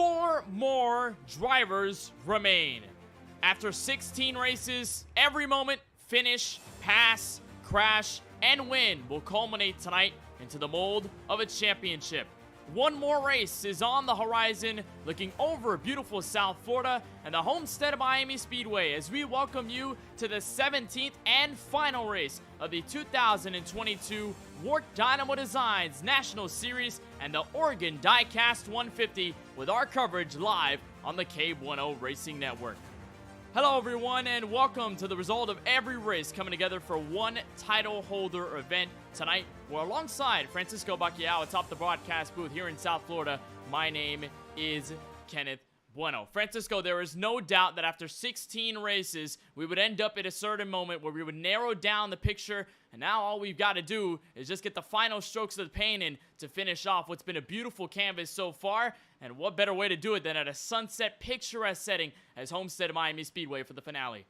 4 more drivers remain. After 16 races, every moment, finish, pass, crash, and win will culminate tonight into the mold of a championship. One more race is on the horizon, looking over beautiful South Florida and the Homestead-Miami Speedway as we welcome you to the 17th and final race of the 2022 WORC Dynamo Designs National Series and the Oregon Diecast 150 with our coverage live on the KBueno Racing Network. Hello everyone and welcome to the result of every race coming together for one title holder event tonight. We're alongside Francisco Bacchiao atop the broadcast booth here in South Florida. My name is Kenneth Bueno. Francisco, there is no doubt that after 16 races, we would end up at a certain moment where we would narrow down the picture, and now all we've got to do is just get the final strokes of the paint in to finish off what's been a beautiful canvas so far. And what better way to do it than at a sunset picturesque setting as Homestead-Miami Speedway for the finale.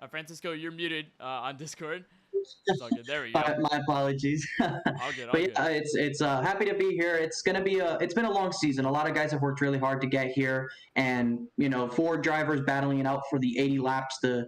Francisco, you're muted on Discord. It's all good. There we go. My apologies. All good. But yeah, it's happy to be here. It's gonna be it's been a long season. A lot of guys have worked really hard to get here, and 4 drivers battling it out for the 80 laps, the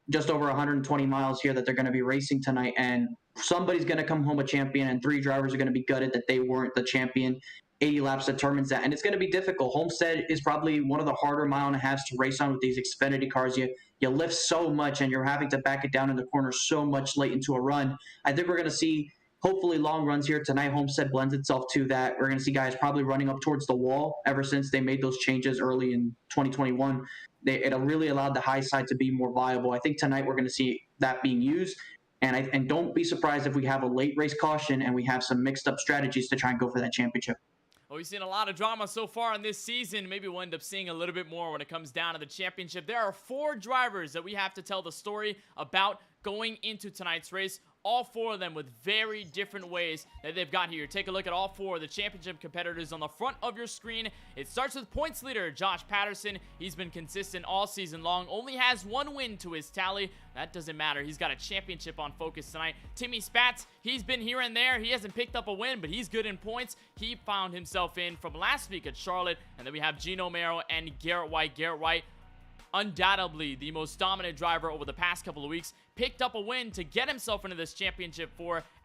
just over 120 miles here that they're going to be racing tonight, and somebody's going to come home a champion, and 3 drivers are going to be gutted that they weren't the champion. 80 laps determines that, and it's going to be difficult. Homestead is probably one of the harder mile and a halves to race on with these Xfinity cars. You lift so much, and you're having to back it down in the corner so much late into a run. I think we're going to see hopefully long runs here tonight. Homestead blends itself to that. We're going to see guys probably running up towards the wall ever since they made those changes early in 2021. It really allowed the high side to be more viable. I think tonight we're going to see that being used. And don't be surprised if we have a late race caution and we have some mixed up strategies to try and go for that championship. Well, we've seen a lot of drama so far in this season. Maybe we'll end up seeing a little bit more when it comes down to the championship. There are 4 drivers that we have to tell the story about going into tonight's race. All 4 of them with very different ways that they've got here. Take a look at all 4 of the championship competitors on the front of your screen. It starts with points leader Josh Patterson. He's been consistent all season long. Only has 1 win to his tally. That doesn't matter. He's got a championship on focus tonight. Timmy Spatz, he's been here and there. He hasn't picked up a win, but he's good in points. He found himself in from last week at Charlotte. And then we have Gino Mero and Garrett White. Garrett White, undoubtedly the most dominant driver over the past couple of weeks, picked up a win to get himself into this championship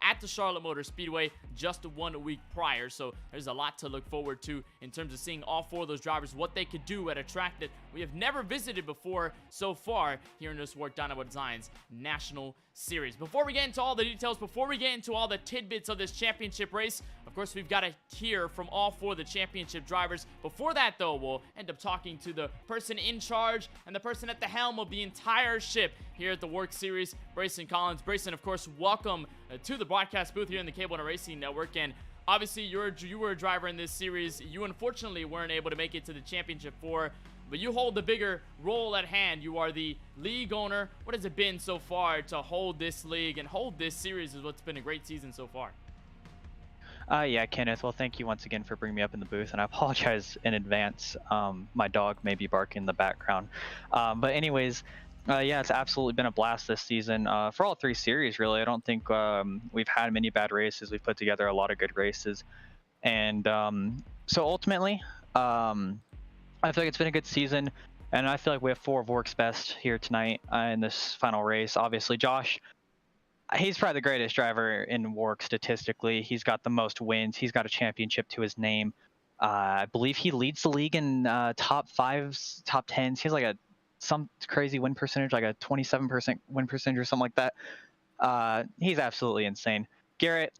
at the Charlotte Motor Speedway just 1 week prior. So there's a lot to look forward to in terms of seeing all 4 of those drivers, what they could do at a track that we have never visited before so far here in this WORC Dynamo Designs National Series. Before we get into all the details, before we get into all the tidbits of this championship race, of course, we've got to hear from all 4 of the championship drivers. Before that, though, we'll end up talking to the person in charge and the person at the helm of the entire ship here at the WORC Series, Brayson Collins. Brayson, of course, welcome to the broadcast booth here in the KBueno Racing Network. And obviously, you were a driver in this series. You unfortunately weren't able to make it to the championship 4, but you hold the bigger role at hand. You are the league owner. What has it been so far to hold this league and hold this series? Is what's been a great season so far. Yeah, Kenneth, well, thank you once again for bringing me up in the booth, and I apologize in advance. My dog may be barking in the background. But anyways, yeah, it's absolutely been a blast this season for all 3 series, really. I don't think we've had many bad races. We've put together a lot of good races. And so ultimately, I feel like it's been a good season, and I feel like we have 4 of WORC's best here tonight in this final race. Obviously, Josh, he's probably the greatest driver in WORC statistically. He's got the most wins. He's got a championship to his name. I believe he leads the league in top 5s, top 10s. He has like some crazy win percentage, like a 27% win percentage or something like that. He's absolutely insane. Garrett,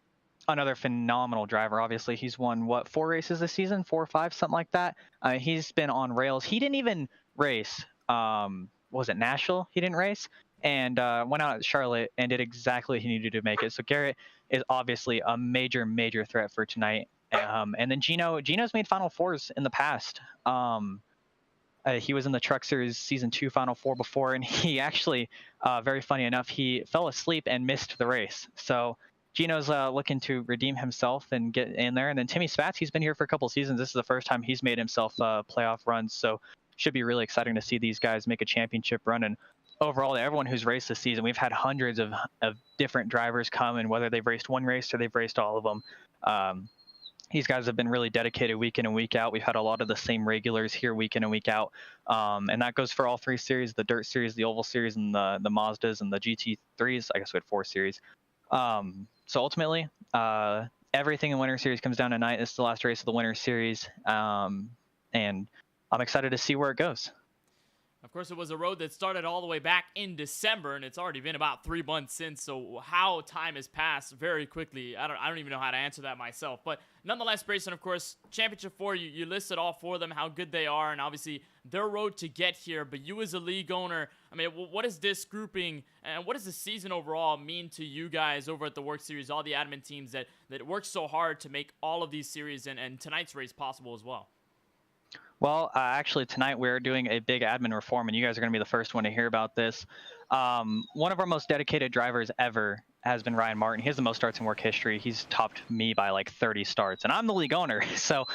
another phenomenal driver. Obviously, he's won, 4 races this season? 4 or 5, something like that. He's been on rails. He didn't even race. Was it Nashville? He didn't race. And went out at Charlotte and did exactly what he needed to make it. So Garrett is obviously a major, major threat for tonight. And then Gino's made Final Fours in the past. He was in the Truck Series Season 2 Final Four before, and he actually, very funny enough, he fell asleep and missed the race. So Gino's looking to redeem himself and get in there. And then Timmy Spatz, he's been here for a couple seasons. This is the first time he's made himself playoff runs. So should be really exciting to see these guys make a championship run. And overall, everyone who's raced this season, we've had hundreds of different drivers come, and whether they've raced one race or they've raced all of them. These guys have been really dedicated week in and week out. We've had a lot of the same regulars here week in and week out. And that goes for all 3 series, the Dirt Series, the Oval Series, and the Mazdas and the GT3s. I guess we had 4 series. So ultimately, everything in Winter Series comes down tonight. This is the last race of the Winter Series. And I'm excited to see where it goes. Of course, it was a road that started all the way back in December, and it's already been about 3 months since, so how time has passed very quickly. I don't even know how to answer that myself. But nonetheless, Brayson, of course, Championship 4, you listed all 4 of them, how good they are, and obviously their road to get here. But you as a league owner, I mean, what does this grouping and what does the season overall mean to you guys over at the WORC Series, all the admin teams that work so hard to make all of these series and tonight's race possible as well? Well, actually, tonight we're doing a big admin reform, and you guys are going to be the first one to hear about this. One of our most dedicated drivers ever has been Ryan Martin. He has the most starts in WORC history. He's topped me by like 30 starts, and I'm the league owner. So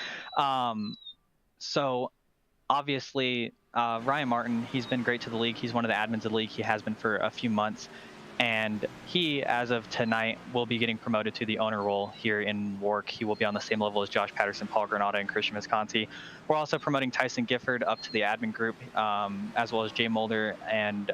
obviously, Ryan Martin, he's been great to the league. He's one of the admins of the league. He has been for a few months. And he, as of tonight, will be getting promoted to the owner role here in WORC. He will be on the same level as Josh Patterson, Paul Granata, and Christian Visconti. We're also promoting Tyson Gifford up to the admin group, as well as Jay Mulder. And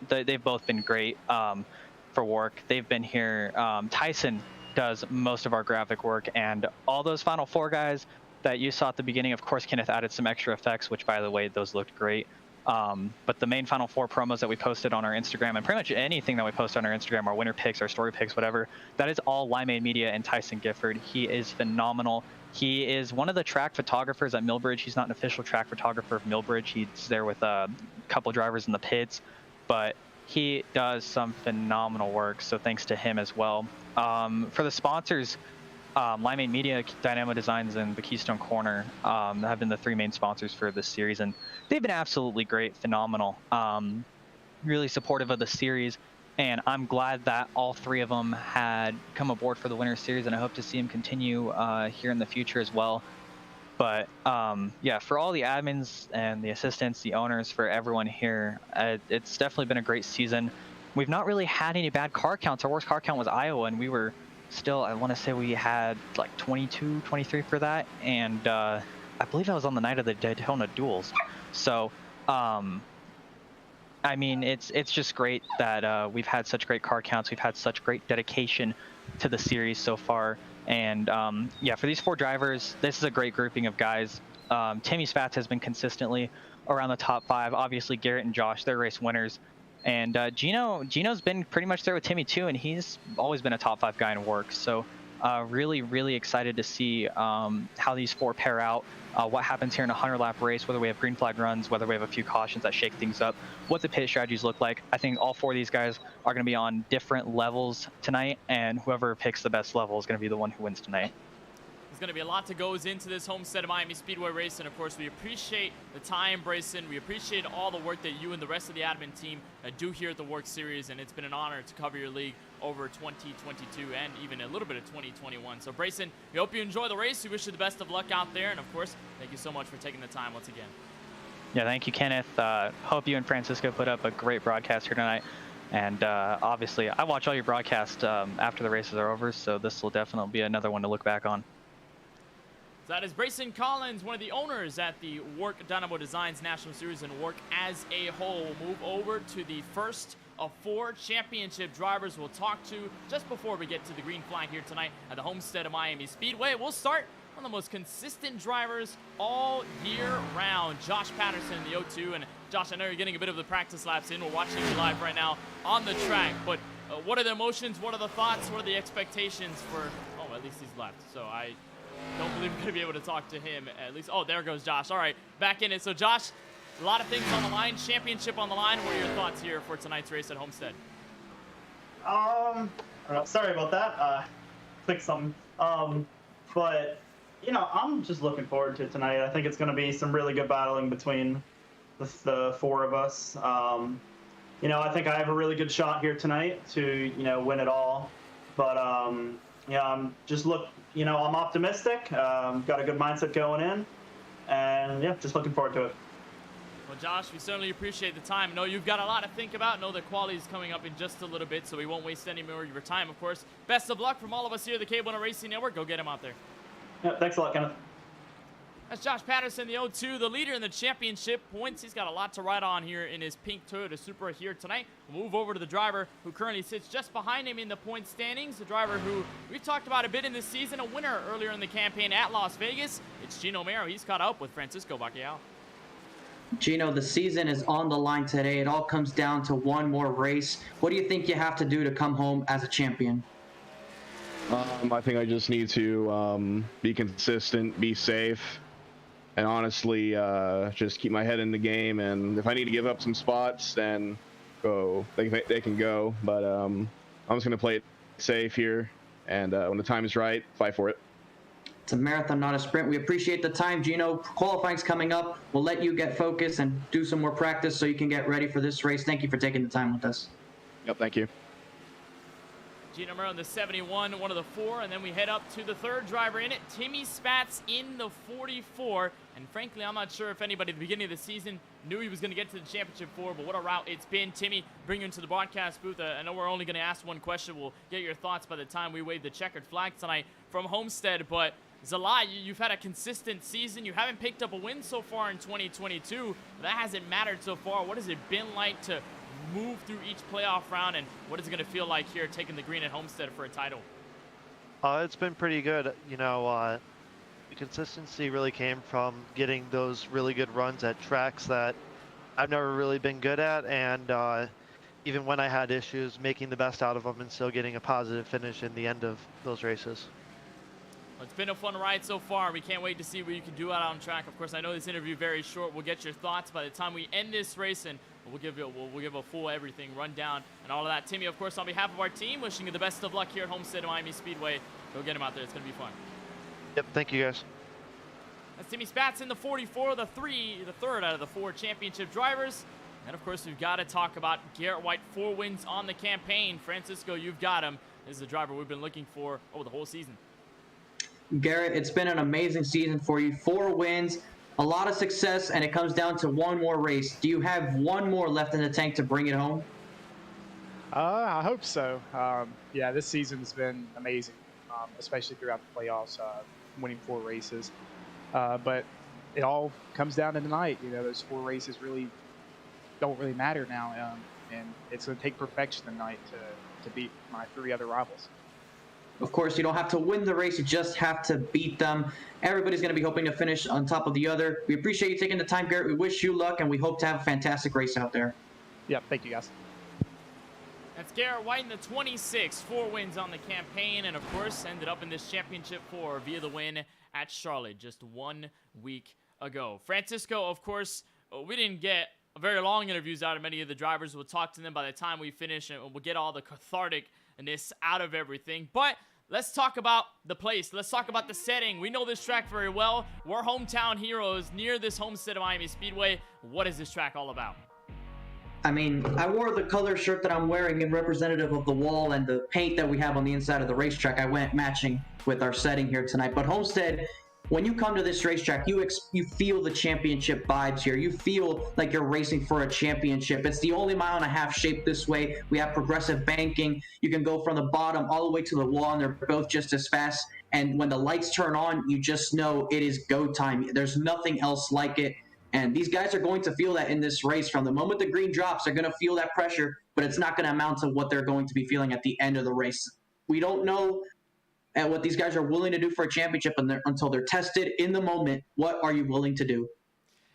they've both been great for WORC. They've been here. Tyson does most of our graphic work. And all those Final 4 guys that you saw at the beginning, of course, Kenneth added some extra effects, which, by the way, those looked great. But the main Final 4 promos that we posted on our Instagram, and pretty much anything that we post on our Instagram, our winner picks, our story picks, whatever, that is all Limeade Media and Tyson Gifford. He is phenomenal. He is one of the track photographers at Millbridge. He's not an official track photographer of Millbridge. He's there with a couple drivers in the pits, but he does some phenomenal work. So thanks to him as well. For the sponsors, Limeade Media, Dynamo Designs, and the Keystone Corner have been the 3 main sponsors for this series, and they've been absolutely great, phenomenal, really supportive of the series, and I'm glad that all 3 of them had come aboard for the Winter Series, and I hope to see them continue here in the future as well. But yeah, for all the admins and the assistants, the owners, for everyone here, it's definitely been a great season. We've not really had any bad car counts. Our worst car count was Iowa, and we were still, I want to say we had like 22, 23 for that, and I believe that was on the night of the Daytona duels. So I mean, it's just great that we've had such great car counts. We've had such great dedication to the series so far, and yeah, for these 4 drivers, this is a great grouping of guys. Timmy Spatz has been consistently around the top 5. Obviously, Garrett and Josh, they're race winners. And Gino's been pretty much there with Timmy too, and he's always been a top 5 guy in WORC. So really, really excited to see how these 4 pair out, what happens here in a 100-lap race, whether we have green flag runs, whether we have a few cautions that shake things up, what the pit strategies look like. I think all 4 of these guys are going to be on different levels tonight, and whoever picks the best level is going to be the one who wins tonight. There's going to be a lot that goes into this Homestead-Miami Speedway race, and of course we appreciate the time, Brayson. We appreciate all the work that you and the rest of the admin team do here at the WORC Series, and it's been an honor to cover your league over 2022 and even a little bit of 2021. So Brayson, we hope you enjoy the race. We wish you the best of luck out there, and of course, thank you so much for taking the time once again. Yeah, thank you, Kenneth. Hope you and Francisco put up a great broadcast here tonight. And obviously, I watch all your broadcasts after the races are over, so this will definitely be another one to look back on. So that is Brayson Collins, one of the owners at the WORC Dynamo Designs National Series and WORC as a whole. Move over to the first of 4 championship drivers we'll talk to just before we get to the green flag here tonight at the Homestead-Miami Speedway. We'll start one of the most consistent drivers all year round, Josh Patterson in the O2. And Josh, I know you're getting a bit of the practice laps in. We're watching you live right now on the track, but what are the emotions? What are the thoughts? What are the expectations for, oh, at least he's left. So I don't believe I'm going to be able to talk to him at least. Oh, there goes Josh. All right, back in it. So Josh, a lot of things on the line, championship on the line. What are your thoughts here for tonight's race at Homestead? Sorry about that. Clicked something. But, you know, I'm just looking forward to tonight. I think it's going to be some really good battling between the 4 of us. You know, I think I have a really good shot here tonight to, you know, win it all. But, yeah, I'm optimistic. Got a good mindset going in. And, yeah, just looking forward to it. Well, Josh, we certainly appreciate the time. Know you've got a lot to think about. Know the quality is coming up in just a little bit, so we won't waste any more of your time, of course. Best of luck from all of us here at the KBueno Racing Network. Go get him out there. Yeah, thanks a lot, Kenneth. That's Josh Patterson, the 0-2, the leader in the championship points. He's got a lot to ride on here in his pink Toyota Supra here tonight. We'll move over to the driver who currently sits just behind him in the point standings. The driver who we've talked about a bit in this season, a winner earlier in the campaign at Las Vegas. It's Gino Mero. He's caught up with Francisco Bacalhau. Gino, the season is on the line today. It all comes down to one more race. What do you think you have to do to come home as a champion? I think I just need to be consistent, be safe, and honestly just keep my head in the game. And if I need to give up some spots, then they can go. But I'm just going to play it safe here, and when the time is right, fight for it. It's a marathon, not a sprint. We appreciate the time, Gino. Qualifying's coming up. We'll let you get focused and do some more practice so you can get ready for this race. Thank you for taking the time with us. Yep, thank you. Gino Mero in the 71, one of the 4, and then we head up to the 3rd driver in it, Timmy Spatz in the 44. And frankly, I'm not sure if anybody at the beginning of the season knew he was going to get to the championship 4, but what a route it's been. Timmy, bring you into the broadcast booth. I know we're only going to ask one question. We'll get your thoughts by the time we wave the checkered flag tonight from Homestead, but Zalai, you've had a consistent season. You haven't picked up a win so far in 2022. That hasn't mattered so far. What has it been like to move through each playoff round, and what is it going to feel like here taking the green at Homestead for a title? It's been pretty good. You know, the consistency really came from getting those really good runs at tracks that I've never really been good at, and even when I had issues, making the best out of them and still getting a positive finish in the end of those races. Well, it's been a fun ride so far. We can't wait to see what you can do out on track. Of course, I know this interview very short. We'll get your thoughts by the time we end this race, and we'll give a full everything rundown and all of that. Timmy, of course, on behalf of our team, wishing you the best of luck here at Homestead-Miami Speedway. Go get him out there. It's going to be fun. Yep, thank you guys. That's Timmy Spatz in the 44, the 3rd out of the 4 championship drivers. And of course, we've got to talk about Garrett White, 4 wins on the campaign. Francisco, you've got him. This is the driver we've been looking for over the whole season. Garrett, it's been an amazing season for you. 4 wins, a lot of success, and it comes down to one more race. Do you have one more left in the tank to bring it home? I hope so. Yeah, this season's been amazing, especially throughout the playoffs, winning 4 races. But it all comes down to tonight. You know, those 4 races really don't really matter now, and it's going to take perfection tonight to beat my 3 other rivals. Of course, you don't have to win the race. You just have to beat them. Everybody's going to be hoping to finish on top of the other. We appreciate you taking the time, Garrett. We wish you luck, and we hope to have a fantastic race out there. Yeah, thank you, guys. That's Garrett White in the 26, 4 wins on the campaign, and of course ended up in this championship 4 via the win at Charlotte just 1 week ago. Francisco, of course, we didn't get very long interviews out of many of the drivers. We'll talk to them by the time we finish, and we'll get all the catharticness out of everything. But let's talk about the place. Let's talk about the setting. We know this track very well. We're hometown heroes near this Homestead-Miami Speedway. What is this track all about? I mean, I wore the color shirt that I'm wearing in representative of the wall and the paint that we have on the inside of the racetrack. I went matching with our setting here tonight. But Homestead, when you come to this racetrack, you feel the championship vibes here. You feel like you're racing for a championship. It's the only 1.5 mile shape this way. We have progressive banking. You can go from the bottom all the way to the wall, and they're both just as fast. And when the lights turn on, you just know it is go time. There's nothing else like it. And these guys are going to feel that in this race. From the moment the green drops, they're going to feel that pressure, but it's not going to amount to what they're going to be feeling at the end of the race. We don't know what these guys are willing to do for a championship until they're tested in the moment. What are you willing to do?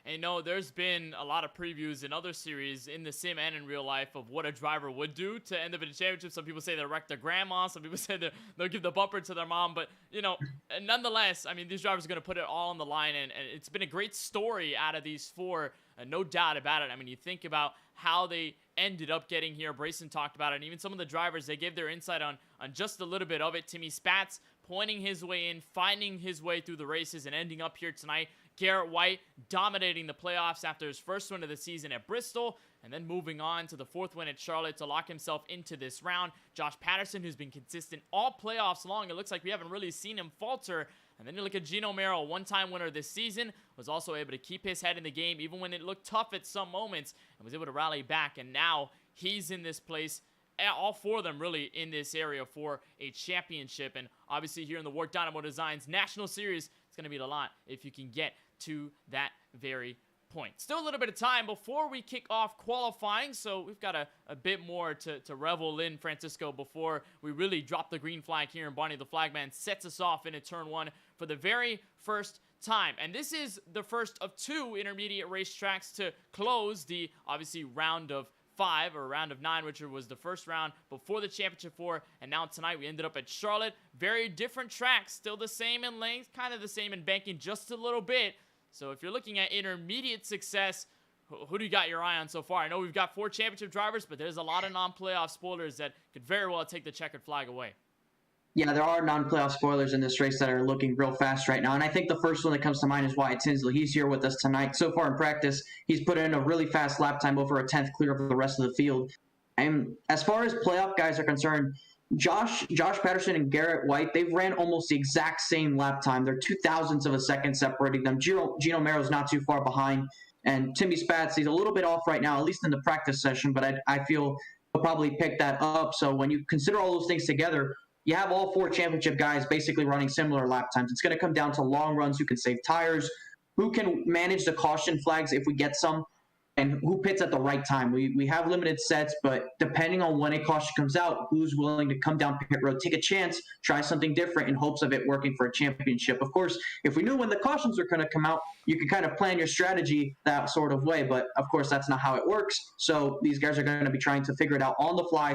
And you know, there's been a lot of previews in other series in the sim and in real life of what a driver would do to end up in a championship. Some people say they'll wreck their grandma. Some people say they'll give the bumper to their mom. But, you know, nonetheless, I mean, these drivers are going to put it all on the line. And it's been a great story out of these 4, no doubt about it. I mean, you think about how they ended up getting here. Brayson talked about it. And even some of the drivers, they gave their insight on just a little bit of it. Timmy Spatz pointing his way in, finding his way through the races, and ending up here tonight. Garrett White dominating the playoffs after his first win of the season at Bristol, and then moving on to the 4th win at Charlotte to lock himself into this round. Josh Patterson, who's been consistent all playoffs long. It looks like we haven't really seen him falter. And then you look at Gino Mero, one-time winner this season, was also able to keep his head in the game even when it looked tough at some moments, and was able to rally back. And now he's in this place, all four of them really in this area for a championship. And obviously here in the WORC Dynamo Designs National Series, it's going to be a lot if you can get to that very point. Still a little bit of time before we kick off qualifying, so we've got a bit more to revel in, Francisco, before we really drop the green flag here, and Barney the Flagman sets us off into turn 1 for the very first time. And this is the first of 2 intermediate racetracks to close the, obviously, round of 5 or round of 9, which was the first round before the championship 4. And now tonight we ended up at Charlotte. Very different tracks, still the same in length, kind of the same in banking, just a little bit. So if you're looking at intermediate success, who do you got your eye on so far? I know we've got 4 championship drivers, but there's a lot of non-playoff spoilers that could very well take the checkered flag away. Yeah, there are non-playoff spoilers in this race that are looking real fast right now. And I think the first one that comes to mind is Wyatt Tinsley. He's here with us tonight. So far in practice, he's put in a really fast lap time, over a 10th clear of the rest of the field. And as far as playoff guys are concerned, Josh Patterson and Garrett White, they've ran almost the exact same lap time. They're 0.02 of a second separating them. Gino Mero's not too far behind. And Timmy Spatz, he's a little bit off right now, at least in the practice session, but I feel he'll probably pick that up. So when you consider all those things together, you have all 4 championship guys basically running similar lap times. It's going to come down to long runs, who can save tires, who can manage the caution flags if we get some, and who pits at the right time. We have limited sets, but depending on when a caution comes out, who's willing to come down pit road, take a chance, try something different in hopes of it working for a championship. Of course, if we knew when the cautions are going to come out, you can kind of plan your strategy that sort of way, but of course that's not how it works. So these guys are going to be trying to figure it out on the fly,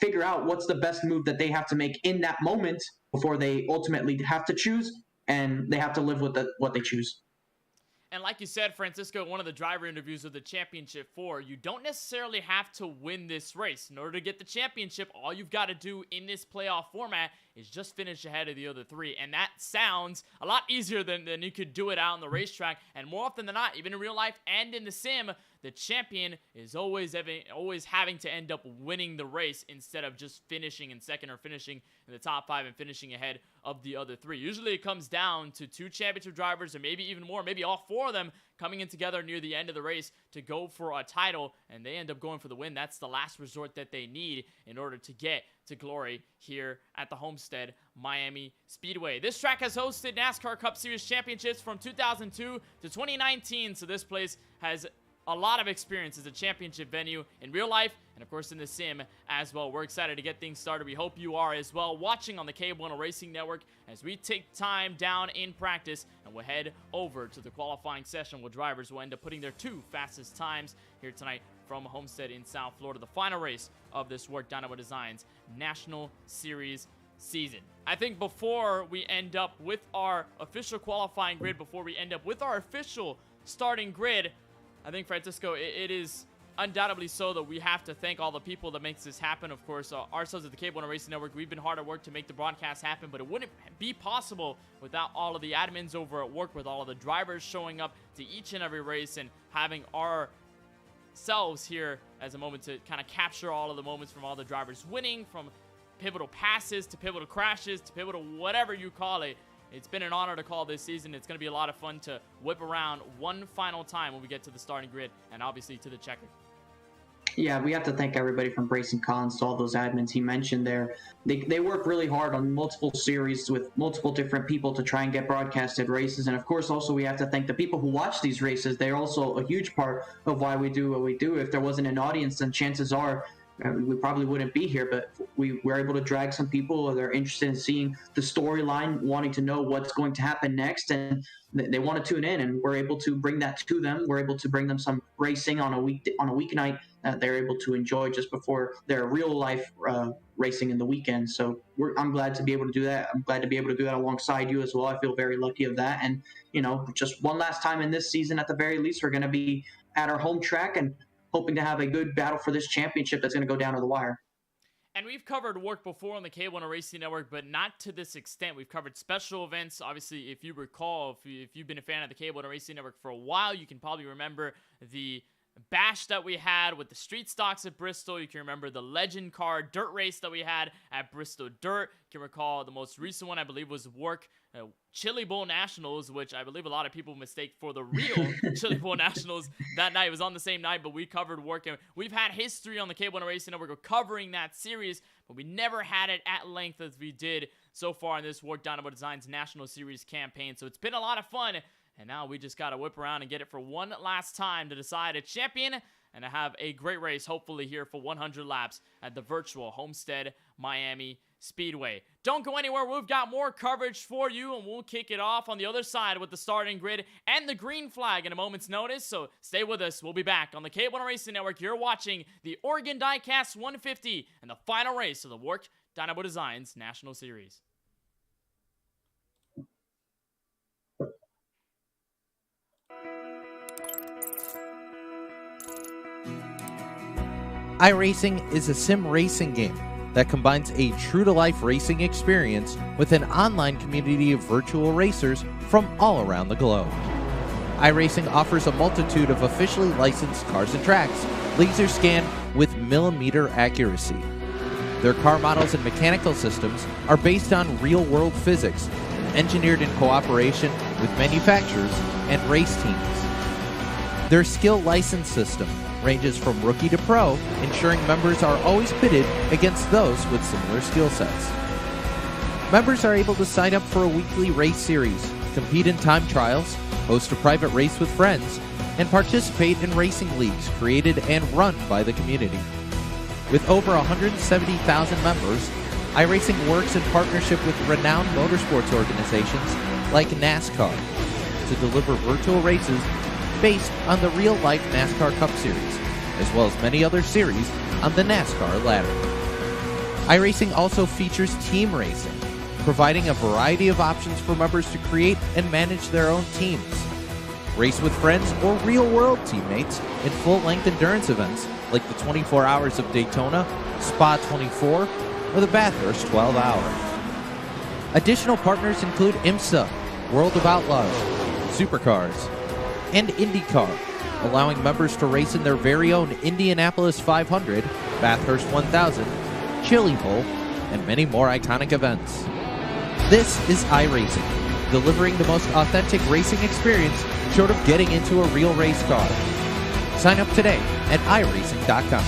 figure out what's the best move that they have to make in that moment before they ultimately have to choose, and they have to live with what they choose. And like you said, Francisco, one of the driver interviews of the Championship 4, you don't necessarily have to win this race. In order to get the championship, all you've got to do in this playoff format is just finish ahead of the other 3. And that sounds a lot easier than you could do it out on the racetrack. And more often than not, even in real life and in the sim, the champion is always having to end up winning the race instead of just finishing in second or finishing in the top 5 and finishing ahead of the other 3. Usually it comes down to 2 championship drivers, or maybe even more, maybe all 4 of them coming in together near the end of the race to go for a title, and they end up going for the win. That's the last resort that they need in order to get to glory here at the Homestead-Miami Speedway. This track has hosted NASCAR Cup Series championships from 2002 to 2019, so this place has a lot of experience as a championship venue in real life and, of course, in the sim as well. We're excited to get things started. We hope you are as well, watching on the KBueno Racing Network as we take time down in practice, and we'll head over to the qualifying session where drivers will end up putting their 2 fastest times here tonight from Homestead in South Florida, the final race of this WORC Dynamo Designs National Series season. I think before we end up with our official qualifying grid, before we end up with our official starting grid, I think, Francisco, it is undoubtedly so that we have to thank all the people that makes this happen. Of course, ourselves at the KBueno Racing Network, we've been hard at work to make the broadcast happen, but it wouldn't be possible without all of the admins over at WORC, with all of the drivers showing up to each and every race and having ourselves here as a moment to kind of capture all of the moments from all the drivers winning, from pivotal passes to pivotal crashes to pivotal whatever you call it. It's been an honor to call this season. It's going to be a lot of fun to whip around one final time when we get to the starting grid and obviously to the checker. Yeah, we have to thank everybody from Brayson Collins to all those admins he mentioned there. They work really hard on multiple series with multiple different people to try and get broadcasted races. And of course, also we have to thank the people who watch these races. They're also a huge part of why we do what we do. If there wasn't an audience, then chances are we probably wouldn't be here, but we were able to drag some people that are interested in seeing the storyline, wanting to know what's going to happen next, and they want to tune in, and we're able to bring that to them. We're able to bring them some racing on a weeknight that they're able to enjoy just before their real life racing in the weekend. So I'm glad to be able to do that. I'm glad to be able to do that alongside you as well. I feel very lucky of that. And, just one last time in this season, at the very least, we're going to be at our home track and hoping to have a good battle for this championship that's going to go down to the wire. And we've covered WORC before on the KBueno Racing Network, but not to this extent. We've covered special events. Obviously, if you recall, if you've been a fan of the KBueno Racing Network for a while, you can probably remember the bash that we had with the street stocks at Bristol. You can remember the legend car dirt race that we had at Bristol Dirt. You can recall the most recent one, I believe, was WORC Chili Bowl Nationals, which I believe a lot of people mistake for the real Chili Bowl Nationals that night. It was on the same night, but we covered WORC, and we've had history on the KBueno Racing Network covering that series, but we never had it at length as we did so far in this WORC Dynamo Designs National Series campaign. So it's been a lot of fun. And now we just got to whip around and get it for one last time to decide a champion and to have a great race, hopefully here for 100 laps at the virtual Homestead-Miami Speedway. Don't go anywhere. We've got more coverage for you, and we'll kick it off on the other side with the starting grid and the green flag in a moment's notice. So stay with us. We'll be back on the KBueno Racing Network. You're watching the Oregon Diecast 150 and the final race of the WORC Dynamo Designs National Series. iRacing is a sim racing game that combines a true-to-life racing experience with an online community of virtual racers from all around the globe. iRacing offers a multitude of officially licensed cars and tracks, laser scanned with millimeter accuracy. Their car models and mechanical systems are based on real-world physics, engineered in cooperation with manufacturers and race teams. Their skill license system ranges from rookie to pro, ensuring members are always pitted against those with similar skill sets. Members are able to sign up for a weekly race series, compete in time trials, host a private race with friends, and participate in racing leagues created and run by the community. With over 170,000 members, iRacing works in partnership with renowned motorsports organizations like NASCAR to deliver virtual races based on the real-life NASCAR Cup Series, as well as many other series on the NASCAR ladder. iRacing also features team racing, providing a variety of options for members to create and manage their own teams. Race with friends or real-world teammates in full-length endurance events like the 24 Hours of Daytona, Spa 24, or the Bathurst 12 Hour. Additional partners include IMSA, World of Outlaws, Supercars, and IndyCar, allowing members to race in their very own Indianapolis 500, Bathurst 1000, Chili Bowl, and many more iconic events. This is iRacing, delivering the most authentic racing experience short of getting into a real race car. Sign up today at iRacing.com.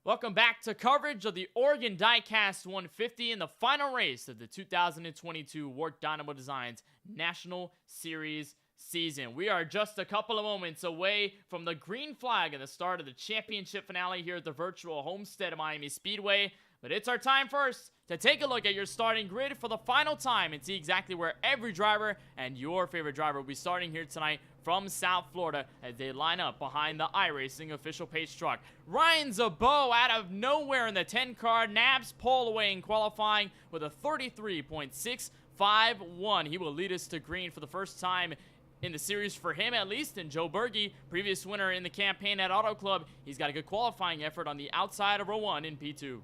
Welcome back to coverage of the Oregon Diecast 150 in the final race of the 2022 WORC Dynamo Designs National Series season. We are just a couple of moments away from the green flag and the start of the championship finale here at the virtual Homestead-Miami Speedway. But it's our time first to take a look at your starting grid for the final time and see exactly where every driver and your favorite driver will be starting here tonight from South Florida as they line up behind the iRacing official pace truck. Ryan Zabot out of nowhere in the 10 car, nabs pole away in qualifying with a 33.651. He will lead us to green for the first time in the series for him at least. And Joe Berge, previous winner in the campaign at Auto Club, he's got a good qualifying effort on the outside of row 1 in P2.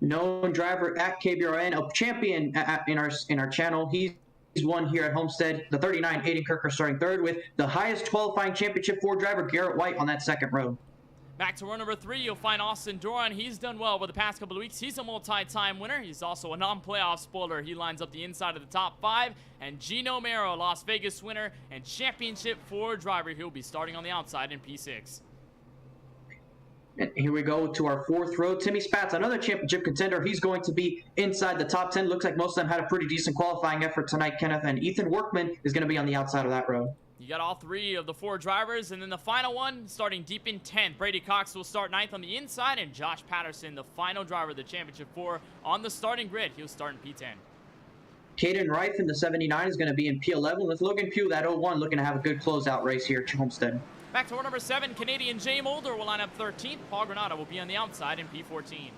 Known driver at KBueno, a champion in our channel. He's won here at Homestead. The 39 Aiden Kirker starting third with the highest qualifying championship for driver Garrett White on that second row. Back to row number 3, you'll find Austin Doran. He's done well over the past couple of weeks. He's a multi-time winner. He's also a non-playoff spoiler. He lines up the inside of the top 5. And Gino Mero, Las Vegas winner and championship 4 driver. He'll be starting on the outside in P6. And here we go to our 4th row. Timmy Spatz, another championship contender. He's going to be inside the top 10. Looks like most of them had a pretty decent qualifying effort tonight, Kenneth. And Ethan Workman is going to be on the outside of that row. You got all 3 of the 4 drivers, and then the final one starting deep in 10th. Brady Cox will start 9th on the inside, and Josh Patterson, the final driver of the championship 4, on the starting grid. He'll start in P10. Caden Reif in the 79 is going to be in P11 with Logan Pugh, that 01, looking to have a good closeout race here at Homestead. Back to row number 7, Canadian Jay Mulder will line up 13th. Paul Granada will be on the outside in P14.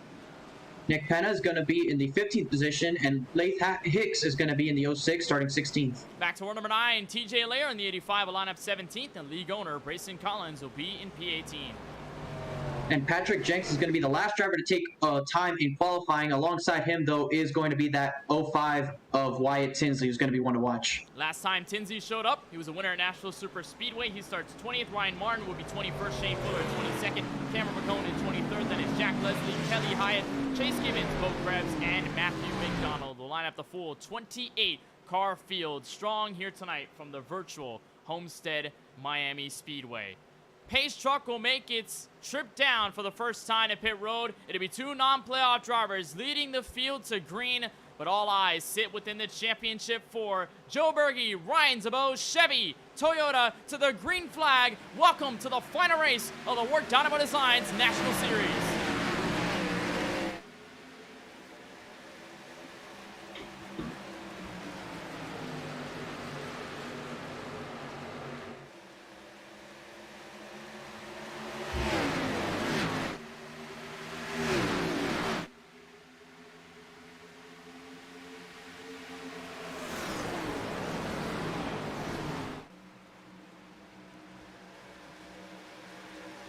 Nick Penna is going to be in the 15th position, and Laith Hicks is going to be in the 06, starting 16th. Back to row number 9, TJ Lair in the 85 will line up 17th, and league owner Brayson Collins will be in P18. And Patrick Jenks is going to be the last driver to take time in qualifying. Alongside him, though, is going to be that 05 of Wyatt Tinsley, who's going to be one to watch. Last time Tinsley showed up, he was a winner at Nashville Super Speedway. He starts 20th. Ryan Martin will be 21st. Shane Fuller 22nd. Cameron McCone 23rd. Then it's Jack Leslie, Kelly Hyatt, Chase Gibbons, Bo Krebs, and Matthew McDonald will line up the full 28-car field. Strong here tonight from the virtual Homestead-Miami Speedway. Pace truck will make its trip down for the first time at pit road. It'll be 2 non-playoff drivers leading the field to green, but all eyes sit within the championship 4. Joe Berge, Ryan Zabo, Chevy, Toyota to the green flag. Welcome to the final race of the WORC Dynamo Designs National Series.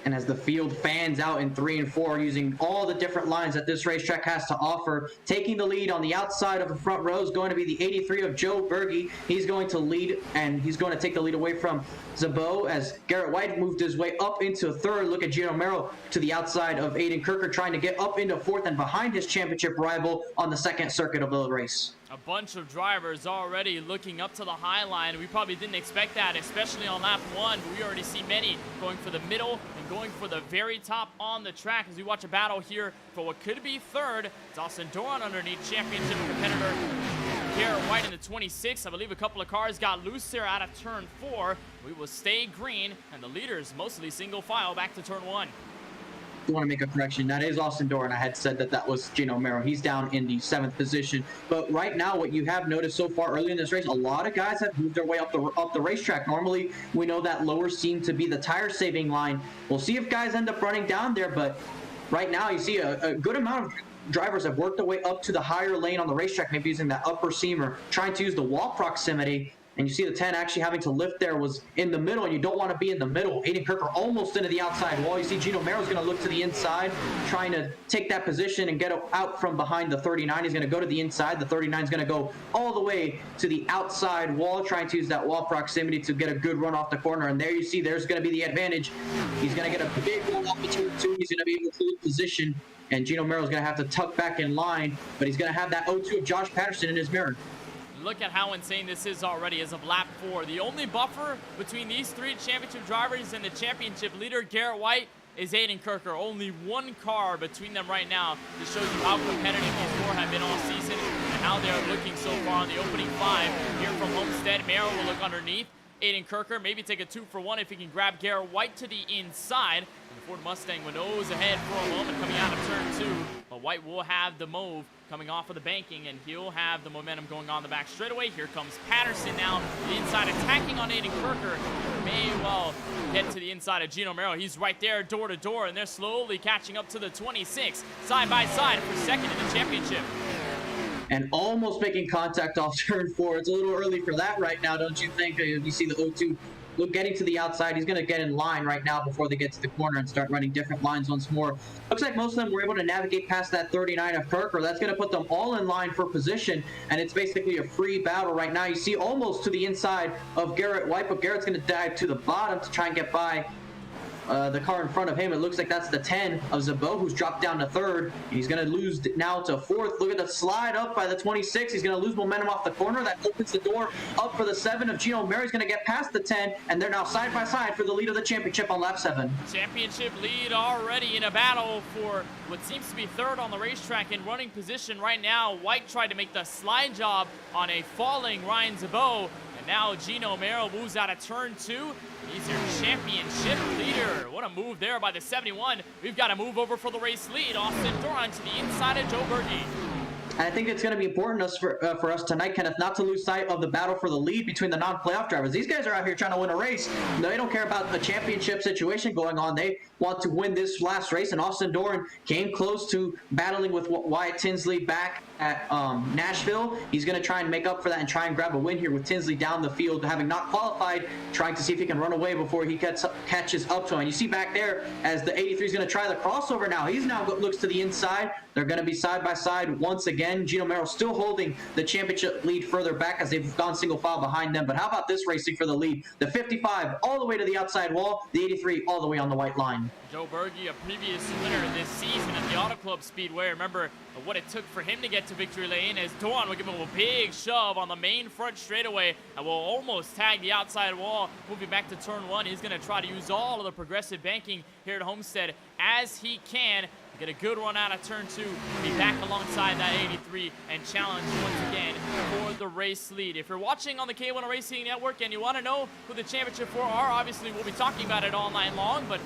And as the field fans out in 3 and 4, using all the different lines that this racetrack has to offer, taking the lead on the outside of the front row is going to be the 83 of Joe Berge. He's going to lead, and he's going to take the lead away from Zabo as Garrett White moved his way up into 3rd. Look at Gino Mero to the outside of Aiden Kirker, trying to get up into 4th and behind his championship rival on the 2nd circuit of the race. A bunch of drivers already looking up to the high line. We probably didn't expect that, especially on lap 1. But we already see many going for the middle and going for the very top on the track as we watch a battle here for what could be 3rd. It's Austin Doran underneath championship competitor Garrett White in the 26. I believe a couple of cars got loose there out of turn 4. We will stay green, and the leaders mostly single file back to turn 1. I want to make a correction. That is Austin Doran. I had said that was Gino Mero. He's down in the 7th position. But right now, what you have noticed so far early in this race, a lot of guys have moved their way up the racetrack. Normally, we know that lower seemed to be the tire saving line. We'll see if guys end up running down there. But right now, you see a good amount of drivers have worked their way up to the higher lane on the racetrack, maybe using that upper seam or trying to use the wall proximity. And you see the 10 actually having to lift there was in the middle, and you don't want to be in the middle. Aiden Kirker almost into the outside wall. You see Gino Mero's going to look to the inside, trying to take that position and get out from behind the 39. He's going to go to the inside. The 39 is going to go all the way to the outside wall, trying to use that wall proximity to get a good run off the corner. And there you see there's going to be the advantage. He's going to get a big run off the turn 2. He's going to be able to hold position. And Gino Mero's going to have to tuck back in line, but he's going to have that 0-2 of Josh Patterson in his mirror. Look at how insane this is already as of lap 4. The only buffer between these 3 championship drivers and the championship leader, Garrett White, is Aiden Kirker. Only 1 car between them right now. This shows you how competitive these 4 have been all season and how they're looking so far in the opening 5. Here from Homestead, Mero will look underneath. Aiden Kirker maybe take a 2-for-1 if he can grab Garrett White to the inside. And the Ford Mustang will nose ahead for a moment coming out of turn 2. But White will have the move coming off of the banking, and he'll have the momentum going on the back straightaway. Here comes Patterson now, the inside attacking on Aiden Kirker. May well get to the inside of Gino Mero. He's right there, door to door, and they're slowly catching up to the 26, side by side for 2nd in the championship. And almost making contact off turn 4. It's a little early for that right now, don't you think? You see the 0-2 getting to the outside. He's going to get in line right now before they get to the corner and start running different lines once more. Looks like most of them were able to navigate past that 39 of Kirker. That's going to put them all in line for position, and it's basically a free battle right now. You see almost to the inside of Garrett White, but Garrett's going to dive to the bottom to try and get by the car in front of him. It looks like that's the 10 of Zabo, who's dropped down to third. He's going to lose now to fourth. Look at the slide up by the 26. He's going to lose momentum off the corner. That opens the door up for the 7 of Gino Mary's going to get past the 10, and they're now side by side for the lead of the championship on lap 7. Championship lead already in a battle for what seems to be third on the racetrack in running position right now. White tried to make the slide job on a falling Ryan Zabo, and now Gino Mero moves out of turn 2. He's your championship leader. What a move there by the 71. We've got to move over for the race lead. Austin Doran to the inside of Joe Berge. And I think it's going to be important for us tonight, Kenneth, not to lose sight of the battle for the lead between the non-playoff drivers. These guys are out here trying to win a race. They don't care about the championship situation going on. They want to win this last race, and Austin Doran came close to battling with Wyatt Tinsley back at Nashville. He's going to try and make up for that and try and grab a win here with Tinsley down the field, having not qualified, trying to see if he can run away before he catches up to him. And you see back there, as the 83 is going to try the crossover now. He's now looks to the inside. They're going to be side by side once again. Gino Mero still holding the championship lead further back as they've gone single file behind them. But how about this racing for the lead? The 55 all the way to the outside wall, the 83 all the way on the white line. Joe Berge, a previous winner this season at the Auto Club Speedway. Remember what it took for him to get to victory lane, as Doran will give him a big shove on the main front straightaway and will almost tag the outside wall. Moving back to turn 1, he's going to try to use all of the progressive banking here at Homestead as he can. Get a good run out of turn 2, be back alongside that 83 and challenge once again for the race lead. If you're watching on the KBueno Racing Network and you want to know who the championship 4 are, obviously we'll be talking about it all night long, but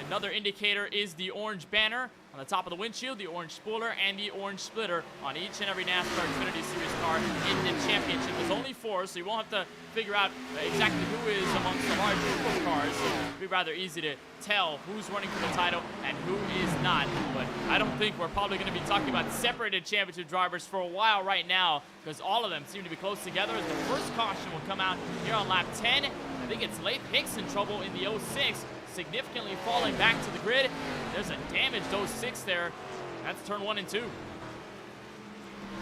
another indicator is the orange banner on the top of the windshield, the orange spoiler, and the orange splitter on each and every NASCAR Xfinity Series car in the championship. There's only 4, so you won't have to figure out exactly who is amongst the large group of cars. So it'll be rather easy to tell who's running for the title and who is not. But I don't think we're probably going to be talking about separated championship drivers for a while right now, because all of them seem to be close together. As the first caution will come out here on lap 10. I think it's Leif Hicks in trouble in the 06. Significantly falling back to the grid. There's a damaged 06 there. That's turn 1 and 2.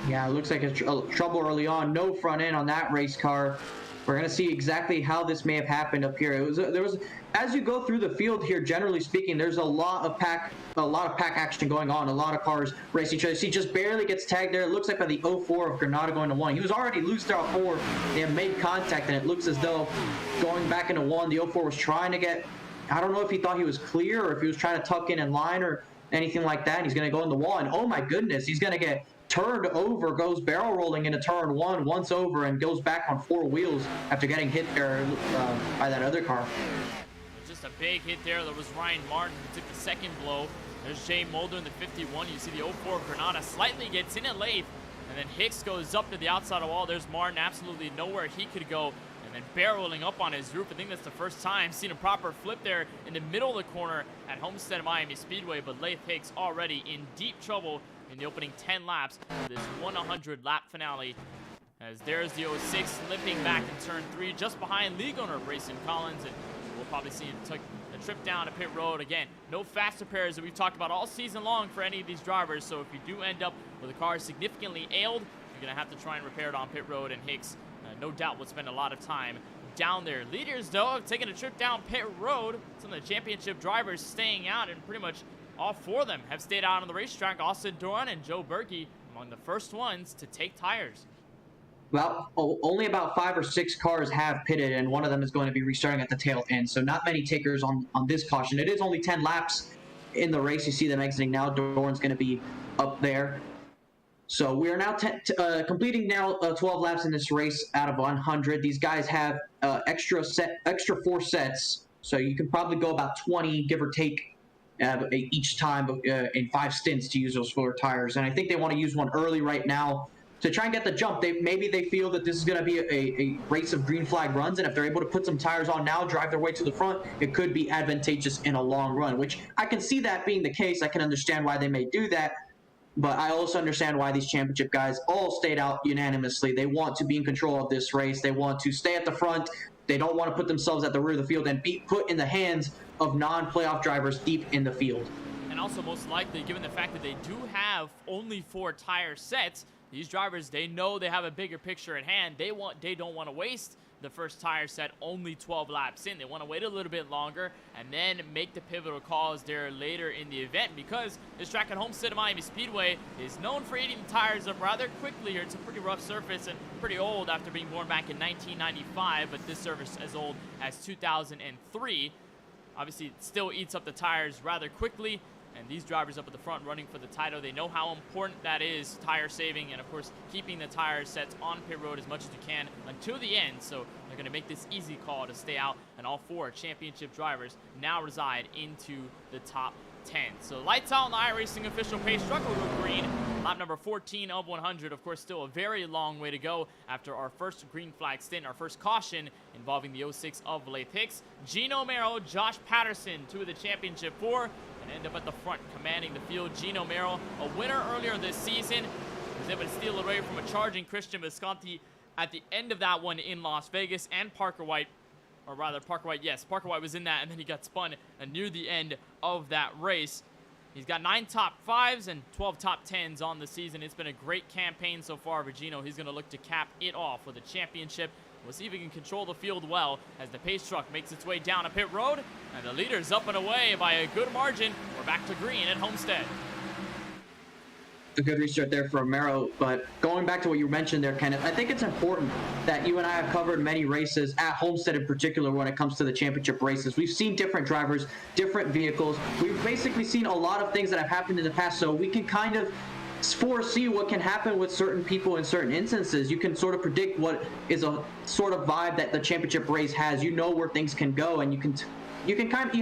Yeah, it looks like it's trouble early on. No front end on that race car. We're going to see exactly how this may have happened up here. There was as you go through the field here, generally speaking, there's a lot of pack action going on. A lot of cars racing each other. See, just barely gets tagged there. It looks like by the 04 of Granada going to 1. He was already loose there at 4. They have made contact, and it looks as though going back into 1, the 04 was trying to get. I don't know if he thought he was clear or if he was trying to tuck in line or anything like that. And he's going to go in the wall, and oh my goodness, he's going to get turned over, goes barrel rolling into turn 1 once over, and goes back on 4 wheels after getting hit there by that other car. Just a big hit there. There was Ryan Martin who took the second blow. There's Jay Mulder in the 51. You see the 04 Granada slightly gets in at Leif, and then Hicks goes up to the outside of the wall. There's Martin, absolutely nowhere he could go. And barreling up on his roof. I think that's the first time seen a proper flip there in the middle of the corner at Homestead-Miami Speedway. But Leif Hicks already in deep trouble in the opening 10 laps of this 100 lap finale. As there's the 06 limping back in turn 3 just behind league owner Brayson Collins. And we'll probably see him take a trip down to pit road. Again, no fast repairs that we've talked about all season long for any of these drivers. So if you do end up with a car significantly ailed, you're going to have to try and repair it on pit road. And Hicks no doubt will spend a lot of time down there. Leaders, though, taking a trip down pit road. Some of the championship drivers staying out, and pretty much all 4 of them have stayed out on the racetrack. Austin Doran and Joe Berge among the first ones to take tires. Well, only about 5 or 6 cars have pitted, and one of them is going to be restarting at the tail end. So not many takers on this caution. It is only 10 laps in the race. You see them exiting now. Doran's going to be up there. So we are now completing now 12 laps in this race out of 100. These guys have extra 4 sets, so you can probably go about 20, give or take, each time in 5 stints to use those fuller tires. And I think they want to use one early right now to try and get the jump. Maybe they feel that this is going to be a race of green flag runs, and if they're able to put some tires on now, drive their way to the front, it could be advantageous in a long run, which I can see that being the case. I can understand why they may do that. But I also understand why these championship guys all stayed out unanimously. They want to be in control of this race. They want to stay at the front. They don't want to put themselves at the rear of the field and be put in the hands of non-playoff drivers deep in the field. And also, most likely, given the fact that they do have only 4 tire sets, these drivers, they know they have a bigger picture at hand. They don't want to waste the first tire set only 12 laps in. They want to wait a little bit longer and then make the pivotal calls there later in the event, because this track at Homestead-Miami Speedway is known for eating the tires up rather quickly here. It's a pretty rough surface and pretty old after being born back in 1995, but this surface as old as 2003. Obviously, it still eats up the tires rather quickly, and these drivers up at the front running for the title, they know how important that is, tire saving, and of course, keeping the tire sets on pit road as much as you can until the end. So they're going to make this easy call to stay out, and all 4 championship drivers now reside into the top 10. So lights out on the iRacing official pace truck. We'll go green. Lap number 14 of 100. Of course, still a very long way to go after our first green flag stint, our first caution involving the 06 of Lathe Hicks. Gino Merrill, Josh Patterson, 2 of the championship 4, and end up at the front commanding the field. Gino Merrill, a winner earlier this season, was able to steal away from a charging Christian Visconti at the end of that one in Las Vegas, and Parker White. Or rather, Parker White, yes, Parker White was in that, and then he got spun near the end of that race. He's got 9 top 5s and 12 top 10s on the season. It's been a great campaign so far for Gino. He's going to look to cap it off with a championship. We'll see if he can control the field well as the pace truck makes its way down a pit road, and the leader's up and away by a good margin. We're back to green at Homestead. A good restart there for Romero, but going back to what you mentioned there, Kenneth, I think it's important that you and I have covered many races at Homestead in particular when it comes to the championship races. We've seen different drivers, different vehicles. We've basically seen a lot of things that have happened in the past, so we can kind of foresee what can happen with certain people in certain instances. You can sort of predict what is a sort of vibe that the championship race has. You know where things can go, and you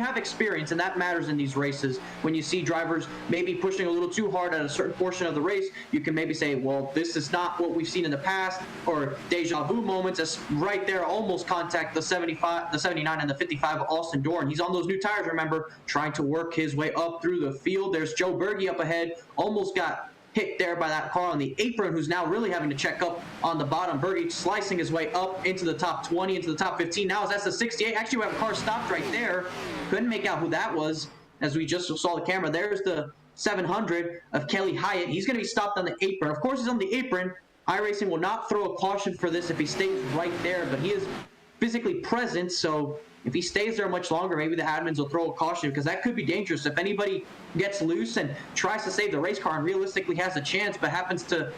have experience, and that matters in these races. When you see drivers maybe pushing a little too hard at a certain portion of the race, you can maybe say, well, this is not what we've seen in the past, or deja vu moments. As right there, almost contact the 75, the 79, and the 55 of Austin Dorn. He's on those new tires, remember, trying to work his way up through the field. There's Joe Berge up ahead, almost got hit there by that car on the apron, who's now really having to check up on the bottom. Berge slicing his way up into the top 20, into the top 15. Now that's the 68. Actually, we have a car stopped right there. Couldn't make out who that was, as we just saw the camera. There's the 700 of Kelly Hyatt. He's going to be stopped on the apron. Of course, he's on the apron. iRacing will not throw a caution for this if he stays right there, but he is physically present, so if he stays there much longer, maybe the admins will throw a caution, because that could be dangerous. If anybody gets loose and tries to save the race car and realistically has a chance, but happens to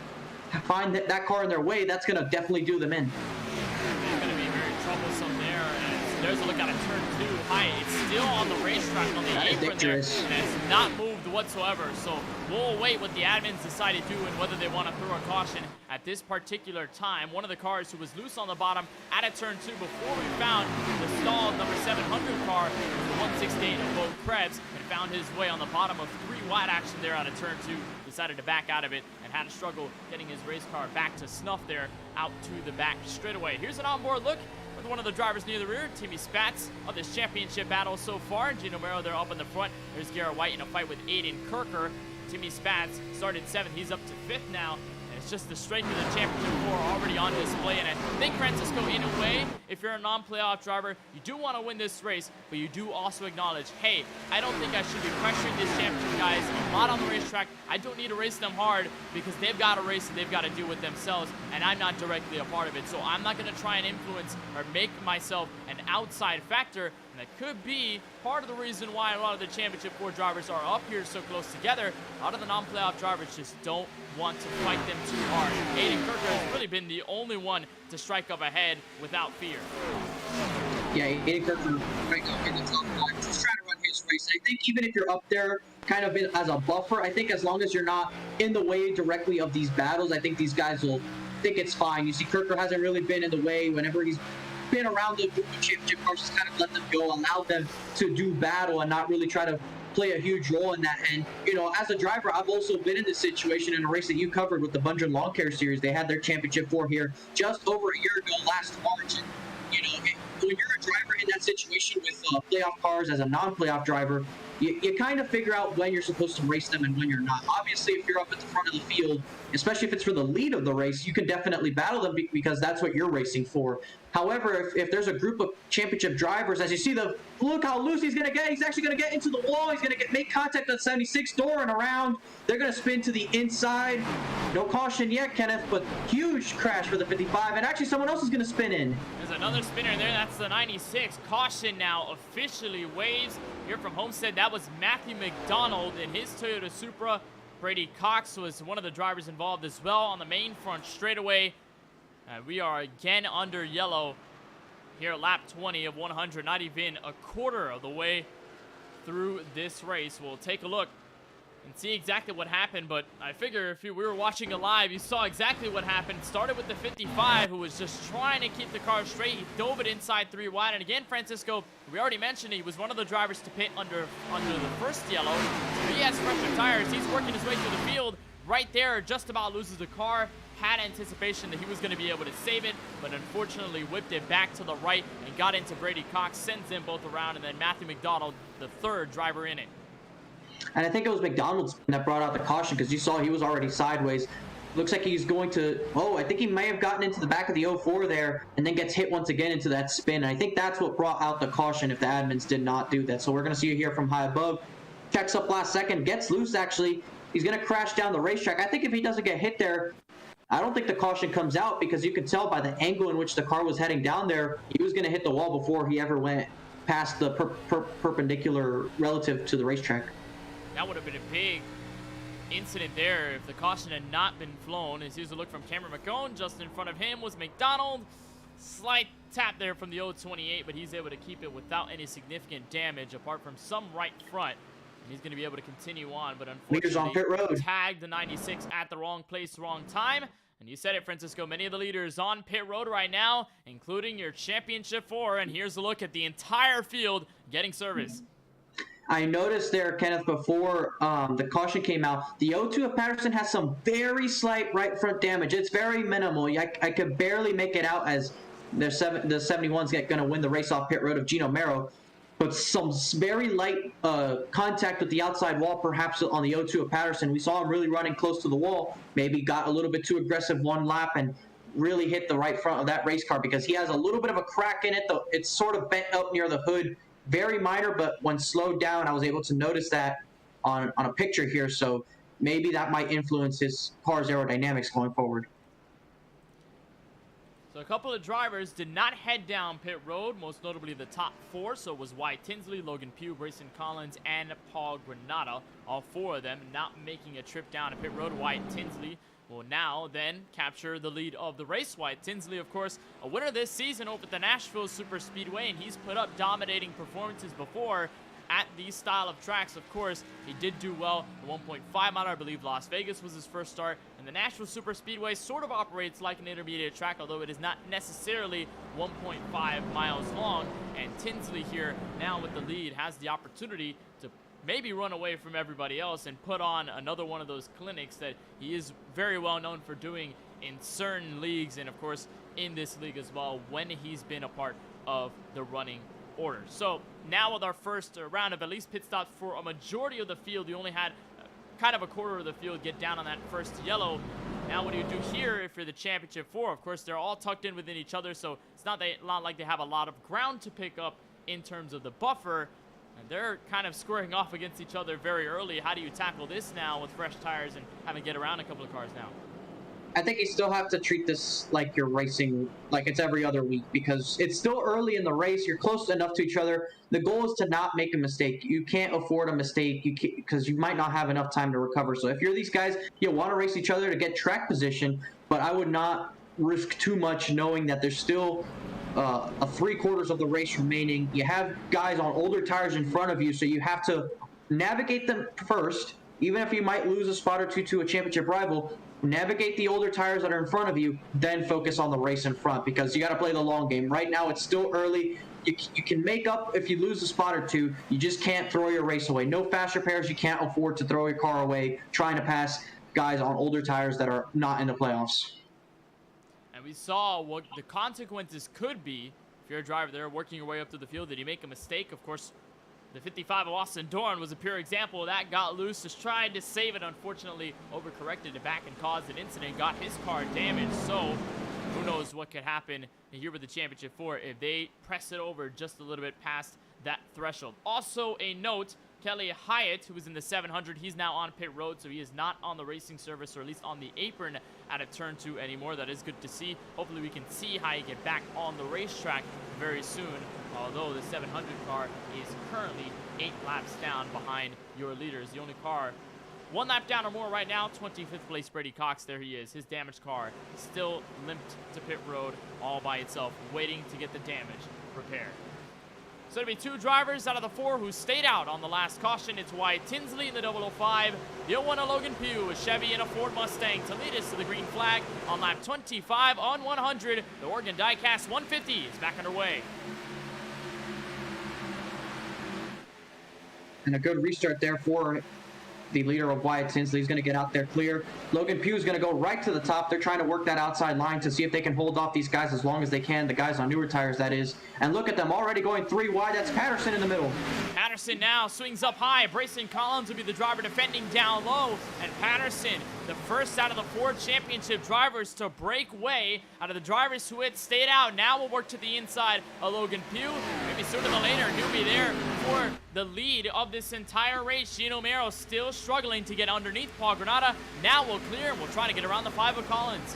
find that car in their way, that's going to definitely do them in. It's going to be very troublesome there. And there's a look at a turn 2 high. It's still on the racetrack on the apron there, and it's not moved whatsoever. So we'll wait what the admins decide to do and whether they want to throw a caution at this particular time. One of the cars who was loose on the bottom at a turn 2 before we found the stalled number 700 car, the 168 of Bo Krebs, and found his way on the bottom of 3 wide action there out of turn 2. Decided to back out of it and had a struggle getting his race car back to snuff there out to the back straightaway. Here's an onboard look with one of the drivers near the rear, Timmy Spatz, of this championship battle so far. Gino Merrill there up in the front. There's Garrett White in a fight with Aiden Kirker. Timmy Spatz started 7th. He's up to 5th now. It's just the strength of the championship 4 already on display. And I think, Francisco, in a way, if you're a non-playoff driver, you do want to win this race, but you do also acknowledge, hey, I don't think I should be pressuring these championship guys a lot on the racetrack. I don't need to race them hard because they've got a race and they've got to deal with themselves, and I'm not directly a part of it. So I'm not going to try and influence or make myself an outside factor. And that could be part of the reason why a lot of the Championship 4 drivers are up here so close together. A lot of the non-playoff drivers just don't want to fight them too hard. Aiden Kirker has really been the only one to strike up ahead without fear. Yeah, Aiden Kirker right up in the top 5, just trying to run his race. I think even if you're up there kind of as a buffer, I think as long as you're not in the way directly of these battles, I think these guys will think it's fine. You see, Kirker hasn't really been in the way whenever he's been around the championship cars, just kind of let them go, allow them to do battle and not really try to play a huge role in that. And, you know, as a driver, I've also been in this situation in a race that you covered with the Bungeon Lawn Care Series. They had their championship 4 here just over a year ago last March. And, you know, when you're a driver in that situation with playoff cars as a non-playoff driver, you kind of figure out when you're supposed to race them and when you're not. Obviously, if you're up at the front of the field, especially if it's for the lead of the race, you can definitely battle them because that's what you're racing for. However, if there's a group of championship drivers, as you see, look how loose he's going to get. He's actually going to get into the wall. He's going to make contact on 76 door and around. They're going to spin to the inside. No caution yet, Kenneth, but huge crash for the 55. And actually, someone else is going to spin in. There's another spinner there. That's the 96. Caution now officially waves here from Homestead. That was Matthew McDonald in his Toyota Supra. Brady Cox was one of the drivers involved as well on the main front straightaway. We are again under yellow here at lap 20 of 100. Not even a quarter of the way through this race. We'll take a look and see exactly what happened, but I figure if we were watching it live, you saw exactly what happened. Started with the 55, who was just trying to keep the car straight. He dove it inside 3 wide, and again, Francisco, we already mentioned he was one of the drivers to pit under the first yellow. So he has fresher tires. He's working his way through the field. Right there, just about loses the car. Had anticipation that he was going to be able to save it, but unfortunately whipped it back to the right and got into Brady Cox, sends them both around, and then Matthew McDonald, the third driver in it. And I think it was McDonald's that brought out the caution, because you saw he was already sideways. Looks like he's going to, I think he may have gotten into the back of the 04 there and then gets hit once again into that spin. And I think that's what brought out the caution if the admins did not do that. So we're going to see you here from high above. Checks up last second, gets loose actually. He's going to crash down the racetrack. I think if he doesn't get hit there, I don't think the caution comes out, because you can tell by the angle in which the car was heading down there, he was going to hit the wall before he ever went past the perpendicular relative to the racetrack. That would have been a big incident there if the caution had not been flown. As here's a look from Cameron McCone. Just in front of him was McDonald. Slight tap there from the 028, but he's able to keep it without any significant damage apart from some right front. And he's going to be able to continue on, but Leaders on pit road. unfortunately tagged the 96 at the wrong place, wrong time. And you said it, Francisco, many of the leaders on pit road right now, including your championship 4. And here's a look at the entire field getting service. I noticed there, Kenneth, before the caution came out, the 02 of Patterson has some very slight right front damage. It's very minimal. I could barely make it out as the 71's going to win the race off pit road of Gino Mero. But some very light contact with the outside wall, perhaps on the 02 of Patterson. We saw him really running close to the wall. Maybe got a little bit too aggressive one lap and really hit the right front of that race car, because he has a little bit of a crack in it. Though it's sort of bent up near the hood. Very minor, but when slowed down, I was able to notice that on a picture here. So maybe that might influence his car's aerodynamics going forward. So a couple of drivers did not head down pit road, most notably the top 4. So it was Wyatt Tinsley, Logan Pugh, Brayson Collins, and Paul Granada. All 4 of them not making a trip down to pit road. Wyatt Tinsley will now then capture the lead of the race. Wyatt Tinsley, of course, a winner this season over at the Nashville Super Speedway, and he's put up dominating performances before at these style of tracks. Of course, he did do well. The 1.5 mile, I believe Las Vegas was his first start, and the Nashville Super Speedway sort of operates like an intermediate track, although it is not necessarily 1.5 miles long. And Tinsley here now with the lead has the opportunity to maybe run away from everybody else and put on another one of those clinics that he is very well known for doing in certain leagues, and of course in this league as well when he's been a part of the running order. So now with our first round of at least pit stops for a majority of the field, you only had kind of a quarter of the field get down on that first yellow. Now what do you do here if you're the championship 4? Of course, they're all tucked in within each other, so it's not like they have a lot of ground to pick up in terms of the buffer. And they're kind of squaring off against each other very early. How do you tackle this now with fresh tires and having to get around a couple of cars now? I think you still have to treat this like you're racing, like it's every other week, because it's still early in the race. You're close enough to each other. The goal is to not make a mistake. You can't afford a mistake because you might not have enough time to recover. So if you're these guys, you want to race each other to get track position, but I would not risk too much knowing that there's still a 3/4 of the race remaining. You have guys on older tires in front of you, so you have to navigate them first. Even if you might lose a spot or two to a championship rival, navigate the older tires that are in front of you, then focus on the race in front, because you got to play the long game. Right now, it's still early. You can make up if you lose a spot or two. You just can't throw your race away. No fast repairs. You can't afford to throw your car away trying to pass guys on older tires that are not in the playoffs. And we saw what the consequences could be if you're a driver there working your way up to the field. Did you make a mistake? Of course, the 55 of Austin Dorn was a pure example of that. Got loose, just tried to save it. Unfortunately, overcorrected it back and caused an incident. Got his car damaged. So who knows what could happen here with the championship 4 if they press it over just a little bit past that threshold. Also a note, Kelly Hyatt, who was in the 700, he's now on pit road, so he is not on the racing service, or at least on the apron at a turn 2 anymore. That is good to see. Hopefully we can see how you get back on the racetrack very soon, although the 700 car is currently 8 laps down behind your leaders. The only car 1 lap down or more right now, 25th place Brady Cox. There he is. His damaged car still limped to pit road all by itself, waiting to get the damage repaired. So it'll be 2 drivers out of the 4 who stayed out on the last caution. It's Wyatt Tinsley in the 005, the 01 of Logan Pugh, a Chevy and a Ford Mustang to lead us to the green flag on lap 25 on 100. The Oregon Diecast 150 is back underway. And a good restart there for the leader of Wyatt Tinsley. He's going to get out there clear. Logan Pugh is going to go right to the top. They're trying to work that outside line to see if they can hold off these guys as long as they can, the guys on newer tires, that is. And look at them already going 3 wide. That's Patterson in the middle. Patterson now swings up high. Brayson Collins will be the driver defending down low. And Patterson, the first out of the 4 championship drivers to break way out of the drivers who had stayed out. Now we'll work to the inside of Logan Pugh. Maybe sooner than later, he'll be there for the lead of this entire race. Gino Mero still struggling to get underneath Paul Granada. Now we'll clear and we'll try to get around the 5 of Collins.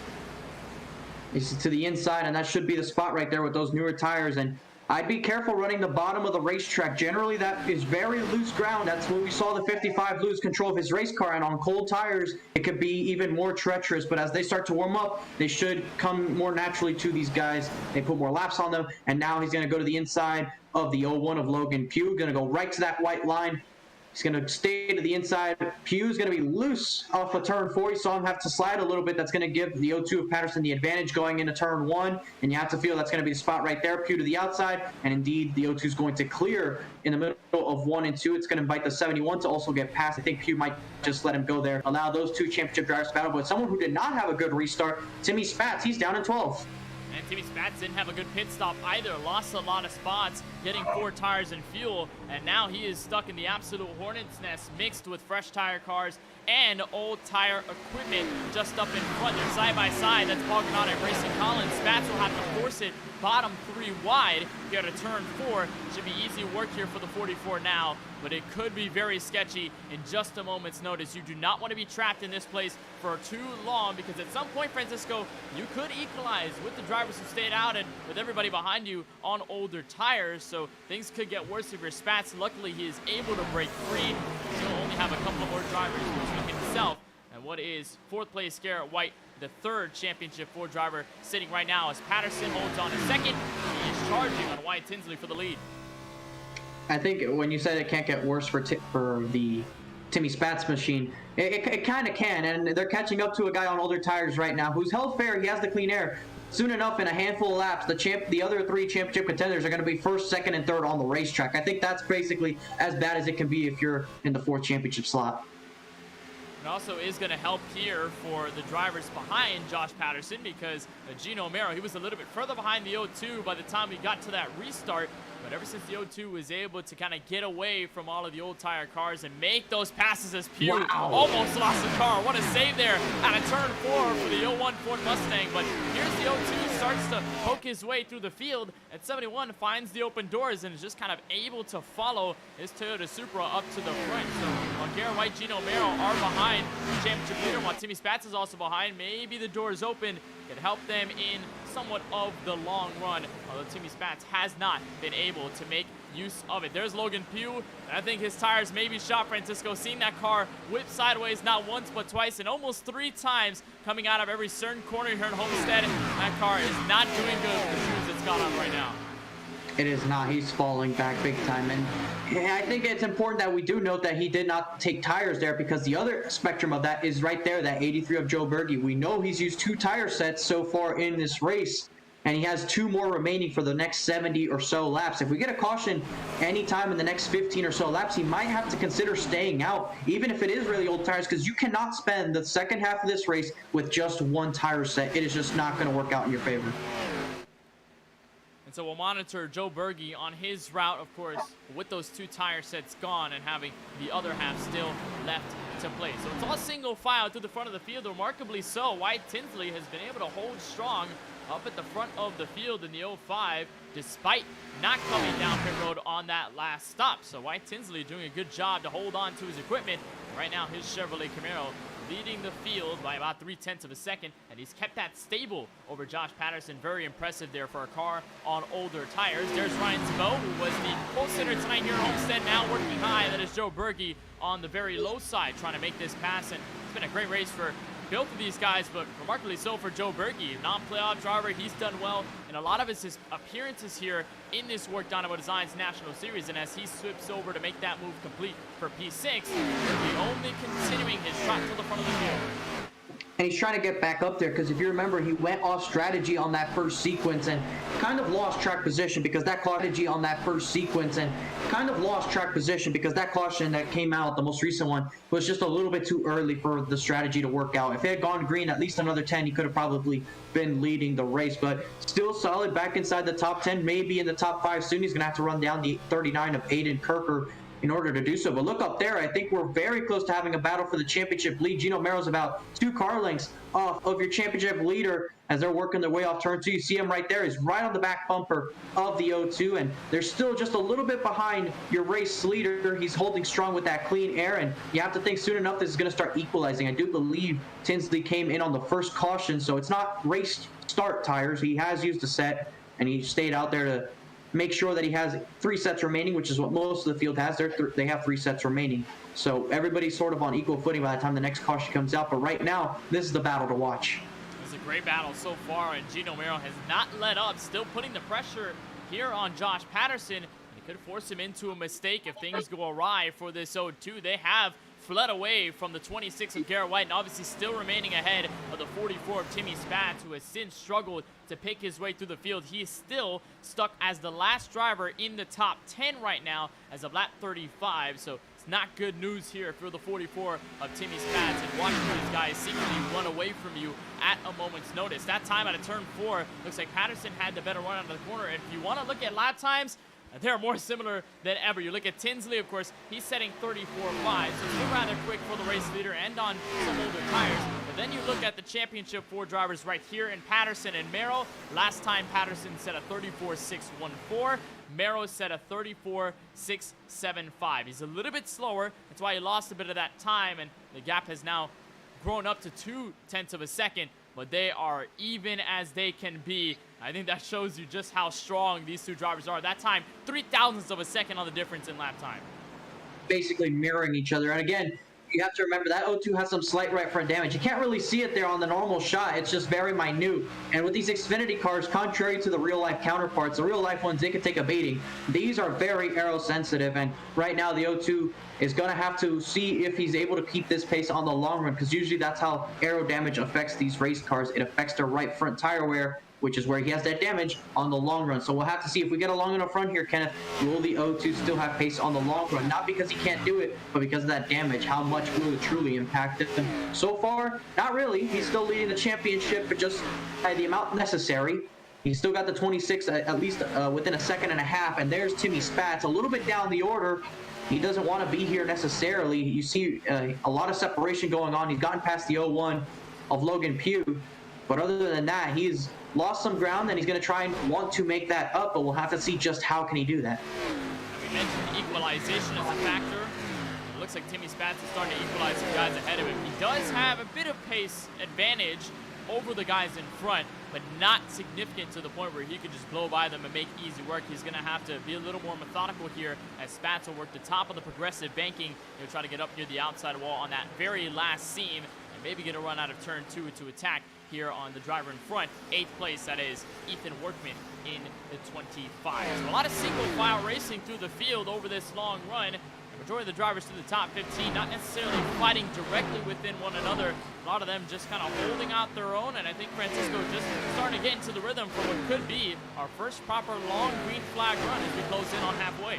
This is to the inside, and that should be the spot right there with those newer tires. And I'd be careful running the bottom of the racetrack. Generally, that is very loose ground. That's when we saw the 55 lose control of his race car, and on cold tires, it could be even more treacherous. But as they start to warm up, they should come more naturally to these guys. They put more laps on them, and now he's going to go to the inside of the 01 of Logan Pugh. Going to go right to that white line. He's going to stay to the inside. Pugh's going to be loose off of turn 4. You saw him have to slide a little bit. That's going to give the 02 of Patterson the advantage going into turn 1. And you have to feel that's going to be the spot right there. Pugh to the outside. And indeed, the 02 is going to clear in the middle of 1 and 2. It's going to invite the 71 to also get past. I think Pugh might just let him go there. Allow those 2 championship drivers to battle. But someone who did not have a good restart, Timmy Spatz, he's down in 12. And Timmy Spatz didn't have a good pit stop either. Lost a lot of spots, getting 4 tires and fuel. And now he is stuck in the absolute hornet's nest, mixed with fresh tire cars and old tire equipment just up in front. They're side by side. That's Paul Granada and Brayson Collins. Spatz will have to force it bottom 3 wide here to turn 4. Should be easy work here for the 44 now, but it could be very sketchy in just a moment's notice. You do not want to be trapped in this place for too long, because at some point, Francisco, you could equalize with the drivers who stayed out and with everybody behind you on older tires, so things could get worse if you're Spatz. Luckily, he is able to break free. He'll only have a couple more drivers between himself and what is 4th place Garrett White, the 3rd championship 4 driver, sitting right now as Patterson holds on a 2nd. He is charging on Wyatt Tinsley for the lead. I think when you said it can't get worse for the Timmy Spatz machine, it kind of can, and they're catching up to a guy on older tires right now who's held fair. He has the clean air. Soon enough, in a handful of laps, the other 3 championship contenders are going to be 1st, 2nd, and 3rd on the racetrack. I think that's basically as bad as it can be if you're in the 4th championship slot. It also is going to help here for the drivers behind Josh Patterson, because Gino Mero, he was a little bit further behind the 02 by the time we got to that restart. But ever since the 02 was able to kind of get away from all of the old tire cars and make those passes as Pugh almost lost the car. What a save there out of turn 4 for the 01 Ford Mustang. But here's the 02, starts to poke his way through the field. At 71, finds the open doors and is just kind of able to follow his Toyota Supra up to the front. So while Garrett White, Gino Mero are behind the championship leader, while Timmy Spatz is also behind, maybe the doors open could help them in somewhat of the long run, although Timmy Spatz has not been able to make use of it. There's Logan Pugh, and I think his tires may be shot, Francisco. Seeing that car whip sideways not once but twice and almost 3 times coming out of every certain corner here in Homestead. That car is not doing good with the shoes it's got on right now. It is not. He's falling back big time. And I think it's important that we do note that he did not take tires there, because the other spectrum of that is right there, that 83 of Joe Berge. We know he's used 2 tire sets so far in this race, and he has 2 more remaining for the next 70 or so laps. If we get a caution anytime in the next 15 or so laps, he might have to consider staying out, even if it is really old tires, because you cannot spend the second half of this race with just 1 tire set. It is just not going to work out in your favor. And so we'll monitor Joe Berge on his route, of course, with those 2 tire sets gone and having the other half still left to play. So it's all single file through the front of the field, remarkably so. Wyatt Tinsley has been able to hold strong up at the front of the field in the 05, despite not coming down pit road on that last stop. So White Tinsley doing a good job to hold on to his equipment. Right now, his Chevrolet Camaro leading the field by about 0.3 of a second, and he's kept that stable over Josh Patterson. Very impressive there for a car on older tires. There's Ryan Sabo, who was the pole sitter tonight here at Homestead, now working high. That is Joe Berge on the very low side, trying to make this pass, and it's been a great race for both of these guys, but remarkably so for Joe Berge. Non-playoff driver, he's done well in a lot of his appearances here in this WORC Dynamo Designs National Series, and as he slips over to make that move complete for P6, Berge only continuing his shot to the front of the field. And he's trying to get back up there because if you remember, he went off strategy on that first sequence and kind of lost track position because that caution that came out, the most recent one, was just a little bit too early for the strategy to work out. If it had gone green at least another 10, he could have probably been leading the race, but still solid back inside the top 10, maybe in the top 5 soon. He's going to have to run down the 39 of Aiden Kirker in order to do so. But look up there, I think we're very close to having a battle for the championship lead. Gino Merrill's about 2 car lengths off of your championship leader as they're working their way off turn 2. You see him right there. He's right on the back bumper of the 02, and they're still just a little bit behind your race leader. He's holding strong with that clean air, and you have to think soon enough this is going to start equalizing. I do believe Tinsley came in on the first caution, so it's not race start tires. He has used a set, and he stayed out there to make sure that he has 3 sets remaining, which is what most of the field has. They have 3 sets remaining. So everybody's sort of on equal footing by the time the next caution comes out. But right now, this is the battle to watch. It's a great battle so far, and Gino Merrill has not let up, still putting the pressure here on Josh Patterson. It could force him into a mistake if things go awry for this 02. They have fled away from the 26 of Garrett White, and obviously still remaining ahead of the 44 of Timmy Spatz, who has since struggled to pick his way through the field. He is still stuck as the last driver in the top 10 right now as of lap 35, so it's not good news here if you're the 44 of Timmy Spatz and watching these guys secretly run away from you at a moment's notice. That time out of turn 4, looks like Patterson had the better run out of the corner. If you want to look at lap times, they're more similar than ever. You look at Tinsley, of course, he's setting 34.5, so still rather quick for the race leader and on some older tires. But then you look at the championship 4 drivers right here in Patterson and Merrill. Last time Patterson set a 34.614. Merrill set a 34.675. He's a little bit slower. That's why he lost a bit of that time, and the gap has now grown up to 0.2 of a second. But they are even as they can be. I think that shows you just how strong these 2 drivers are. That time, 0.003 of a second on the difference in lap time. Basically mirroring each other. And again, you have to remember that 02 has some slight right front damage. You can't really see it there on the normal shot. It's just very minute. And with these Xfinity cars, contrary to the real-life counterparts, the real-life ones, they could take a beating. These are very aero-sensitive, and right now the 02 is going to have to see if he's able to keep this pace on the long run, because usually that's how aero damage affects these race cars. It affects their right front tire wear, which is where he has that damage on the long run. So we'll have to see if we get along in the front here, Kenneth. Will the 02 still have pace on the long run? Not because he can't do it, but because of that damage. How much will it truly impact him? So far, not really. He's still leading the championship, but just by the amount necessary. He's still got the 26 at least within a second and a half. And there's Timmy Spatz, a little bit down the order. He doesn't want to be here necessarily. You see a lot of separation going on. He's gotten past the 01 of Logan Pugh. But other than that, he's lost some ground, and he's going to try and want to make that up, but we'll have to see just how can he do that. We mentioned equalization as a factor. It looks like Timmy Spatz is starting to equalize some guys ahead of him. He does have a bit of pace advantage over the guys in front, but not significant to the point where he could just blow by them and make easy work. He's going to have to be a little more methodical here as Spatz will work the top of the progressive banking. He'll try to get up near the outside wall on that very last seam and maybe get a run out of turn 2 to attack here on the driver in front. 8th place, that is Ethan Workman in the 25. So a lot of single file racing through the field over this long run. The majority of the drivers to the top 15, not necessarily fighting directly within one another. A lot of them just kind of holding out their own, and I think Francisco just starting to get into the rhythm for what could be our first proper long green flag run as we close in on halfway.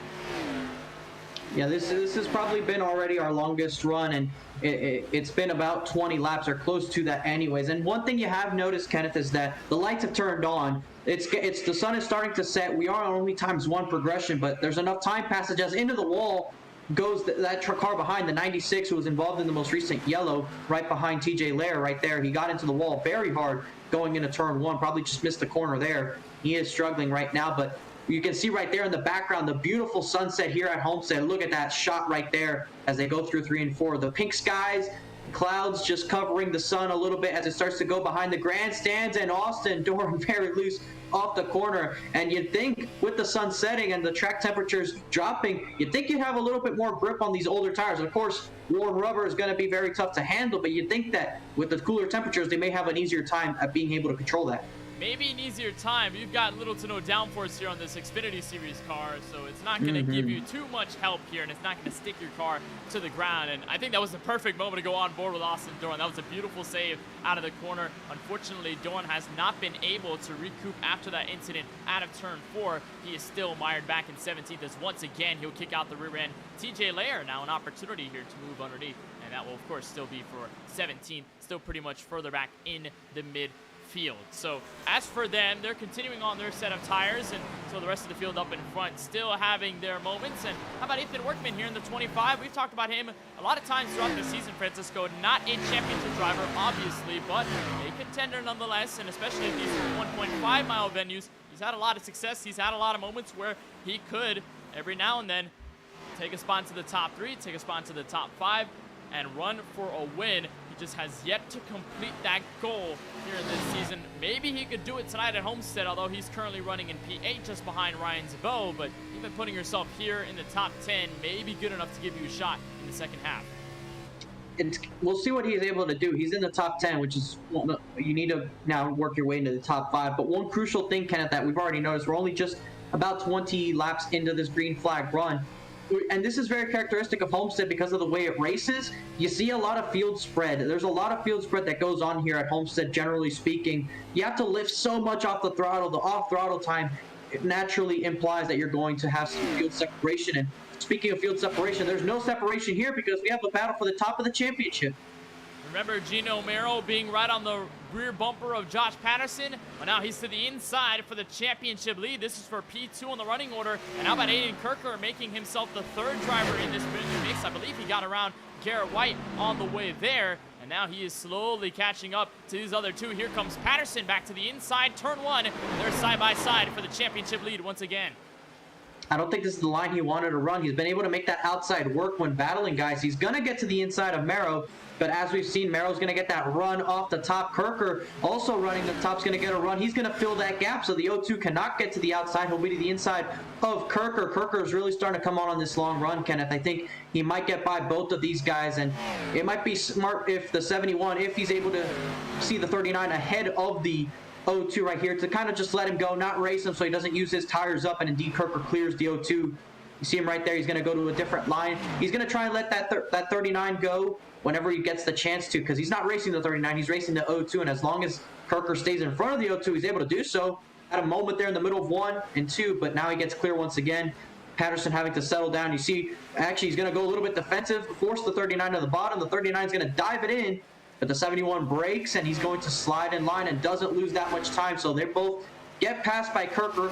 Yeah, this has probably been already our longest run, and it's been about 20 laps or close to that anyways. And one thing you have noticed, Kenneth, is that the lights have turned on. It's the sun is starting to set. We are on only ×1 progression, but there's enough time passage as into the wall goes that car behind the 96 who was involved in the most recent yellow, right behind TJ Lair right there. He got into the wall very hard going into turn 1, probably just missed the corner there. He is struggling right now, but you can see right there in the background the beautiful sunset here at Homestead. Look at that shot right there as they go through 3 and 4. The pink skies, clouds just covering the sun a little bit as it starts to go behind the grandstands, and Austin Doran very loose off the corner. And you'd think with the sun setting and the track temperatures dropping, you'd think you'd have a little bit more grip on these older tires. And of course, warm rubber is going to be very tough to handle, but you'd think that with the cooler temperatures, they may have an easier time at being able to control that. Maybe an easier time. You've got little to no downforce here on this Xfinity Series car, so it's not going to give you too much help here, and it's not going to stick your car to the ground. And I think that was the perfect moment to go on board with Austin Doran. That was a beautiful save out of the corner. Unfortunately, Doran has not been able to recoup after that incident out of turn 4. He is still mired back in 17th as once again he'll kick out the rear end. TJ Lair now an opportunity here to move underneath, and that will of course still be for 17th, still pretty much further back in the midfield. So as for them, they're continuing on their set of tires, and so the rest of the field up in front still having their moments. And how about Ethan Workman here in the 25? We've talked about him a lot of times throughout the season, Francisco. Not a championship driver, obviously, but a contender nonetheless, and especially at these 1.5 mile venues, he's had a lot of success. He's had a lot of moments where he could, every now and then, take a spot to the top 3, take a spot to the top 5, and run for a win. Just has yet to complete that goal here in this season. Maybe he could do it tonight at Homestead, although he's currently running in P8 just behind Ryan Zabo. But even putting yourself here in the top 10 may be good enough to give you a shot in the second half. We'll see what he's able to do. He's in the top 10, which is, you need to now work your way into the top 5. But one crucial thing, Kenneth, that we've already noticed, we're only just about 20 laps into this green flag run. And this is very characteristic of Homestead because of the way it races. You see a lot of field spread. There's a lot of field spread that goes on here at Homestead, generally speaking. You have to lift so much off the throttle. The off-throttle time naturally implies that you're going to have some field separation. And speaking of field separation, there's no separation here because we have a battle for the top of the championship. Remember Gino Mero being right on the rear bumper of Josh Patterson? Well, now he's to the inside for the championship lead. This is for P2 on the running order. And how about Aiden Kirker making himself the 3rd driver in this mix? I believe he got around Garrett White on the way there. And now he is slowly catching up to these other 2. Here comes Patterson back to the inside, turn 1. And they're side by side for the championship lead once again. I don't think this is the line he wanted to run. He's been able to make that outside work when battling guys. He's going to get to the inside of Mero, but as we've seen, Mero's going to get that run off the top. Kirker also running the top's going to get a run. He's going to fill that gap, so the 0-2 cannot get to the outside. He'll be to the inside of Kirker. Kirker is really starting to come on this long run, Kenneth. I think he might get by both of these guys, and it might be smart if the 71, if he's able to see the 39 ahead of the 0-2 right here, to kind of just let him go, not race him so he doesn't use his tires up, and indeed Kirker clears the 0-2. You see him right there. He's going to go to a different line. He's going to try and let that 39 go whenever he gets the chance to, because he's not racing the 39, he's racing the 0-2, and as long as Kirker stays in front of the 0-2, he's able to do so. Had a moment there in the middle of 1 and 2, but now he gets clear once again. Patterson having to settle down. You see, actually, he's going to go a little bit defensive, force the 39 to the bottom. The 39 is going to dive it in, but the 71 breaks, and he's going to slide in line and doesn't lose that much time. So they both get passed by Kirker,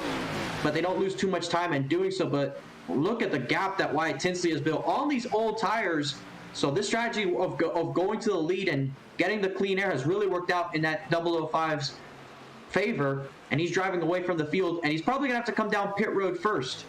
but they don't lose too much time in doing so. But look at the gap that Wyatt Tinsley has built on these old tires. So this strategy of going to the lead and getting the clean air has really worked out in that 005's favor. And he's driving away from the field, and he's probably going to have to come down pit road first.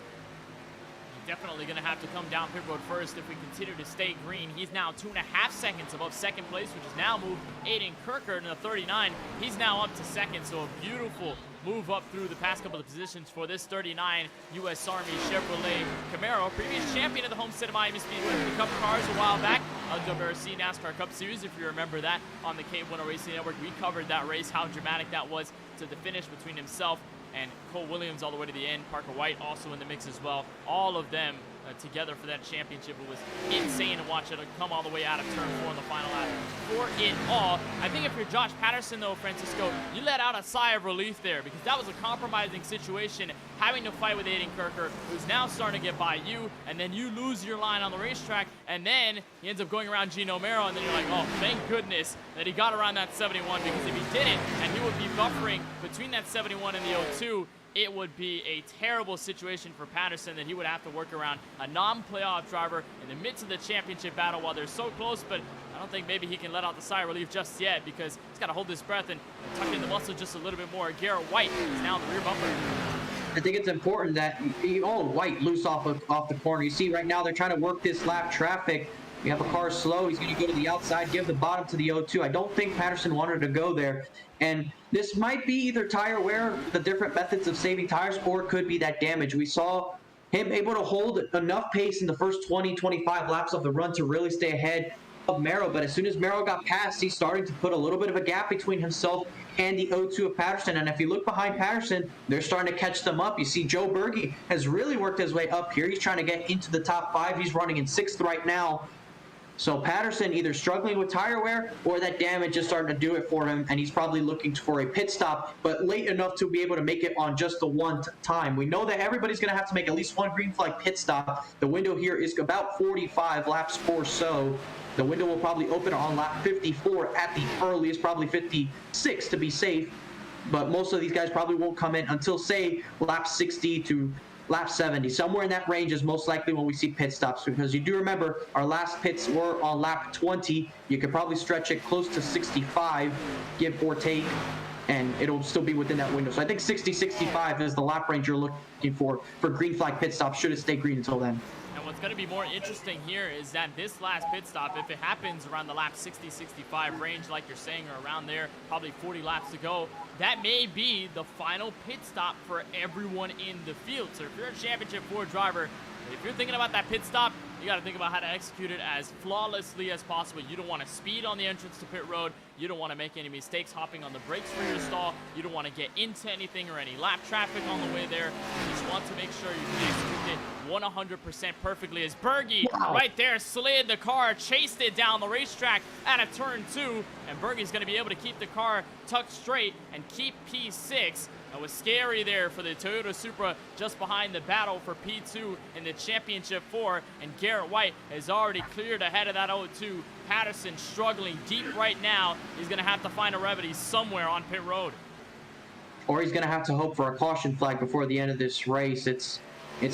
Definitely going to have to come down pit road first if we continue to stay green. He's now 2.5 seconds above second place, which has now moved Aiden Kirker into the 39. He's now up to second, so a beautiful move up through the past couple of positions for this 39 U.S. Army Chevrolet Camaro. Previous champion of the Homestead-Miami Speedway Cup cars a while back. WRC NASCAR Cup Series, if you remember that, on the KBueno Racing Network. We covered that race, how dramatic that was to the finish between himself and Cole Williams all the way to the end. Parker White also in the mix as well. All of them together for that championship. It was insane to watch it come all the way out of turn 4 in the final lap. For it all, I think if you're Josh Patterson, though, Francisco, you let out a sigh of relief there, because that was a compromising situation, having to fight with Aiden Kirker, who's now starting to get by you, and then you lose your line on the racetrack, and then he ends up going around Gino Mero, and then you're like, oh, thank goodness that he got around that 71, because if he didn't, and he would be buffering between that 71 and the 02, it would be a terrible situation for Patterson that he would have to work around a non-playoff driver in the midst of the championship battle while they're so close, but I don't think maybe he can let out the sigh of relief just yet because he's got to hold his breath and tuck in the muscle just a little bit more. Garrett-White is now in the rear bumper. I think it's important that White loose off the corner. You see right now they're trying to work this lap traffic. You have a car slow. He's going to go to the outside, give the bottom to the 0-2. I don't think Patterson wanted to go there. And this might be either tire wear, the different methods of saving tires, or it could be that damage. We saw him able to hold enough pace in the first 20, 25 laps of the run to really stay ahead of Merrill. But as soon as Merrill got past, he's starting to put a little bit of a gap between himself and the 0-2 of Patterson. And if you look behind Patterson, they're starting to catch them up. You see Joe Berge has really worked his way up here. He's trying to get into the top 5. He's running in 6th right now. So Patterson either struggling with tire wear or that damage is starting to do it for him, and he's probably looking for a pit stop, but late enough to be able to make it on just the one time. We know that everybody's going to have to make at least one green flag pit stop. The window here is about 45 laps or so. The window will probably open on lap 54 at the earliest, probably 56 to be safe, but most of these guys probably won't come in until, say, lap 60 to lap 70. Somewhere in that range is most likely when we see pit stops, because you do remember our last pits were on lap 20. You could probably stretch it close to 65, give or take, and it'll still be within that window. So I think 60, 65 is the lap range you're looking for green flag pit stops, should it stay green until then. And what's going to be more interesting here is that this last pit stop, if it happens around the lap 60, 65 range, like you're saying, or around there, probably 40 laps to go, that may be the final pit stop for everyone in the field. So if you're a Championship 4 driver, if you're thinking about that pit stop, you got to think about how to execute it as flawlessly as possible. You don't want to speed on the entrance to pit road. You don't want to make any mistakes hopping on the brakes for your stall. You don't want to get into anything or any lap traffic on the way there. You just want to make sure you can execute it 100% perfectly. As Berge right there slid the car, chased it down the racetrack at a turn 2, and Berge's going to be able to keep the car tucked straight and keep P6. It was scary there for the Toyota Supra just behind the battle for P2 in the Championship 4, and Garrett-White has already cleared ahead of that 0-2. Patterson struggling deep right now. He's going to have to find a remedy somewhere on pit road. Or he's going to have to hope for a caution flag before the end of this race. It's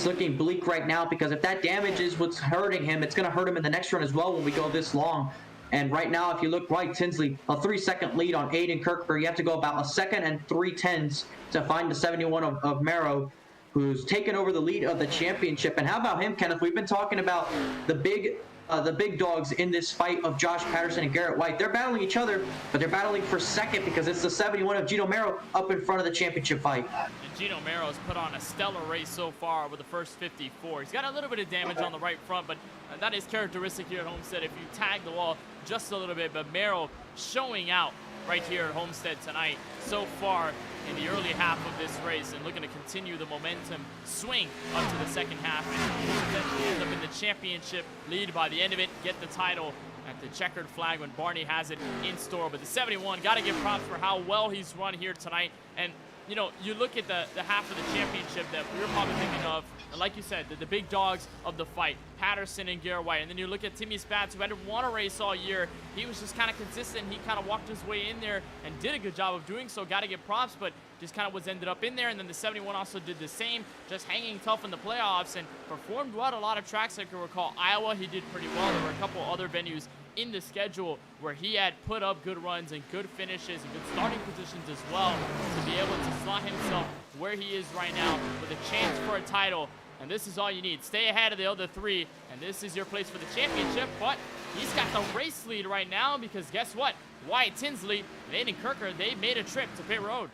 looking bleak right now, because if that damage is what's hurting him, it's going to hurt him in the next run as well when we go this long. And right now, if you look right, Tinsley, a 3-second lead on Aiden Kirker. You have to go about 1 second and 3/10 to find the 71 of Merrow, who's taken over the lead of the championship. And how about him, Kenneth? We've been talking about the big dogs in this fight of Josh Patterson and Garrett-White. They're battling each other, but they're battling for second because it's the 71 of Gino Merrow up in front of the championship fight. And Gino Merrow's put on a stellar race so far with the first 54. He's got a little bit of damage on the right front, but that is characteristic here at Homestead. If you tag the wall just a little bit, but Merrow showing out right here at Homestead tonight so far in the early half of this race, and looking to continue the momentum swing up to the second half and end up in the championship lead by the end of it, get the title at the checkered flag when Barney has it in store. But the 71, got to give props for how well he's run here tonight. And you know, you look at the half of the championship that we were probably thinking of, and like you said, the big dogs of the fight, Patterson and Garrett-White. And then you look at Timmy Spatz, who hadn't won a race all year. He was just kind of consistent. He kind of walked his way in there and did a good job of doing so. Got to give props, but just kind of was ended up in there. And then the 71 also did the same, just hanging tough in the playoffs and performed well at a lot of tracks. I can recall Iowa, he did pretty well. There were a couple other venues in the schedule where he had put up good runs and good finishes and good starting positions as well, to be able to slot himself where he is right now with a chance for a title. And this is all you need. Stay ahead of the other three, and this is your place for the championship. But he's got the race lead right now, because guess what? Wyatt Tinsley and Aiden Kirker, they made a trip to pit road.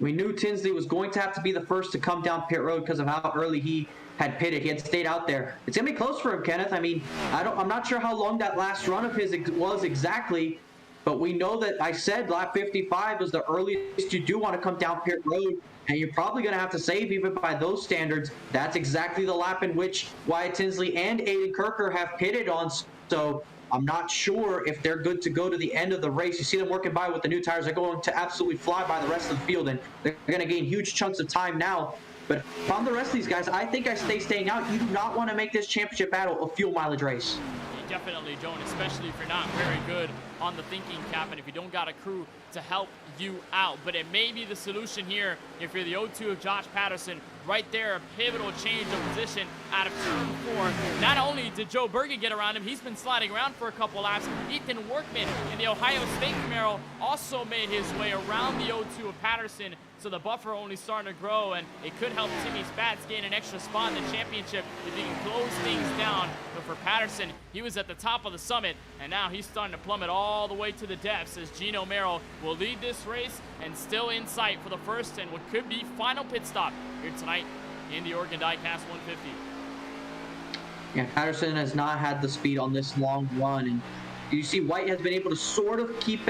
We knew Tinsley was going to have to be the first to come down pit road because of how early he had pitted. He had stayed out there. It's going to be close for him, Kenneth. I mean, I'm not sure how long that last run of his was exactly, but we know that I said lap 55 is the earliest you do want to come down pit road, and you're probably going to have to save even by those standards. That's exactly the lap in which Wyatt Tinsley and Aiden Kirker have pitted on. So I'm not sure if they're good to go to the end of the race. You see them working by with the new tires. They're going to absolutely fly by the rest of the field, and they're going to gain huge chunks of time now. But from the rest of these guys, I think I staying out. You do not want to make this championship battle a fuel mileage race. You definitely, Joan, especially if you're not very good on the thinking cap and if you don't got a crew to help you out. But it may be the solution here if you're the O2 of Josh Patterson. Right there, a pivotal change of position out of turn 4. Not only did Joe Berge get around him, he's been sliding around for a couple laps. Ethan Workman in the Ohio State Camaro also made his way around the O2 of Patterson. So the buffer only starting to grow, and it could help Timmy Spatz gain an extra spot in the championship if he can close things down. But for Patterson, he was at the top of the summit, and now he's starting to plummet all the way to the depths as Gino Merrill will lead this race and still in sight for the first and what could be final pit stop here tonight in the Oregon Diecast 150. Yeah, Patterson has not had the speed on this long run, and you see White has been able to sort of keep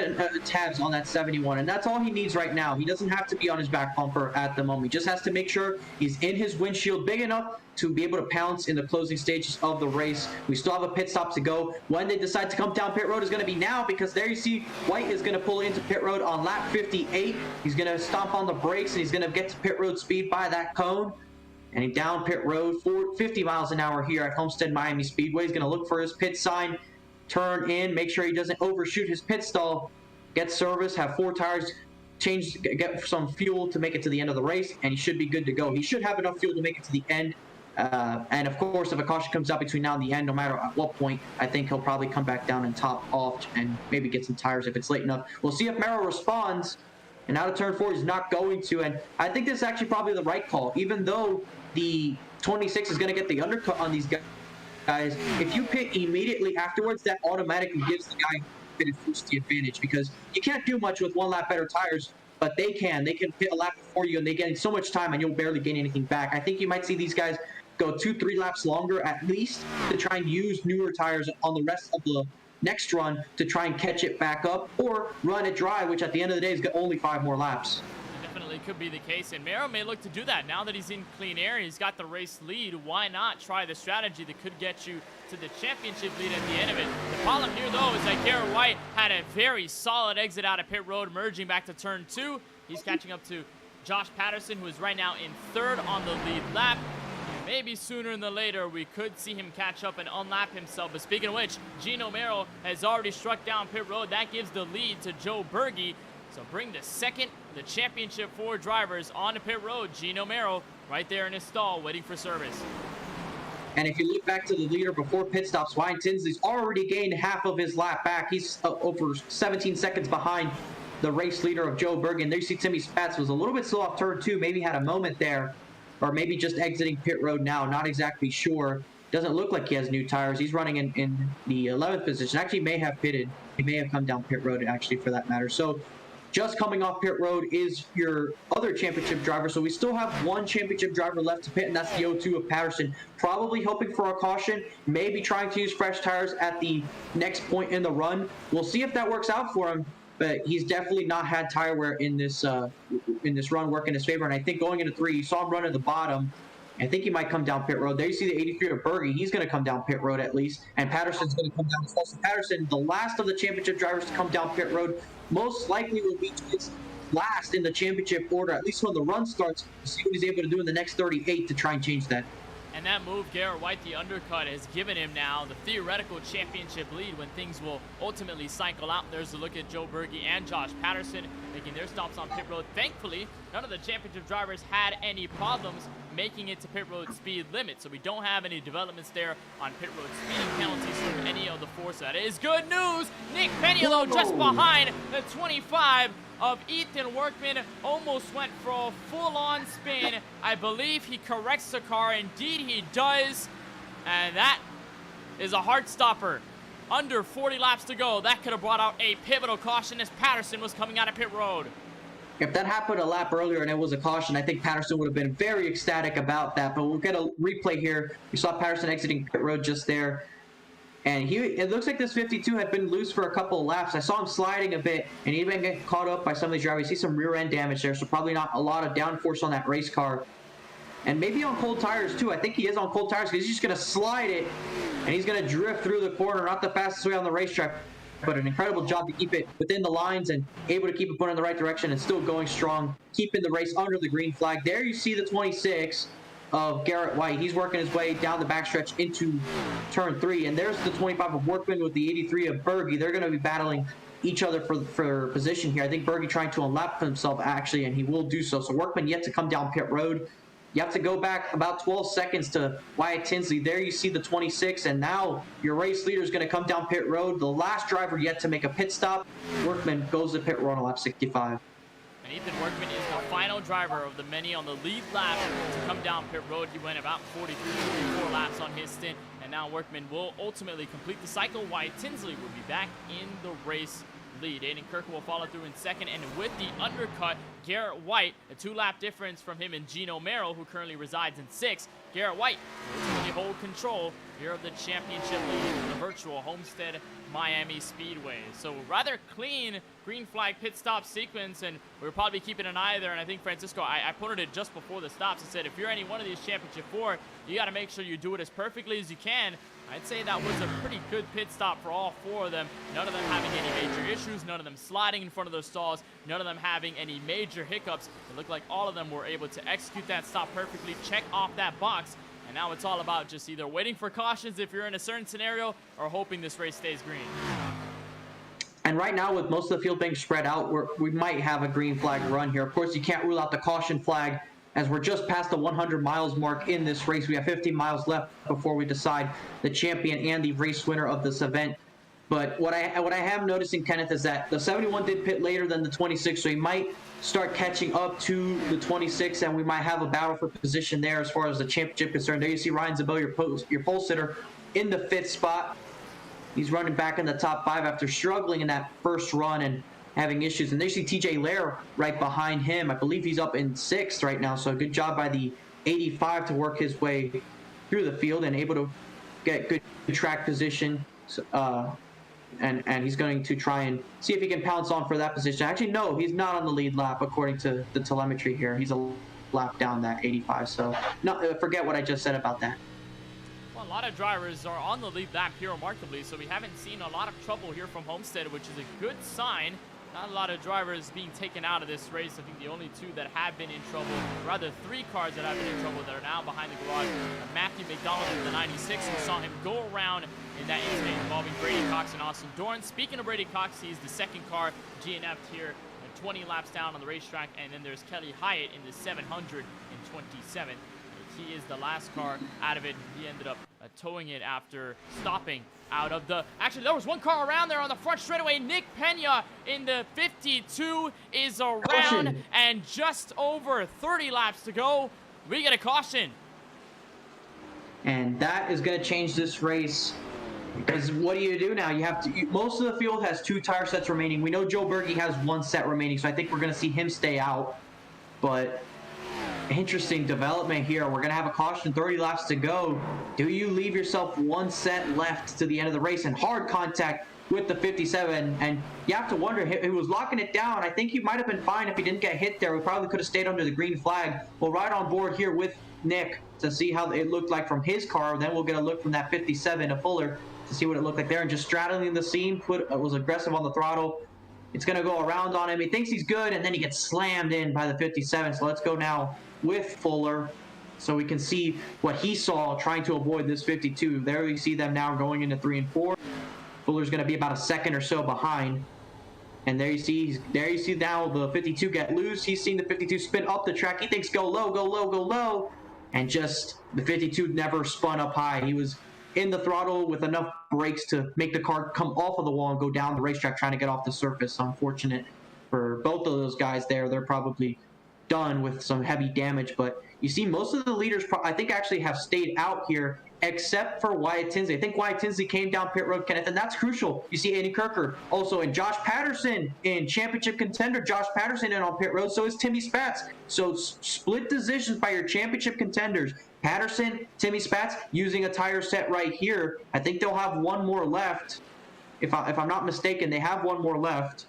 tabs on that 71, and that's all he needs right now. He doesn't have to be on his back bumper at the moment. He just has to make sure he's in his windshield big enough to be able to pounce in the closing stages of the race. We still have a pit stop to go. When they decide to come down pit road is going to be now, because there you see White is going to pull into pit road on lap 58. He's going to stomp on the brakes, and he's going to get to pit road speed by that cone. And he down pit road 50 miles an hour here at Homestead-Miami Speedway. He's going to look for his pit sign, turn in, make sure he doesn't overshoot his pit stall, get service, have 4 tires, get some fuel to make it to the end of the race, and he should be good to go. He should have enough fuel to make it to the end. And of course, if a caution comes out between now and the end, no matter at what point, I think he'll probably come back down and top off and maybe get some tires if it's late enough. We'll see if Merrill responds. And out of turn 4, he's not going to. And I think this is actually probably the right call, even though the 26 is going to get the undercut on these guys. If you pit immediately afterwards, that automatically gives the guy the advantage, because you can't do much with 1 lap better tires, but they can pit a lap before you, and they gain so much time and you'll barely gain anything back. I think you might see these guys go 2-3 laps longer at least to try and use newer tires on the rest of the next run to try and catch it back up, or run it dry, which at the end of the day is only 5 more laps. Definitely could be the case, and Merrill may look to do that now that he's in clean air. He's got the race lead. Why not try the strategy that could get you to the championship lead at the end of it? The problem here, though, is that Garrett White had a very solid exit out of pit road, merging back to turn 2. He's catching up to Josh Patterson, who is right now in 3rd on the lead lap. Maybe sooner than later, we could see him catch up and unlap himself. But speaking of which, Gino Merrill has already struck down pit road. That gives the lead to Joe Berge. So bring the championship 4 drivers onto pit road. Gino Merrill right there in his stall waiting for service. And if you look back to the leader before pit stops, Ryan Tinsley's already gained half of his lap back. He's over 17 seconds behind the race leader of Joe Berge. And there you see Timmy Spatz was a little bit slow off turn 2, maybe had a moment there, or maybe just exiting pit road now, not exactly sure. Doesn't look like he has new tires. He's running in the 11th position. Actually may have pitted. He may have come down pit road, actually, for that matter. So just coming off pit road is your other championship driver. So we still have 1 championship driver left to pit, and that's the O2 of Patterson. Probably hoping for a caution, maybe trying to use fresh tires at the next point in the run. We'll see if that works out for him, but he's definitely not had tire wear in this run work in his favor. And I think going into 3, you saw him run at the bottom. I think he might come down pit road. There you see the 83 of Berge. He's going to come down pit road at least. And Patterson's going to come down as well. So Patterson, the last of the championship drivers to come down pit road, most likely will be his last in the championship order, at least when the run starts. We'll see what he's able to do in the next 38 to try and change that. And that move, Garrett White, the undercut, has given him now the theoretical championship lead when things will ultimately cycle out. There's a look at Joe Berge and Josh Patterson making their stops on pit road. Thankfully, none of the championship drivers had any problems making it to pit road speed limit, so we don't have any developments there on pit road speeding penalties from any of the 4. So that is good news. Nick Peniello just behind the 25 of Ethan Workman, almost went for a full-on spin. I believe he corrects the car. Indeed he does. And that is a heart stopper. Under 40 laps to go. That could have brought out a pivotal caution as Patterson was coming out of pit road. If that happened a lap earlier and it was a caution, I think Patterson would have been very ecstatic about that. But we'll get a replay here. We saw Patterson exiting pit road just there. And it looks like this 52 had been loose for a couple of laps. I saw him sliding a bit, and he even got caught up by some of these drivers. You see some rear end damage there, so probably not a lot of downforce on that race car. And maybe on cold tires too. I think he is on cold tires because he's just going to slide it, and he's going to drift through the corner. Not the fastest way on the racetrack, but an incredible job to keep it within the lines and able to keep it put in the right direction and still going strong, keeping the race under the green flag. There you see the 26. of Garrett White. He's working his way down the backstretch into turn 3. And there's the 25 of Workman with the 83 of Berge. They're going to be battling each other for position here. I think Berge trying to unlap himself, actually, and he will do so. So Workman yet to come down pit road. You have to go back about 12 seconds to Wyatt Tinsley. There you see the 26, and now your race leader is going to come down pit road. The last driver yet to make a pit stop. Workman goes to pit road on lap 65. And Ethan Workman is the final driver of the many on the lead lap to come down pit road. He went about 43, 44 laps on his stint, and now Workman will ultimately complete the cycle. Wyatt Tinsley will be back in the race lead. Aiden Kirker will follow through in second, and with the undercut, Garrett White, a 2-lap difference from him and Gino Merrill, who currently resides in 6th. Garrett White will ultimately hold control here of the championship lead in the virtual Homestead-Miami Speedway. So rather clean green flag pit stop sequence, and we'll probably be keeping an eye there. And I think, Francisco, I put it just before the stops and said, if you're any one of these championship 4, you got to make sure you do it as perfectly as you can. I'd say that was a pretty good pit stop for all 4 of them. None of them having any major issues, none of them sliding in front of those stalls, none of them having any major hiccups. It looked like all of them were able to execute that stop perfectly, check off that box, and now it's all about just either waiting for cautions if you're in a certain scenario or hoping this race stays green. And right now, with most of the field being spread out, we might have a green flag run here. Of course, you can't rule out the caution flag, as we're just past the 100 miles mark in this race. We have 50 miles left before we decide the champion and the race winner of this event. But what I am noticing, Kenneth, is that the 71 did pit later than the 26, so he might start catching up to the 26, and we might have a battle for position there as far as the championship is concerned. There you see Ryan Zabel, your pole sitter, in the 5th spot. He's running back in the top 5 after struggling in that first run and having issues. And there you see TJ Lair right behind him. I believe he's up in 6th right now, so good job by the 85 to work his way through the field and able to get good track position. And he's going to try and see if he can pounce on for that position. Actually, no, he's not on the lead lap according to the telemetry here. He's a lap down that 85, so forget what I just said about that. Well, a lot of drivers are on the lead lap here remarkably, so we haven't seen a lot of trouble here from Homestead, which is a good sign. Not a lot of drivers being taken out of this race. I think the only 2 that have been in trouble, rather 3 cars that have been in trouble that are now behind the garage. Matthew McDonald in the 96, we saw him go around in that incident involving Brady Cox and Austin Dorn. Speaking of Brady Cox, he's the 2nd car GNF'd here, 20 laps down on the racetrack. And then there's Kelly Hyatt in the 727. He is the last car out of it. He ended up towing it after stopping out of the... Actually, there was 1 car around there on the front straightaway. Nick Pena in the 52 is around. Caution. And just over 30 laps to go. We get a caution. And that is going to change this race. Because what do you do now? You have to... most of the field has 2 tire sets remaining. We know Joe Berge has 1 set remaining, so I think we're going to see him stay out. But... interesting development here. We're going to have a caution, 30 laps to go. Do you leave yourself 1 set left to the end of the race? And hard contact with the 57. And you have to wonder, he was locking it down. I think he might have been fine if he didn't get hit there. We probably could have stayed under the green flag. We'll ride on board here with Nick to see how it looked like from his car. Then we'll get a look from that 57 of Fuller to see what it looked like there. And just straddling the scene, was aggressive on the throttle. It's going to go around on him. He thinks he's good, and then he gets slammed in by the 57. So let's go now with Fuller so we can see what he saw trying to avoid this 52. There you see them now going into 3 and 4. Fuller's going to be about a second or so behind. And there you see now the 52 get loose. He's seen the 52 spin up the track. He thinks go low, go low, go low. And just the 52 never spun up high. He was in the throttle with enough brakes to make the car come off of the wall and go down the racetrack trying to get off the surface. Unfortunate for both of those guys there. They're probably done with some heavy damage, but you see most of the leaders I think actually have stayed out here except for Wyatt Tinsley. I think Wyatt Tinsley came down pit road, Kenneth, and that's crucial. You see Aiden Kirker also, and Josh Patterson in championship contender. Josh Patterson in on pit road, so is Timmy Spatz. So split decisions by your championship contenders. Patterson, Timmy Spatz using a tire set right here. I think they'll have 1 more left. If I'm not mistaken, they have 1 more left.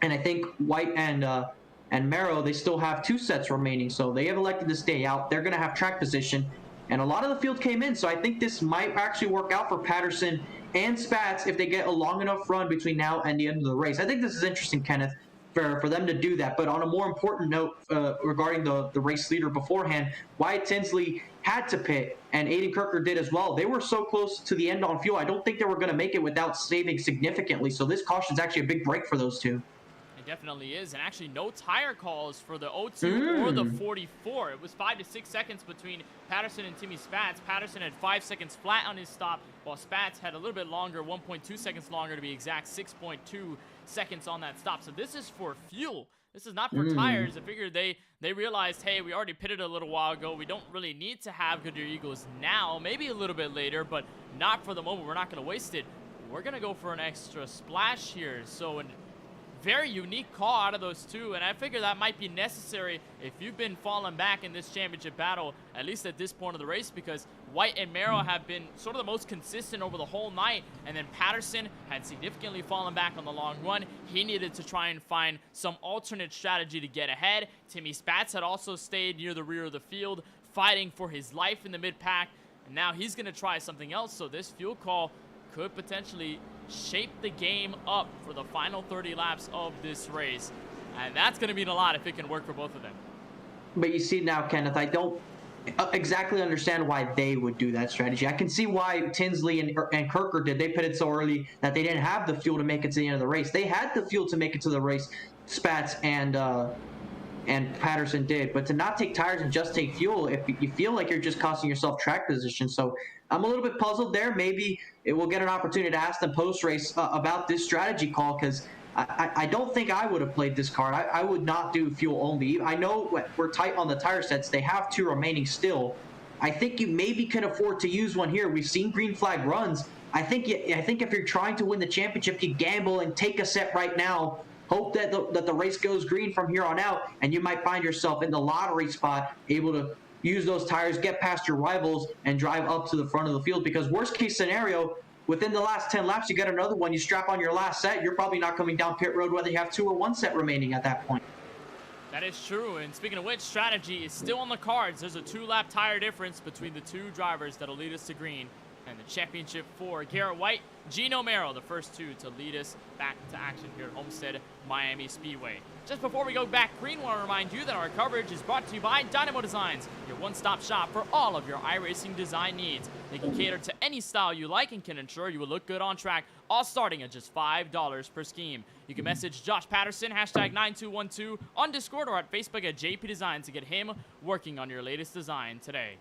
And I think White and Merrow, they still have 2 sets remaining, so they have elected to stay out. They're going to have track position, and a lot of the field came in, so I think this might actually work out for Patterson and Spatz if they get a long enough run between now and the end of the race. I think this is interesting, Kenneth. for them to do that. But on a more important note, regarding the race leader beforehand, Wyatt Tinsley had to pit, and Aiden Kirker did as well. They were so close to the end on fuel. I don't think they were going to make it without saving significantly. So this caution is actually a big break for those two. It definitely is, and actually no tire calls for the 02 or the 44. It was 5 to 6 seconds between Patterson and Timmy Spatz. Patterson had 5 seconds flat on his stop, while Spatz had a little bit longer, 1.2 seconds longer to be exact, 6.2 seconds on that stop. So this is for fuel. This is not for tires. I figured they realized, hey, we already pitted a little while ago. We don't really need to have Goodyear Eagles now, maybe a little bit later, but not for the moment. We're not going to waste it. We're going to go for an extra splash here. So very unique call out of those two, and I figure that might be necessary if you've been falling back in this championship battle, at least at this point of the race, because White and Merrill have been sort of the most consistent over the whole night, and then Patterson had significantly fallen back on the long run. He needed to try and find some alternate strategy to get ahead. Timmy Spatz had also stayed near the rear of the field, fighting for his life in the mid-pack, and now he's going to try something else, so this fuel call could potentially shape the game up for the final 30 laps of this race. And that's going to mean a lot if it can work for both of them. But you see now, Kenneth, I don't exactly understand why they would do that strategy. I can see why Tinsley and Kirker did. They pitted so early that they didn't have the fuel to make it to the end of the race. They had the fuel to make it to the race, Spatz and Patterson did. But to not take tires and just take fuel, if you feel like you're just costing yourself track position. So I'm a little bit puzzled there. Maybe it will get an opportunity to ask them post-race about this strategy call, because I don't think I would have played this card. I would not do fuel only. I know we're tight on the tire sets. They have 2 remaining still. I think you maybe can afford to use one here. We've seen green flag runs. I think if you're trying to win the championship, you gamble and take a set right now. Hope that the race goes green from here on out, and you might find yourself in the lottery spot, able to use those tires, get past your rivals, and drive up to the front of the field. Because worst case scenario, within the last 10 laps, you get another one, you strap on your last set, you're probably not coming down pit road whether you have 2 or 1 set remaining at that point. That is true, and speaking of which, strategy is still on the cards. There's a 2-lap tire difference between the 2 drivers that'll lead us to green, and the championship for Garrett White, Gino Merrill, the first 2 to lead us back to action here at Homestead-Miami Speedway. Just before we go back green, I want to remind you that our coverage is brought to you by Dynamo Designs, your one-stop shop for all of your iRacing design needs. They can cater to any style you like and can ensure you will look good on track, all starting at just $5 per scheme. You can message Josh Patterson, #9212, on Discord or at Facebook at JP Design to get him working on your latest design today.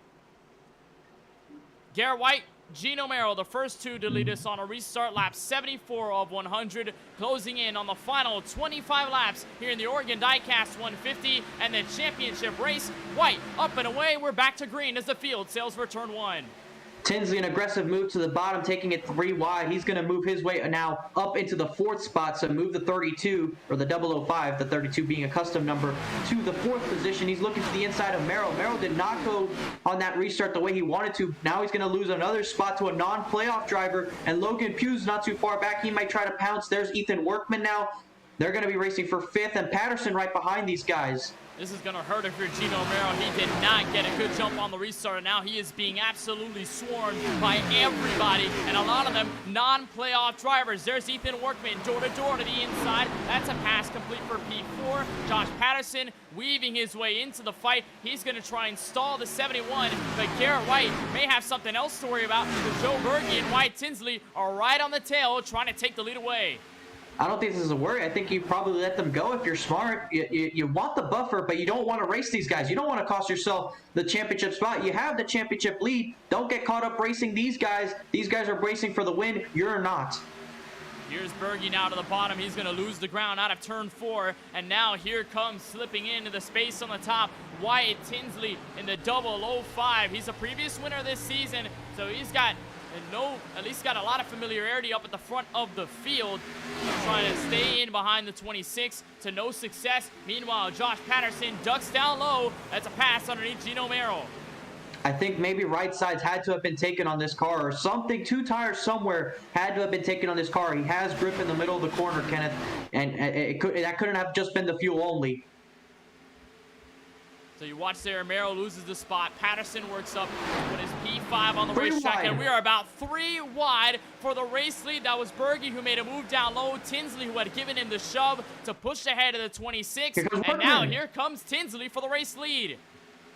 Garrett White, Gino Merrill, the first 2 to lead us on a restart lap 74 of 100, closing in on the final 25 laps here in the Oregon Diecast 150 and the championship race. White up and away. We're back to green as the field sails for turn 1. Tinsley, an aggressive move to the bottom, taking it 3 wide. He's going to move his way now up into the 4th spot, so move the 32, or the 005, the 32 being a custom number, to the 4th position. He's looking to the inside of Merrill. Merrill did not go on that restart the way he wanted to. Now he's going to lose another spot to a non-playoff driver, and Logan Pugh's not too far back. He might try to pounce. There's Ethan Workman now. They're going to be racing for 5th, and Patterson right behind these guys. This is going to hurt if you're Gino Merrill. He did not get a good jump on the restart, and now he is being absolutely swarmed by everybody, and a lot of them non-playoff drivers. There's Ethan Workman, door-to-door to the inside. That's a pass complete for P4. Josh Patterson weaving his way into the fight. He's going to try and stall the 71, but Garrett White may have something else to worry about, because Joe Berge and Wyatt Tinsley are right on the tail trying to take the lead away. I don't think this is a worry. I think you probably let them go if you're smart. You want the buffer, but you don't want to race these guys. You don't want to cost yourself the championship spot. You have the championship lead. Don't get caught up racing these guys. These guys are racing for the win. You're not. Here's Berge now to the bottom. He's going to lose the ground out of turn 4. And now here comes slipping into the space on the top, Wyatt Tinsley in the 005. He's a previous winner this season, so he's got at least got a lot of familiarity up at the front of the field. Trying to stay in behind the 26 to no success. Meanwhile, Josh Patterson ducks down low. That's a pass underneath Gino Merrill. I think maybe right sides had to have been taken on this car, or something. 2 tires somewhere had to have been taken on this car. He has grip in the middle of the corner, Kenneth, and that couldn't have just been the fuel only. So you watch there, Merrill loses the spot. Patterson works up with his P5 on the racetrack, and we are about 3 wide for the race lead. That was Berge who made a move down low. Tinsley who had given him the shove to push ahead of the 26. And now here comes Tinsley for the race lead.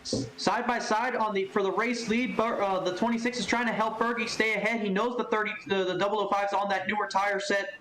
Side by side for the race lead, the 26 is trying to help Berge stay ahead. He knows the 005's on that newer tire set,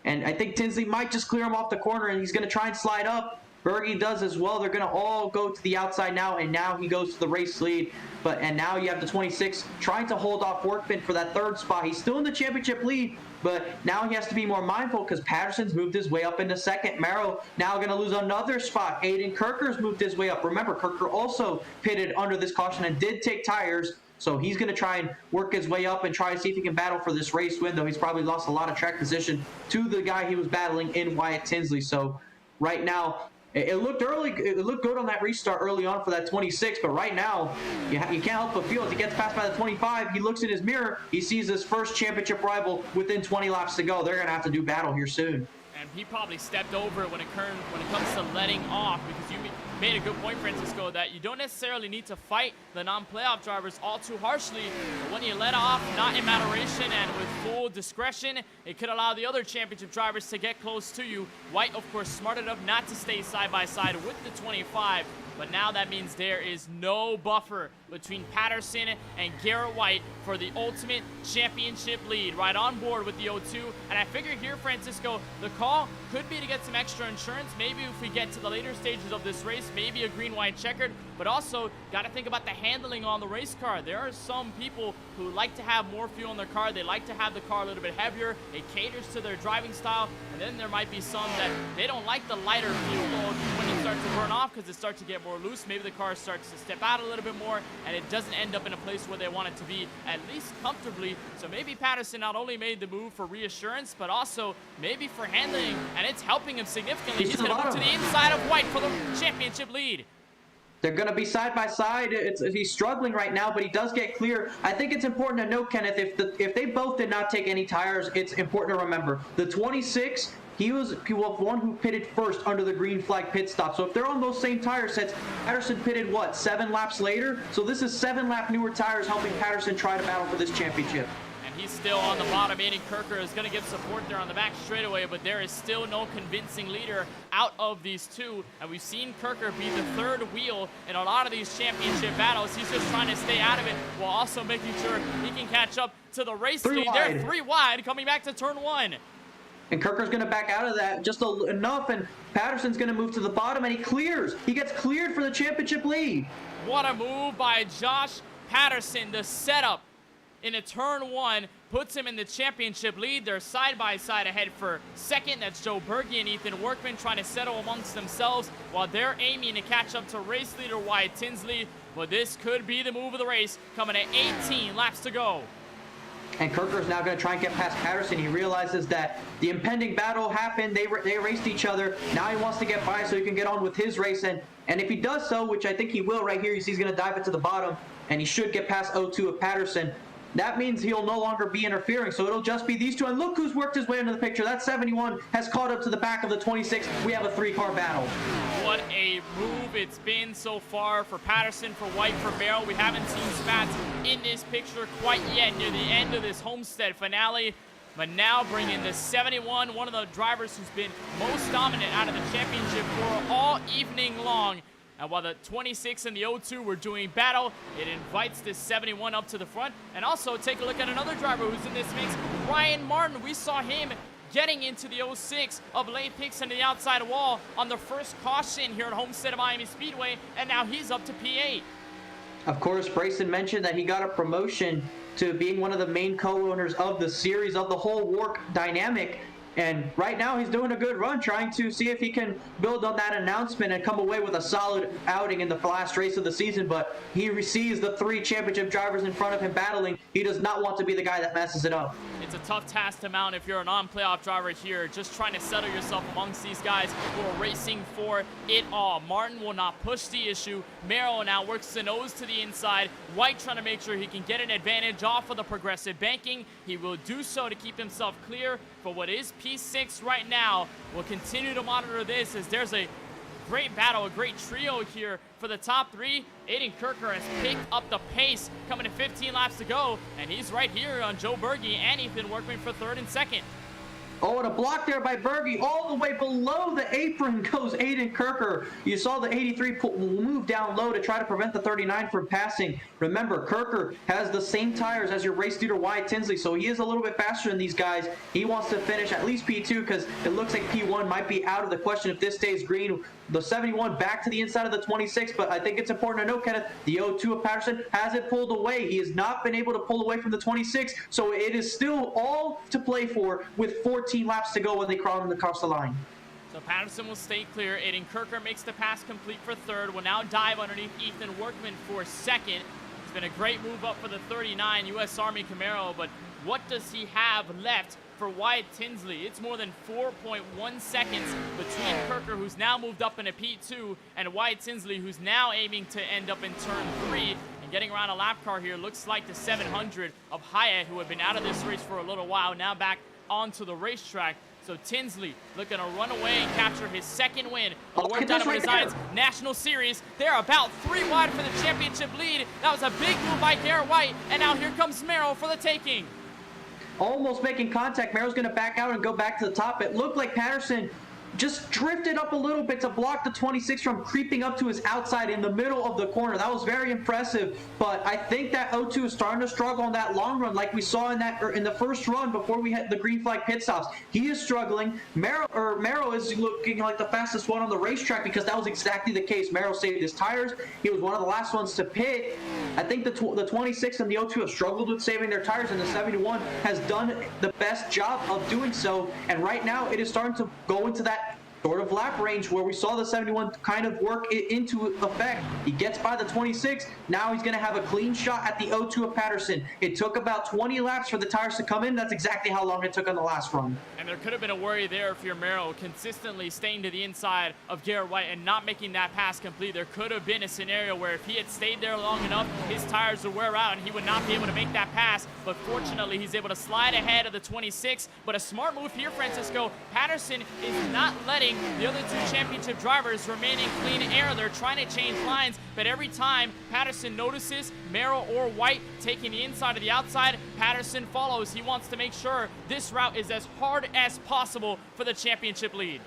and I think Tinsley might just clear him off the corner, and he's going to try and slide up. Berge does as well. They're going to all go to the outside now, and now he goes to the race lead. And now you have the 26 trying to hold off Workman for that 3rd spot. He's still in the championship lead, but now he has to be more mindful because Patterson's moved his way up into 2nd. Merrill now going to lose another spot. Aiden Kirker's moved his way up. Remember, Kirker also pitted under this caution and did take tires. So he's going to try and work his way up and try to see if he can battle for this race win, though he's probably lost a lot of track position to the guy he was battling in Wyatt Tinsley. So right now, it looked good on that restart early on for that 26, but right now, you can't help but feel as he gets passed by the 25, he looks in his mirror, he sees his first championship rival within 20 laps to go. They're going to have to do battle here soon. And he probably stepped over it when it comes to letting off, because you made a good point, Francisco, that you don't necessarily need to fight the non-playoff drivers all too harshly. But when you let off, not in moderation and with full discretion, it could allow the other championship drivers to get close to you. White, of course, smart enough not to stay side by side with the 25. But now that means there is no buffer between Patterson and Garrett White for the ultimate championship lead. Right on board with the 02. And I figure here, Francisco, the call could be to get some extra insurance. Maybe if we get to the later stages of this race, maybe a green-white-checkered. But also, got to think about the handling on the race car. There are some people who like to have more fuel in their car. They like to have the car a little bit heavier. It caters to their driving style. And then there might be some that they don't like the lighter fuel load when it starts to burn off because it starts to get more loose. Maybe the car starts to step out a little bit more and it doesn't end up in a place where they want it to be, at least comfortably. So maybe Patterson not only made the move for reassurance, but also maybe for handling, and it's helping him significantly. He's going to move to the inside of White for the championship lead. They're going to be side by side. He's struggling right now, but he does get clear. I think it's important to note, Kenneth, if they both did not take any tires, it's important to remember the 26. He was one who pitted first under the green flag pit stop. So if they're on those same tire sets, Patterson pitted, 7 laps later? So this is 7-lap newer tires helping Patterson try to battle for this championship. And he's still on the bottom. Aiden Kirker is going to get support there on the back straightaway, but there is still no convincing leader out of these two. And we've seen Kirker be the 3rd wheel in a lot of these championship battles. He's just trying to stay out of it while also making sure he can catch up to the race lead. They're 3 wide coming back to turn 1. And Kirker's going to back out of that just enough, and Patterson's going to move to the bottom, and he clears. He gets cleared for the championship lead. What a move by Josh Patterson. The setup in a turn 1 puts him in the championship lead. They're side by side ahead for 2nd. That's Joe Berge and Ethan Workman trying to settle amongst themselves while they're aiming to catch up to race leader Wyatt Tinsley. But this could be the move of the race, coming at 18 laps to go. And Kirker is now going to try and get past Patterson. He realizes that the impending battle happened. They raced each other. Now he wants to get by so he can get on with his race. And if he does so, which I think he will right here, he's going to dive it to the bottom, and he should get past 02 of Patterson. That means he'll no longer be interfering, so it'll just be these two. And look who's worked his way into the picture. That 71 has caught up to the back of the 26. We have a 3-car battle. What a move it's been so far for Patterson, for White, for Merrill. We haven't seen Spats in this picture quite yet near the end of this Homestead finale. But now bringing the 71, one of the drivers who's been most dominant out of the championship for all evening long. And while the 26 and the 02 were doing battle, it invites this 71 up to the front. And also take a look at another driver who's in this mix, Ryan Martin. We saw him getting into the 06 of late picks into the outside wall on the first caution here at Homestead-Miami Speedway, and now he's up to P8. Of course, Brayson mentioned that he got a promotion to being one of the main co-owners of the series, of the whole WORC dynamic. And right now he's doing a good run, trying to see if he can build on that announcement and come away with a solid outing in the last race of the season. But he sees the 3 championship drivers in front of him battling. He does not want to be the guy that messes it up. It's a tough task to mount if you're a non-playoff driver here, just trying to settle yourself amongst these guys who are racing for it all. Martin will not push the issue. Merrill now works the nose to the inside. White trying to make sure he can get an advantage off of the progressive banking. He will do so to keep himself clear for what is P6 right now. We'll continue to monitor this as there's a great battle, a great trio here for the top 3. Aiden Kirker has picked up the pace, coming to 15 laps to go, and he's right here on Joe Berge and Ethan Workman for 3rd and 2nd. Oh, and a block there by Berge. All the way below the apron goes Aiden Kirker. You saw the 83 move down low to try to prevent the 39 from passing. Remember, Kirker has the same tires as your race leader, Wyatt Tinsley, so he is a little bit faster than these guys. He wants to finish at least P2 because it looks like P1 might be out of the question if this stays green. The 71 back to the inside of the 26, but I think it's important to note, Kenneth, the 02 of Patterson hasn't pulled away. He has not been able to pull away from the 26, so it is still all to play for with 14 laps to go when they cross the line. So Patterson will stay clear. Aiden Kirker makes the pass complete for 3rd. Will now dive underneath Ethan Workman for 2nd. It's been a great move up for the 39 U.S. Army Camaro, but what does he have left for Wyatt Tinsley? It's more than 4.1 seconds between Kirker, who's now moved up into P2, and Wyatt Tinsley, who's now aiming to end up in turn 3. And getting around a lap car here looks like the 700 of Hyatt, who had been out of this race for a little while, now back onto the racetrack. So Tinsley looking to run away and capture his 2nd win. A WORC Dynamo Designs National Series. They're about 3 wide for the championship lead. That was a big move by Garrett White, and now here comes Merrill for the taking. Almost making contact. Merrill's going to back out and go back to the top. It looked like Patterson just drifted up a little bit to block the 26 from creeping up to his outside in the middle of the corner. That was very impressive, but I think that 02 is starting to struggle on that long run like we saw in the first run before we had the green flag pit stops. He is struggling. Merrill is looking like the fastest one on the racetrack because that was exactly the case. Merrill saved his tires. He was one of the last ones to pit. I think the 26 and the 02 have struggled with saving their tires, and the 71 has done the best job of doing so, and right now it is starting to go into that sort of lap range where we saw the 71 kind of work it into effect. He gets by the 26. Now he's going to have a clean shot at the 02 of Patterson. It took about 20 laps for the tires to come in. That's exactly how long it took on the last run. And there could have been a worry there if you're Merrill consistently staying to the inside of Garrett White and not making that pass complete. There could have been a scenario where if he had stayed there long enough, his tires would wear out and he would not be able to make that pass. But fortunately, he's able to slide ahead of the 26. But a smart move here, Francisco. Patterson is not letting the other 2 championship drivers remain in clean air. They're trying to change lines, but every time Patterson notices Merrill or White taking the inside or the outside, Patterson follows. He wants to make sure this route is as hard as possible for the championship lead.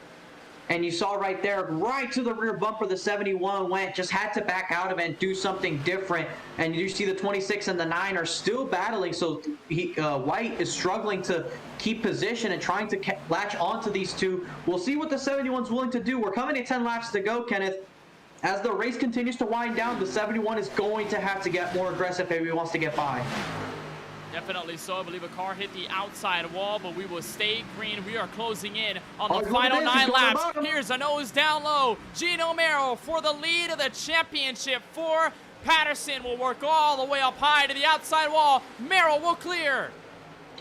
And you saw right there, right to the rear bumper, the 71 went, just had to back out of it and do something different. And you see the 26 and the 9 are still battling, so White is struggling to keep position and trying to latch onto these 2. We'll see what the 71's willing to do. We're coming to 10 laps to go, Kenneth. As the race continues to wind down, the 71 is going to have to get more aggressive if he wants to get by. Definitely so. I believe a car hit the outside wall, but we will stay green. We are closing in on the final 9 laps. Here's a nose down low. Gino Merrill for the lead of the championship. Patterson will work all the way up high to the outside wall. Merrill will clear.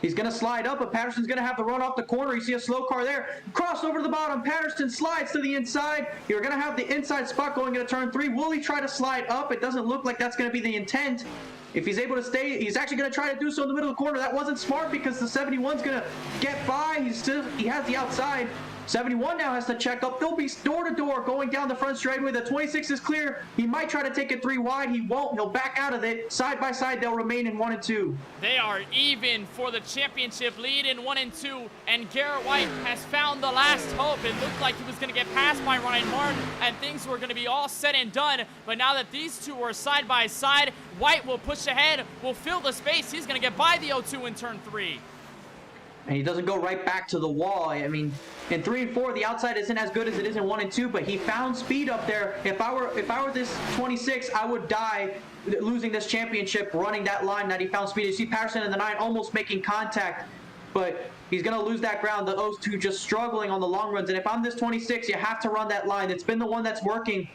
He's going to slide up, but Patterson's going to have to run off the corner. You see a slow car there. Cross over to the bottom. Patterson slides to the inside. You're going to have the inside spot going into turn 3. Will he try to slide up? It doesn't look like that's going to be the intent. If he's able to stay, he's actually going to try to do so in the middle of the corner. That wasn't smart because the 71's going to get by. He has the outside. 71 now has to check up. They'll be door to door going down the front straightaway. The 26 is clear. He might try to take it 3 wide. He won't. He'll back out of it. Side by side, they'll remain in 1 and 2. They are even for the championship lead in 1 and 2. And Garrett White has found the last hope. It looked like he was going to get passed by Ryan Martin and things were going to be all said and done. But now that these 2 are side by side, White will push ahead, will fill the space. He's going to get by the 02 in turn 3. And he doesn't go right back to the wall. I mean, in 3 and 4, the outside isn't as good as it is in 1 and 2, but he found speed up there. If I were this 26, I would die losing this championship running that line that he found speed. You see Patterson in the 9 almost making contact, but he's going to lose that ground. The 02 just struggling on the long runs. And if I'm this 26, you have to run that line. It's been the one that's working.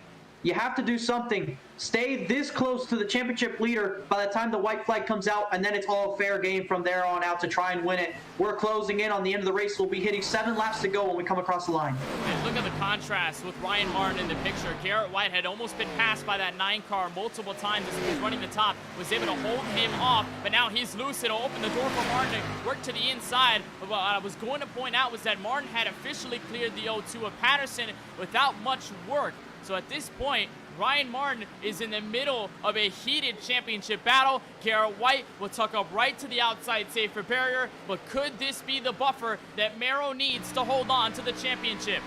You have to do something. Stay this close to the championship leader by the time the white flag comes out, and then it's all fair game from there on out to try and win it. We're closing in on the end of the race. We'll be hitting 7 laps to go when we come across the line. And look at the contrast with Ryan Martin in the picture. Garrett White had almost been passed by that 9 car multiple times as he was running the top, was able to hold him off, but now he's loose. It'll open the door for Martin to work to the inside. But what I was going to point out was that Martin had officially cleared the 0-2 of Patterson without much work. So at this point, Ryan Martin is in the middle of a heated championship battle. Garrett White will tuck up right to the outside safer barrier, but could this be the buffer that Merrill needs to hold on to the championship?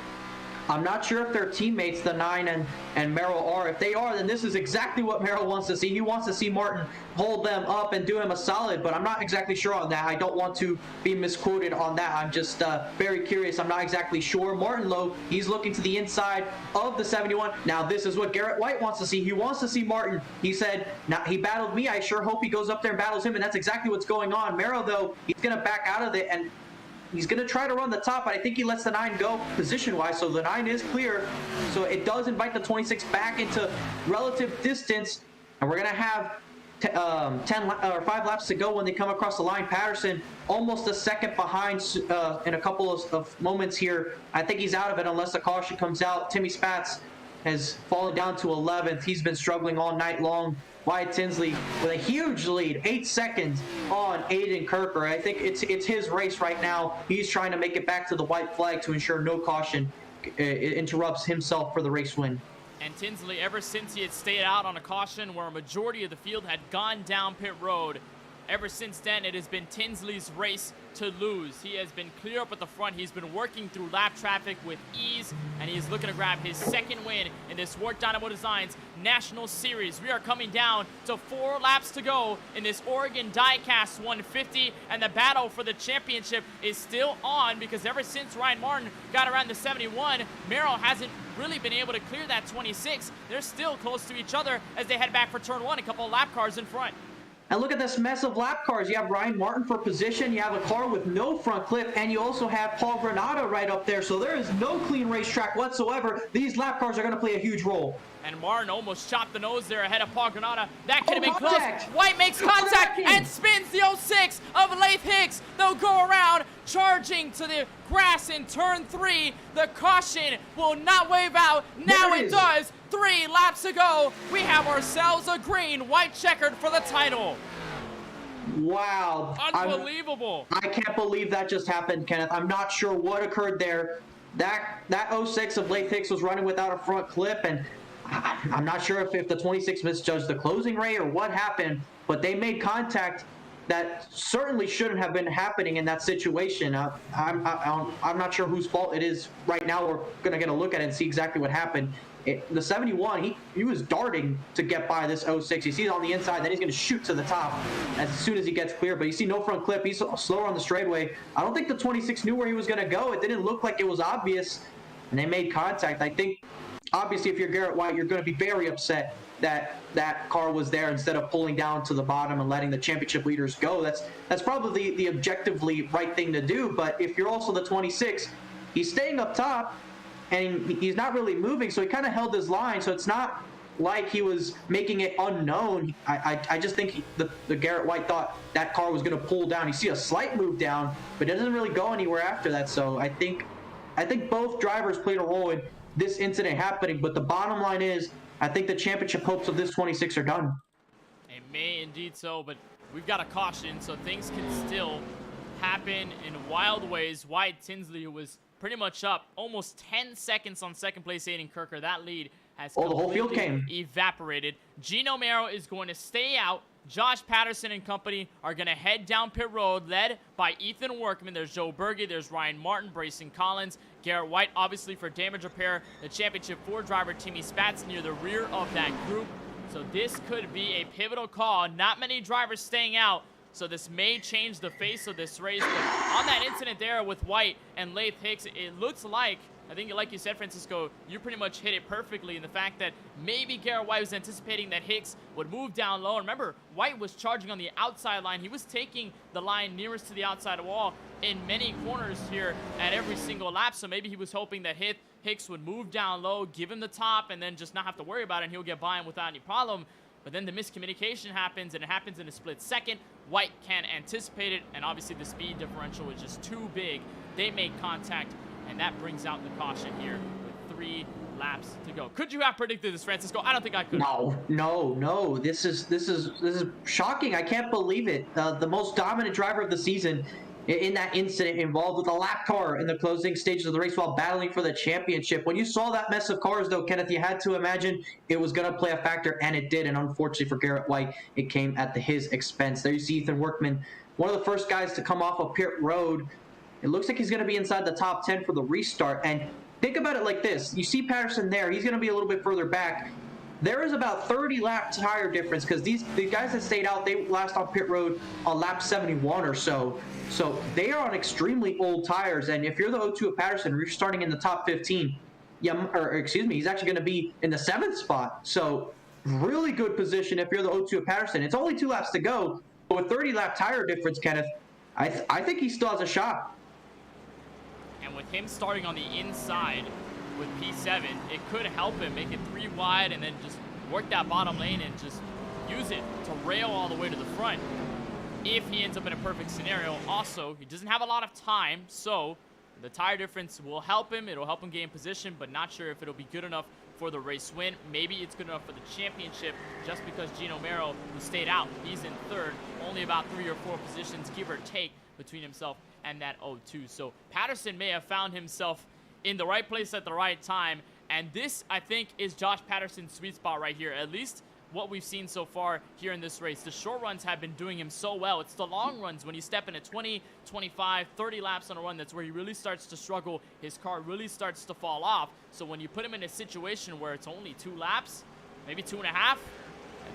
I'm not sure if their teammates, the 9 and Merrill, are. If they are, then this is exactly what Merrill wants to see. He wants to see Martin hold them up and do him a solid, but I'm not exactly sure on that. I don't want to be misquoted on that. I'm just very curious. I'm not exactly sure. Martin Lowe, he's looking to the inside of the 71. Now, this is what Garrett White wants to see. He wants to see Martin. He said, now he battled me. I sure hope he goes up there and battles him, and that's exactly what's going on. Merrill, though, he's going to back out of it, and he's going to try to run the top, but I think he lets the 9 go position-wise, so the 9 is clear. So it does invite the 26 back into relative distance, and we're going to have 5 laps to go when they come across the line. Patterson almost a second behind in a couple of moments here. I think he's out of it unless the caution comes out. Timmy Spatz has fallen down to 11th. He's been struggling all night long. Wyatt Tinsley with a huge lead, 8 seconds on Aiden Kirker. I think it's his race right now. He's trying to make it back to the white flag to ensure no caution interrupts himself for the race win. And Tinsley, ever since he had stayed out on a caution where a majority of the field had gone down pit road, ever since then it has been Tinsley's race to lose. He has been clear up at the front. He's been working through lap traffic with ease, and he's looking to grab his 2nd win in this WORC Dynamo Designs National Series. We are coming down to 4 laps to go in this Oregon Diecast 150, and the battle for the championship is still on because ever since Ryan Martin got around the 71, Merrill hasn't really been able to clear that 26. They're still close to each other as they head back for turn 1, a couple of lap cars in front. And look at this mess of lap cars. You have Ryan Martin for position. You have a car with no front clip, and you also have Paul Granata right up there. So there is no clean racetrack whatsoever. These lap cars are going to play a huge role. And Martin almost chopped the nose there ahead of Paul Granata. That could have been contact. close. White makes contact and spins the 06 of Laith Hicks. They'll go around, charging to the grass in turn 3. The caution will not wave out. Now it does. 3 laps to go. We have ourselves a green-white-checkered for the title. Wow. Unbelievable. I can't believe that just happened, Kenneth. I'm not sure what occurred there. That 06 of Laith Hicks was running without a front clip, and I'm not sure if the 26 misjudged the closing rate or what happened, but they made contact that certainly shouldn't have been happening in that situation. I'm not sure whose fault it is right now. We're going to get a look at it and see exactly what happened. The 71, he was darting to get by this 06. You see it on the inside, then he's going to shoot to the top as soon as he gets clear. But you see no front clip. He's slower on the straightaway. I don't think the 26 knew where he was going to go. It didn't look like it was obvious, and they made contact. I think, obviously, if you're Garrett White, you're going to be very upset that that car was there instead of pulling down to the bottom and letting the championship leaders go. That's probably the objectively right thing to do. But if you're also the 26, he's staying up top, and he's not really moving, so he kind of held his line. So it's not like he was making it unknown. I just think the Garrett White thought that car was going to pull down. You see a slight move down, but it doesn't really go anywhere after that. So I think both drivers played a role in this incident happening. But the bottom line is, I think the championship hopes of this 26 are done. It may indeed so, but we've got a caution, so things can still happen in wild ways. Wyatt Tinsley, who was pretty much up almost 10 seconds on second place Aiden Kirker. That lead has the whole field came. Evaporated. Gino Mero is going to stay out. Josh Patterson and company are going to head down pit road, led by Ethan Workman. There's Joe Berge. There's Ryan Martin, Brayson Collins, Garrett White, obviously for damage repair. The championship 4 driver Timmy Spatz near the rear of that group. So this could be a pivotal call. Not many drivers staying out. So this may change the face of this race, but on that incident there with White and Lath Hicks, it looks like, I think like you said, Francisco, you pretty much hit it perfectly in the fact that maybe Garrett White was anticipating that Hicks would move down low. And remember, White was charging on the outside line. He was taking the line nearest to the outside wall in many corners here at every single lap. So maybe he was hoping that Hicks would move down low, give him the top, and then just not have to worry about it, and he'll get by him without any problem. But then the miscommunication happens, and it happens in a split second. White can't anticipate it, and obviously the speed differential is just too big. They make contact, and that brings out the caution here with 3 laps to go. Could you have predicted this, Francisco? I don't think I could. No. This is shocking. I can't believe it. The most dominant driver of the season in that incident involved with a lap car in the closing stages of the race while battling for the championship. When you saw that mess of cars, though, Kenneth, you had to imagine it was going to play a factor, and it did. And unfortunately for Garrett White, it came at his expense. There you see Ethan Workman, one of the first guys to come off of pit road. It looks like he's going to be inside the top 10 for the restart. And think about it like this. You see Patterson there. He's going to be a little bit further back. There is about 30 lap tire difference because the guys that stayed out, they last on pit road on lap 71 or so. So they are on extremely old tires. And if you're the O2 of Patterson, you're starting in the top 15. He's actually going to be in the 7th spot. So really good position if you're the O2 of Patterson. It's only 2 laps to go. But with 30 lap tire difference, Kenneth, I think he still has a shot. And with him starting on the inside with P7, it could help him make it 3 wide and then just work that bottom lane and just use it to rail all the way to the front. If he ends up in a perfect scenario, also, he doesn't have a lot of time, so the tire difference will help him. It'll help him gain position, but not sure if it'll be good enough for the race win. Maybe it's good enough for the championship just because Gino Mero, who stayed out, he's in 3rd, only about 3 or 4 positions, give or take, between himself and that O2. So Patterson may have found himself in the right place at the right time, and this, I think, is Josh Patterson's sweet spot right here, at least what we've seen so far here in this race. The short runs have been doing him so well. It's the long runs when you step into 20, 25, 30 laps on a run, that's where he really starts to struggle. His car really starts to fall off. So when you put him in a situation where it's only 2 laps, maybe 2.5, I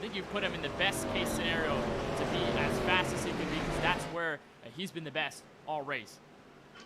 think you put him in the best case scenario to be as fast as he could be, because that's where he's been the best all race.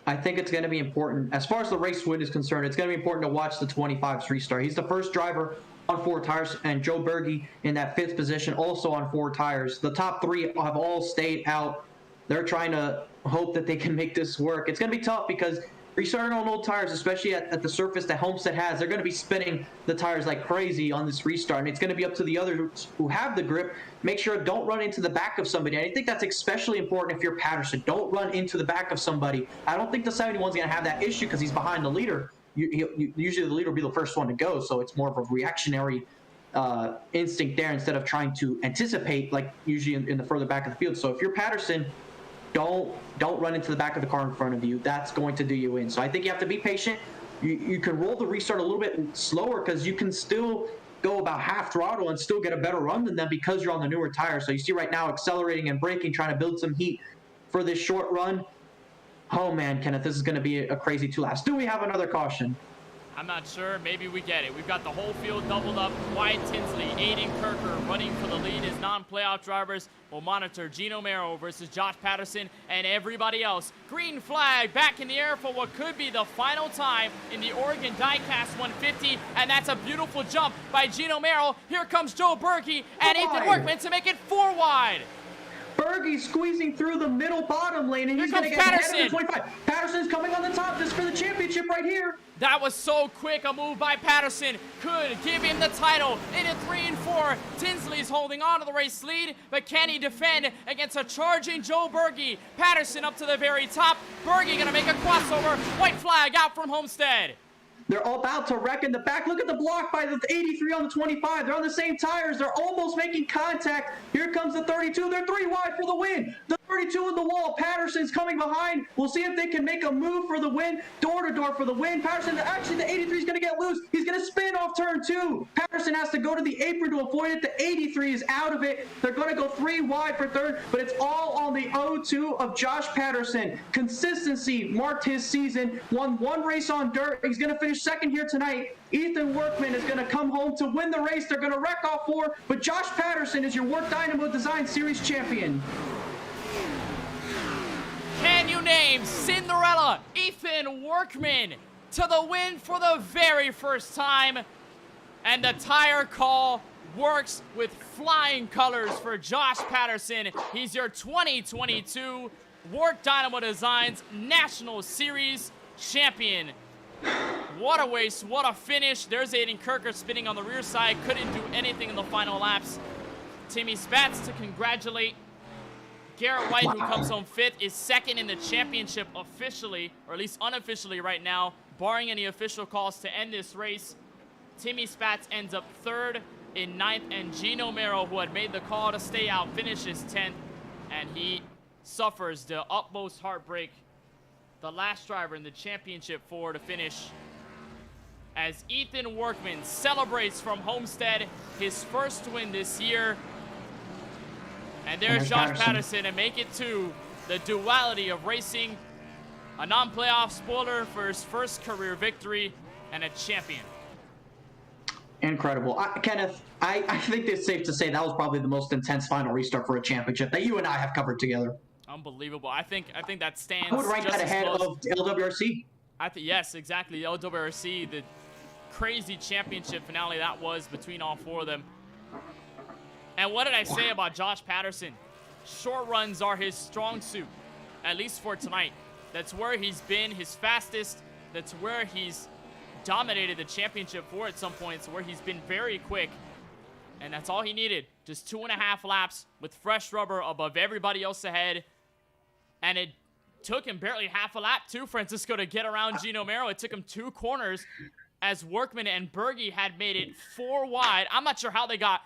I think it's going to be important. As far as the race win is concerned, it's going to be important to watch the 25's restart. He's the first driver on 4 tires, and Joe Berge in that 5th position also on 4 tires. The top 3 have all stayed out. They're trying to hope that they can make this work. It's going to be tough because restarting on old tires, especially at the surface that Homestead has, they're going to be spinning the tires like crazy on this restart, and it's going to be up to the others who have the grip. Make sure don't run into the back of somebody. And I think that's especially important if you're Patterson. Don't run into the back of somebody. I don't think the 71's going to have that issue because he's behind the leader. Usually the leader will be the first one to go, so it's more of a reactionary instinct there instead of trying to anticipate like usually in the further back of the field. So if you're Patterson, don't run into the back of the car in front of you. That's going to do you in. So I think you have to be patient. You can roll the restart a little bit slower because you can still go about half throttle and still get a better run than them because you're on the newer tires. So you see right now accelerating and braking, trying to build some heat for this short run. Oh man, Kenneth, this is going to be a crazy 2 laps. Do we have another caution? I'm not sure. Maybe we get it. We've got the whole field doubled up. Wyatt Tinsley, Aiden Kirker running for the lead as non-playoff drivers. We'll monitor Gino Mero versus Josh Patterson and everybody else. Green flag back in the air for what could be the final time in the Oregon Diecast 150. And that's a beautiful jump by Gino Mero. Here comes Joe Berge and Ethan Workman to make it 4 wide. Berge squeezing through the middle bottom lane, and he's going to get ahead of the 25. Patterson's coming on the top just for the championship right here. That was so quick a move by Patterson. Could give him the title in a 3 and 4. Tinsley's holding on to the race lead, but can he defend against a charging Joe Berge? Patterson up to the very top. Berge going to make a crossover. White flag out from Homestead. They're all about to wreck in the back. Look at the block by the 83 on the 25. They're on the same tires. They're almost making contact. Here comes the 32. They're 3 wide for the win. The 32 in the wall. Patterson's coming behind. We'll see if they can make a move for the win. Door to door for the win. Patterson, actually the 83 is going to get loose. He's going to spin off turn 2. Patterson has to go to the apron to avoid it. The 83 is out of it. They're going to go 3 wide for 3rd, but it's all on the O2 of Josh Patterson. Consistency marked his season. Won 1 race on dirt. He's going to finish 2nd here tonight. Ethan Workman is going to come home to win the race. They're going to wreck off 4, but Josh Patterson is your WORC Dynamo Design Series champion. Can you name name, Cinderella Ethan Workman, to the win for the very first time. And the tire call works with flying colors for Josh Patterson. He's your 2022 WORC Dynamo Designs National Series champion. What a race, what a finish. There's Aiden Kirker spinning on the rear side. Couldn't do anything in the final laps. Timmy Spats to congratulate. Garrett White, who comes home 5th, is 2nd in the championship officially, or at least unofficially right now, barring any official calls to end this race. Timmy Spats ends up 3rd in 9th, and Gino Mero, who had made the call to stay out, finishes 10th, and he suffers the utmost heartbreak. The last driver in the championship to finish, as Ethan Workman celebrates from Homestead his first win this year. And there's Josh Patterson to make it to the duality of racing. A non-playoff spoiler for his first career victory and a champion. Incredible. Kenneth, I think it's safe to say that was probably the most intense final restart for a championship that you and I have covered together. Unbelievable. I think that stands. I would rank that ahead of LWRC. Yes, exactly. LWRC, the crazy championship finale that was between all 4 of them. And what did I say about Josh Patterson? Short runs are his strong suit, at least for tonight. That's where he's been his fastest. That's where he's dominated the championship for at some points, where he's been very quick. And that's all he needed. Just 2.5 laps with fresh rubber above everybody else ahead. And it took him barely half a lap, too, Francisco, to get around Gino Mero. It took him 2 corners, as Workman and Berge had made it 4 wide. I'm not sure how they got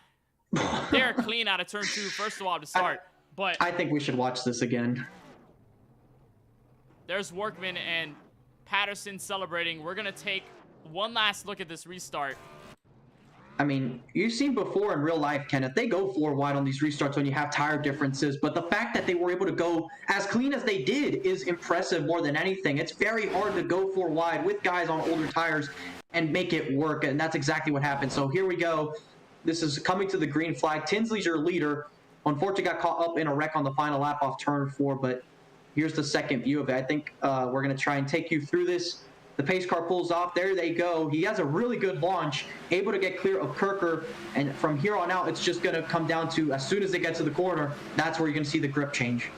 there clean out of turn 2, first of all, to start. But I think we should watch this again. There's Workman and Patterson celebrating. We're going to take one last look at this restart. I mean, you've seen before in real life, Kenneth, they go 4 wide on these restarts when you have tire differences, but the fact that they were able to go as clean as they did is impressive more than anything. It's very hard to go 4 wide with guys on older tires and make it work, and that's exactly what happened. So here we go. This is coming to the green flag. Tinsley's your leader. Unfortunately, got caught up in a wreck on the final lap off turn 4, but here's the second view of it. I think we're going to try and take you through this. The pace car pulls off. There they go. He has a really good launch, able to get clear of Kirker. And from here on out, it's just going to come down to as soon as they get to the corner, that's where you're going to see the grip change.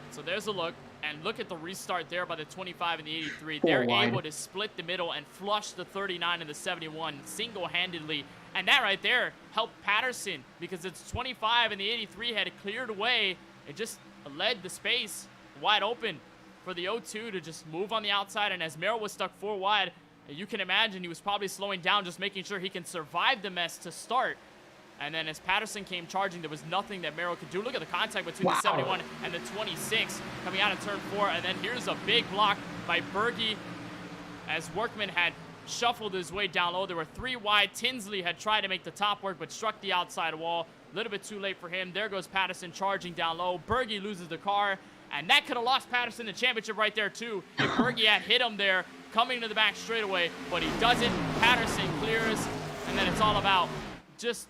So there's a look. And look at the restart there by the 25 and the 83. 4 They're wide. able to split the middle and flush the 39 and the 71 single-handedly. And that right there helped Patterson, because it's 25 and the 83 had cleared away. It just led the space wide open for the 02 to just move on the outside. And as Merrill was stuck 4 wide, you can imagine he was probably slowing down, just making sure he can survive the mess to start. And then as Patterson came charging, there was nothing that Merrill could do. Look at the contact between the 71 and the 26 coming out of turn 4. And then here's a big block by Berge, as Workman had shuffled his way down low. There were 3 wide. Tinsley had tried to make the top work, but struck the outside wall. A little bit too late for him. There goes Patterson charging down low. Berge loses the car, and that could have lost Patterson the championship right there, too, if Berge had hit him there coming to the back straightaway. But he doesn't. Patterson clears, and then it's all about just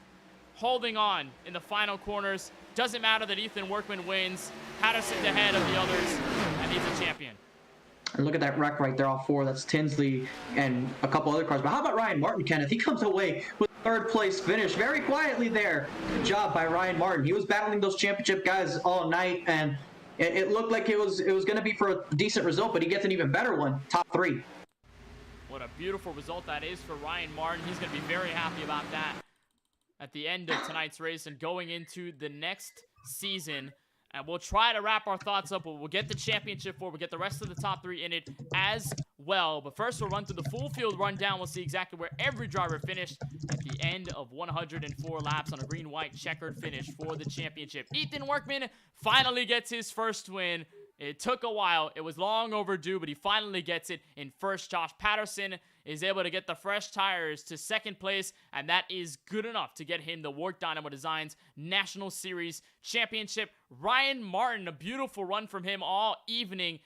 holding on in the final corners. Doesn't matter that Ethan Workman wins. Patterson's ahead of the others, and he's a champion. And look at that wreck right there, all 4. That's Tinsley and a couple other cars. But how about Ryan Martin, Kenneth? He comes away with a 3rd place finish very quietly there. Good job by Ryan Martin. He was battling those championship guys all night, and it looked like it was going to be for a decent result, but he gets an even better one, top 3. What a beautiful result that is for Ryan Martin. He's going to be very happy about that at the end of tonight's race and going into the next season. And we'll try to wrap our thoughts up. We'll get the championship we'll get the rest of the top 3 in it as well. But first, we'll run through the full field rundown. We'll see exactly where every driver finished at the end of 104 laps on a green-white-checkered finish for the championship. Ethan Workman finally gets his first win. It took a while. It was long overdue, but he finally gets it in first. Josh Patterson is able to get the fresh tires to 2nd place, and that is good enough to get him the WORC Dynamo Designs National Series Championship. Ryan Martin, a beautiful run from him all evening.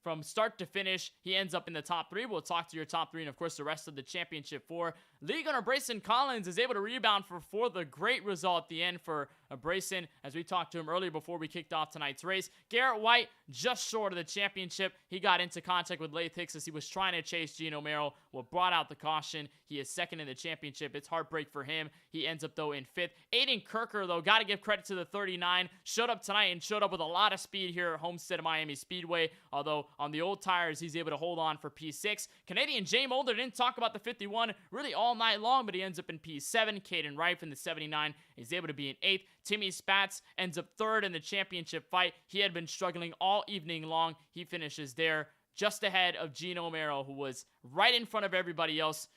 From start to finish, he ends up in the top 3. We'll talk to your top 3 and, of course, the rest of the championship 4. League owner Brayson Collins is able to rebound for the great result at the end for Brayson, as we talked to him earlier before we kicked off tonight's race. Garrett White, just short of the championship. He got into contact with Laith Hicks as he was trying to chase Gino Merrill. What brought out the caution. He is second in the championship. It's heartbreak for him. He ends up, though, in 5th. Aiden Kirker, though, got to give credit to the 39. Showed up tonight and showed up with a lot of speed here at Homestead-Miami Speedway. Although, on the old tires, he's able to hold on for P6. Canadian Jay Mulder didn't talk about the 51 really all night long, but he ends up in P7. Caden Rife in the 79 is able to be in 8th. Timmy Spatz ends up 3rd in the championship fight. He had been struggling all evening long. He finishes there just ahead of Gino Merrill, who was right in front of everybody else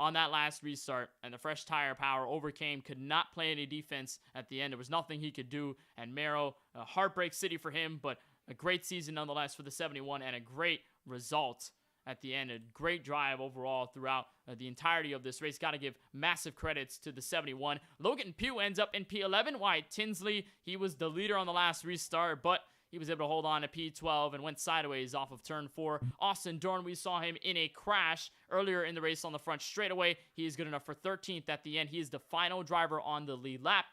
on that last restart, and the fresh tire power overcame, could not play any defense at the end. There was nothing he could do, and Merrill, a heartbreak city for him, but a great season nonetheless for the 71, and a great result at the end. A great drive overall throughout the entirety of this race. Got to give massive credits to the 71. Logan Pugh ends up in P11. Wyatt Tinsley, he was the leader on the last restart, but he was able to hold on to P12 and went sideways off of turn 4. Austin Dorn, we saw him in a crash earlier in the race on the front straightaway. He is good enough for 13th at the end. He is the final driver on the lead lap.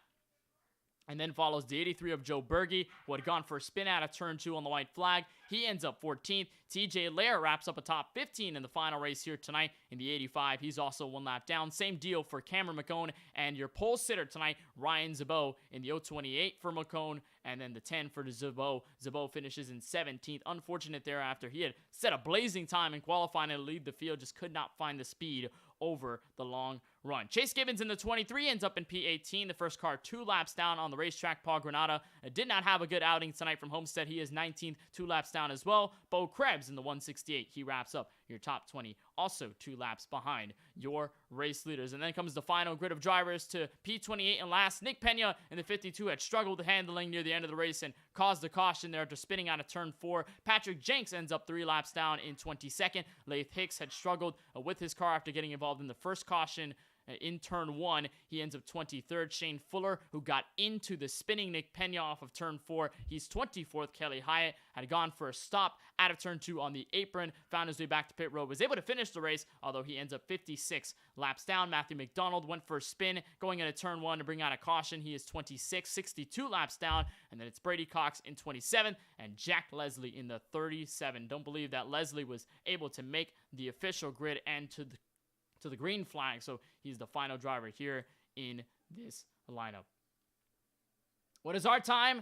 And then follows the 83 of Joe Berge, who had gone for a spin out of turn 2 on the white flag. He ends up 14th. TJ Lair wraps up a top 15 in the final race here tonight in the 85. He's also 1 lap down. Same deal for Cameron McCone and your pole sitter tonight, Ryan Zabot, in the 028 for McCone, and then the 10 for Zabot. Zabot finishes in 17th. Unfortunate thereafter. He had set a blazing time in qualifying to lead the field, just could not find the speed over the long run. Chase Gibbons in the 23 ends up in P18, the first car 2 laps down on the racetrack. Paul Granada did not have a good outing tonight from Homestead. He is 19th, 2 laps down as well. Bo Krebs in the 168, he wraps up your top 20, also 2 laps behind your race leaders. And then comes the final grid of drivers to P28 and last. Nick Pena in the 52 had struggled with handling near the end of the race and caused a caution there after spinning out of turn 4. Patrick Jenks ends up 3 laps down in 22nd. Laith Hicks had struggled with his car after getting involved in the first caution in turn 1. He ends up 23rd. Shane Fuller, who got into the spinning Nick Pena off of turn 4, he's 24th. Kelly Hyatt had gone for a stop out of turn 2 on the apron, found his way back to pit road, was able to finish the race, although he ends up 56 laps down. Matthew McDonald went for a spin going into turn 1 to bring out a caution. He is 26, 62 laps down, and then it's Brady Cox in 27th and Jack Leslie in the 37. Don't believe that Leslie was able to make the official grid and to the green flag, so he's the final driver here in this lineup. What is our time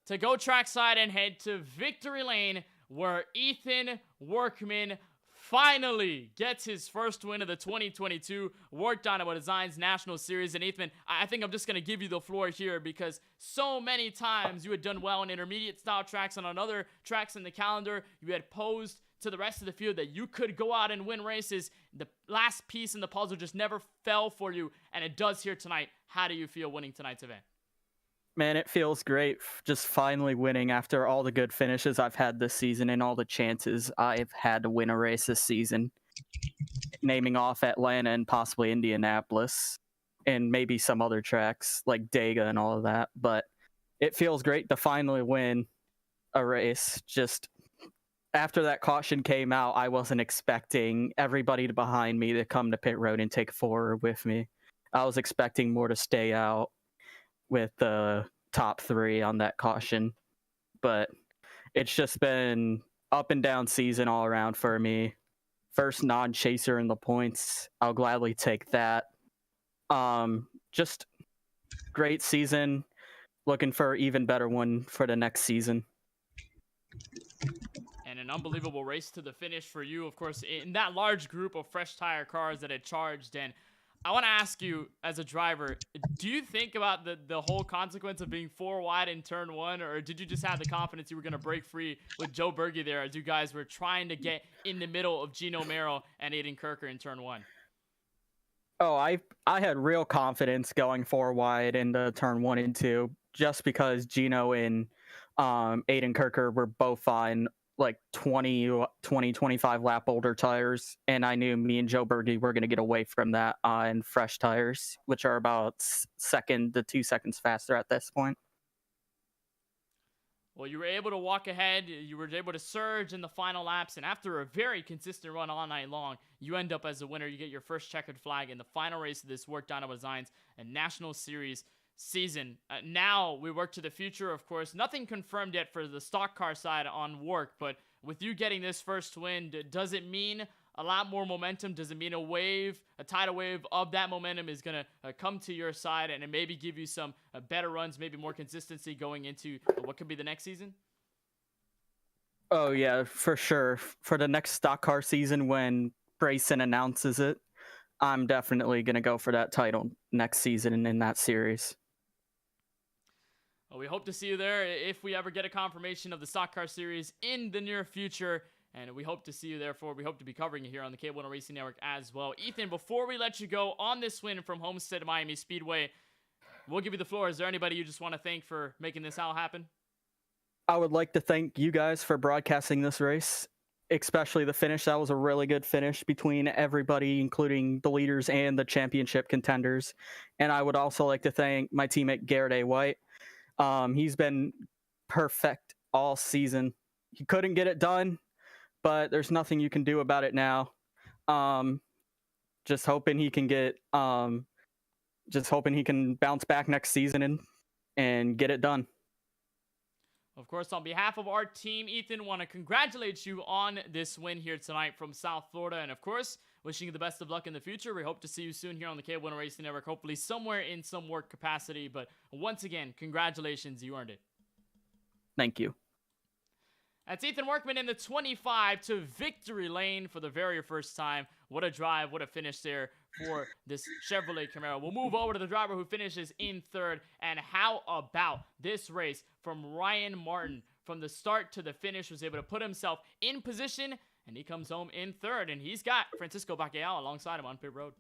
to go trackside and head to Victory Lane, where Ethan Workman finally gets his first win of the 2022 WORC Dynamo Designs National Series. And Ethan, I think I'm just going to give you the floor here, because so many times you had done well in intermediate style tracks, and on other tracks in the calendar you had posed to the rest of the field that you could go out and win races. The last piece in the puzzle just never fell for you, and it does here tonight. How do you feel winning tonight's event? Man, it feels great just finally winning after all the good finishes I've had this season and all the chances I've had to win a race this season. Naming off Atlanta and possibly Indianapolis and maybe some other tracks like Dega and all of that. But it feels great to finally win a race. Just after that caution came out, I wasn't expecting everybody behind me to come to pit road and take forward with me. I was expecting more to stay out with the top 3 on that caution. But it's just been up and down season all around for me. First non-chaser in the points. I'll gladly take that. Just great season. Looking for an even better one for the next season. And an unbelievable race to the finish for you, of course, in that large group of fresh tire cars that had charged. And I want to ask you, as a driver, do you think about the whole consequence of being 4 wide in turn 1, or did you just have the confidence you were going to break free with Joe Berge there as you guys were trying to get in the middle of Gino Merrill and Aiden Kirker in turn 1? Oh, I had real confidence going 4 wide into turn 1 and 2, just because Gino and Aiden Kirker were both on like 25 lap older tires, and I knew me and Joe Berge were going to get away from that on fresh tires, which are about 2 seconds faster at this point. Well, you were able to walk ahead, you were able to surge in the final laps, and after a very consistent run all night long, you end up as a winner. You get your first checkered flag in the final race of this WORC Dynamo Designs and National Series season. Now we work to the future, of course. Nothing confirmed yet for the stock car side on WORC, but with you getting this first win, does it mean a lot more momentum? Does it mean a tidal wave of that momentum is going to come to your side and maybe give you some better runs, maybe more consistency going into what could be the next season? Oh, yeah, for sure. For the next stock car season, when Grayson announces it, I'm definitely going to go for that title next season in that series. Well, we hope to see you there if we ever get a confirmation of the stock car series in the near future. And we hope to see you there we hope to be covering you here on the KBueno Racing Network as well. Ethan, before we let you go on this win from Homestead-Miami Speedway, we'll give you the floor. Is there anybody you just want to thank for making this all happen? I would like to thank you guys for broadcasting this race, especially the finish. That was a really good finish between everybody, including the leaders and the championship contenders. And I would also like to thank my teammate, Garrett A. White. He's been perfect all season. He couldn't get it done, but there's nothing you can do about it now. Just hoping he can bounce back next season and get it done. Of course, on behalf of our team, Ethan, want to congratulate you on this win here tonight from South Florida. And of course, wishing you the best of luck in the future. We hope to see you soon here on the KBueno Racing Network, hopefully somewhere in some WORC capacity. But once again, congratulations. You earned it. Thank you. That's Ethan Workman in the 25 to victory lane for the very first time. What a drive, what a finish there for this Chevrolet Camaro. We'll move over to the driver who finishes in third. And how about this race from Ryan Martin? From the start to the finish, was able to put himself in position, and he comes home in third. And he's got Francisco Bacallao alongside him on pit road.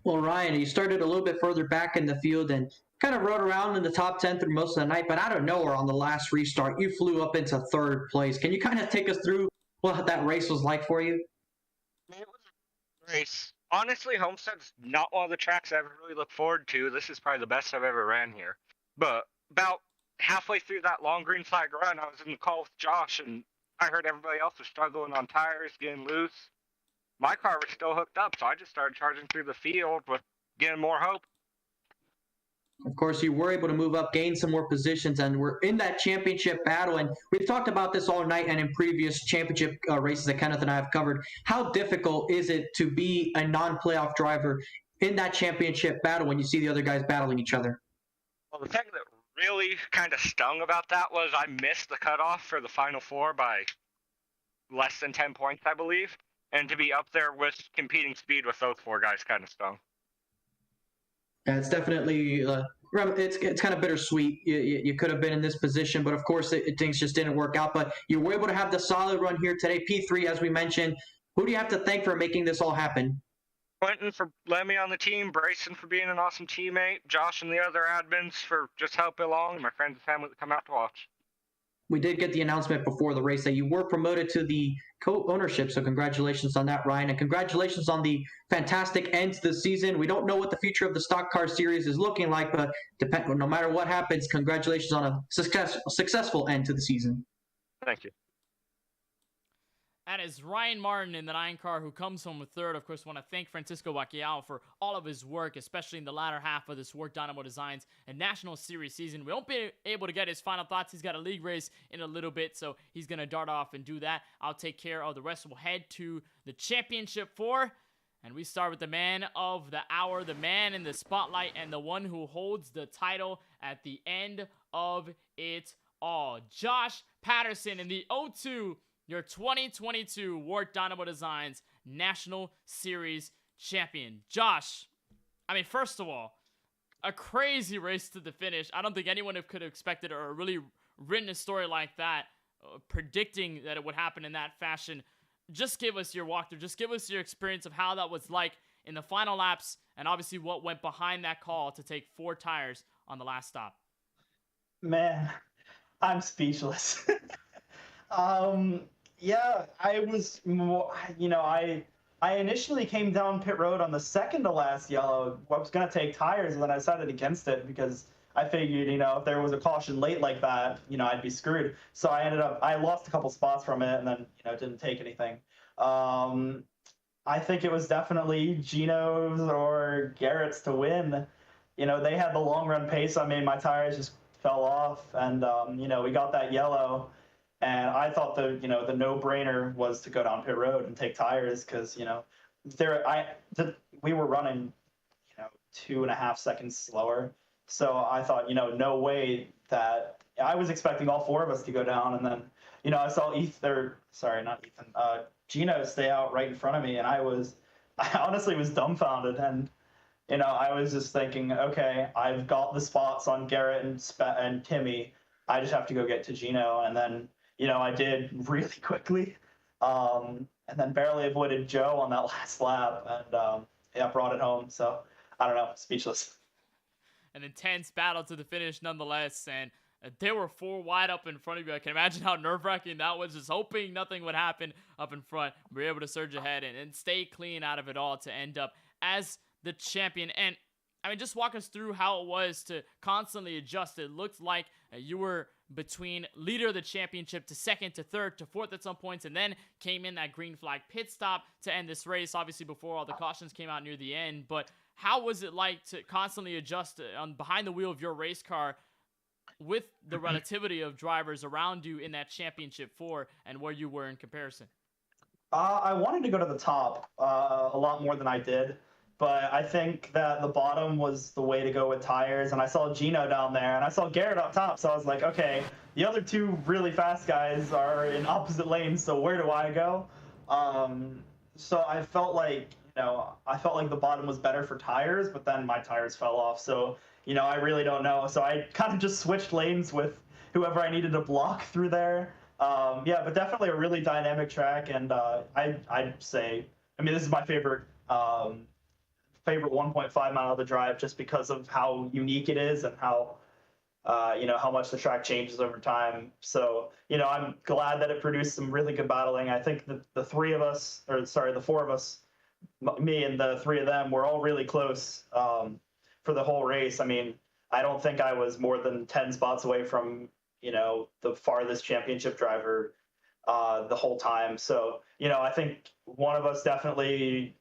Well, Ryan, you started a little bit further back in the field and kind of rode around in the top 10 through most of the night, but out of nowhere on the last restart, you flew up into third place. Can you kind of take us through what that race was like for you? It was a race. Honestly, Homestead's not one of the tracks I ever really look forward to. This is probably the best I've ever ran here. But about halfway through that long green flag run, I was in the call with Josh, and I heard everybody else was struggling on tires, getting loose. My car was still hooked up, so I just started charging through the field with getting more hope. Of course, you were able to move up, gain some more positions, and we're in that championship battle. And we've talked about this all night and in previous championship races that Kenneth and I have covered. How difficult is it to be a non-playoff driver in that championship battle when you see the other guys battling each other? Well, the thing that really kind of stung about that was I missed the cutoff for the Final Four by less than 10 points, I believe. And to be up there with competing speed with those four guys kind of stung. Yeah, it's definitely it's kind of bittersweet. You could have been in this position, but of course things just didn't work out. But you were able to have the solid run here today, P3, as we mentioned. Who do you have to thank for making this all happen? Quentin for letting me on the team, Bryson for being an awesome teammate, Josh and the other admins for just helping along, and my friends and family that come out to watch. We did get the announcement before the race that you were promoted to the co-ownership, so congratulations on that, Ryan, and congratulations on the fantastic end to the season. We don't know what the future of the stock car series is looking like, but no matter what happens, congratulations on a successful end to the season. Thank you. That is Ryan Martin in the 9 car who comes home with third. Of course, want to thank Francisco Bacallao for all of his work, especially in the latter half of this WORC Dynamo Designs and National Series season. We won't be able to get his final thoughts. He's got a league race in a little bit, so he's going to dart off and do that. I'll take care of the rest. We'll head to the Championship 4, and we start with the man of the hour, the man in the spotlight, and the one who holds the title at the end of it all. Josh Patterson in the 02, your 2022 WORC Dynamo Designs National Series champion. Josh, I mean, first of all, a crazy race to the finish. I don't think anyone could have expected or really written a story like that, predicting that it would happen in that fashion. Just give us your walkthrough. Just give us your experience of how that was like in the final laps, and obviously what went behind that call to take 4 tires on the last stop. Man, I'm speechless. Yeah, I was more, I initially came down pit road on the second to last yellow. I was going to take tires, and then I decided against it because I figured, if there was a caution late like that, I'd be screwed. So I lost a couple spots from it, and then, didn't take anything. I think it was definitely Gino's or Garrett's to win. they had the long run pace. I mean, my tires just fell off, and we got that yellow, and I thought the no-brainer was to go down pit road and take tires because we were running 2.5 seconds slower. So I thought, no way that I was expecting all 4 of us to go down. And then, I saw Gino stay out right in front of me. And I honestly was dumbfounded. And, I was just thinking, okay, I've got the spots on Garrett and Timmy. I just have to go get to Gino. And then, I did really quickly. And then barely avoided Joe on that last lap. And, brought it home. So I don't know, speechless. An intense battle to the finish nonetheless, and there were 4 wide up in front of you. I can imagine how nerve-wracking that was, just hoping nothing would happen up in front. We were able to surge ahead and stay clean out of it all to end up as the champion. And I mean, just walk us through how it was to constantly adjust. It looked like you were between leader of the championship to second to third to fourth at some points, and then came in that green flag pit stop to end this race, obviously before all the cautions came out near the end. But how was it like to constantly adjust behind the wheel of your race car with the relativity of drivers around you in that championship 4 and where you were in comparison? I wanted to go to the top a lot more than I did, but I think that the bottom was the way to go with tires. And I saw Gino down there, and I saw Garrett up top, so I was like, okay, the other 2 really fast guys are in opposite lanes, so where do I go? So I felt like the bottom was better for tires, but then my tires fell off. So, I really don't know. So I kind of just switched lanes with whoever I needed to block through there. But definitely a really dynamic track. And I'd say, this is my favorite 1.5 mile of the drive, just because of how unique it is and how much the track changes over time. So, I'm glad that it produced some really good battling. I think that the 4 of us, me and the 3 of them, were all really close for the whole race. I mean, I don't think I was more than 10 spots away from, the farthest championship driver the whole time. So, I think one of us definitely,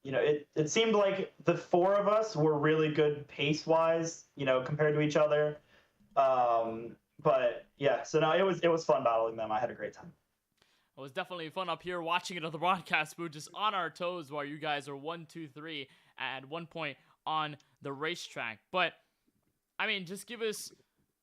it seemed like the 4 of us were really good pace-wise, compared to each other. But yeah, so no, it was fun battling them. I had a great time. It was definitely fun up here watching it on the broadcast booth, just on our toes while you guys are 1, 2, 3 at one point on the racetrack. But, I mean, just give us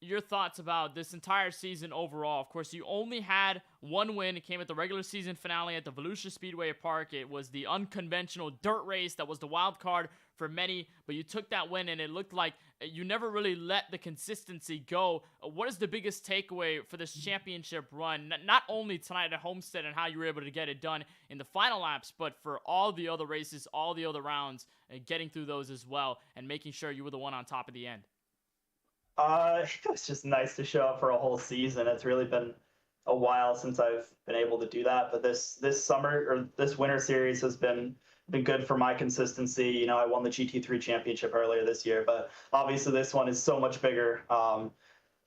your thoughts about this entire season overall. Of course, you only had 1 win. It came at the regular season finale at the Volusia Speedway Park. It was the unconventional dirt race that was the wild card for many, but you took that win, and it looked like you never really let the consistency go. What is the biggest takeaway for this championship run, not only tonight at Homestead and how you were able to get it done in the final laps, but for all the other races, all the other rounds, getting through those as well and making sure you were the one on top at the end? It was just nice to show up for a whole season. It's really been a while since I've been able to do that, but this summer, or this winter series, has been good for my consistency. I won the GT3 championship earlier this year, but obviously this one is so much bigger.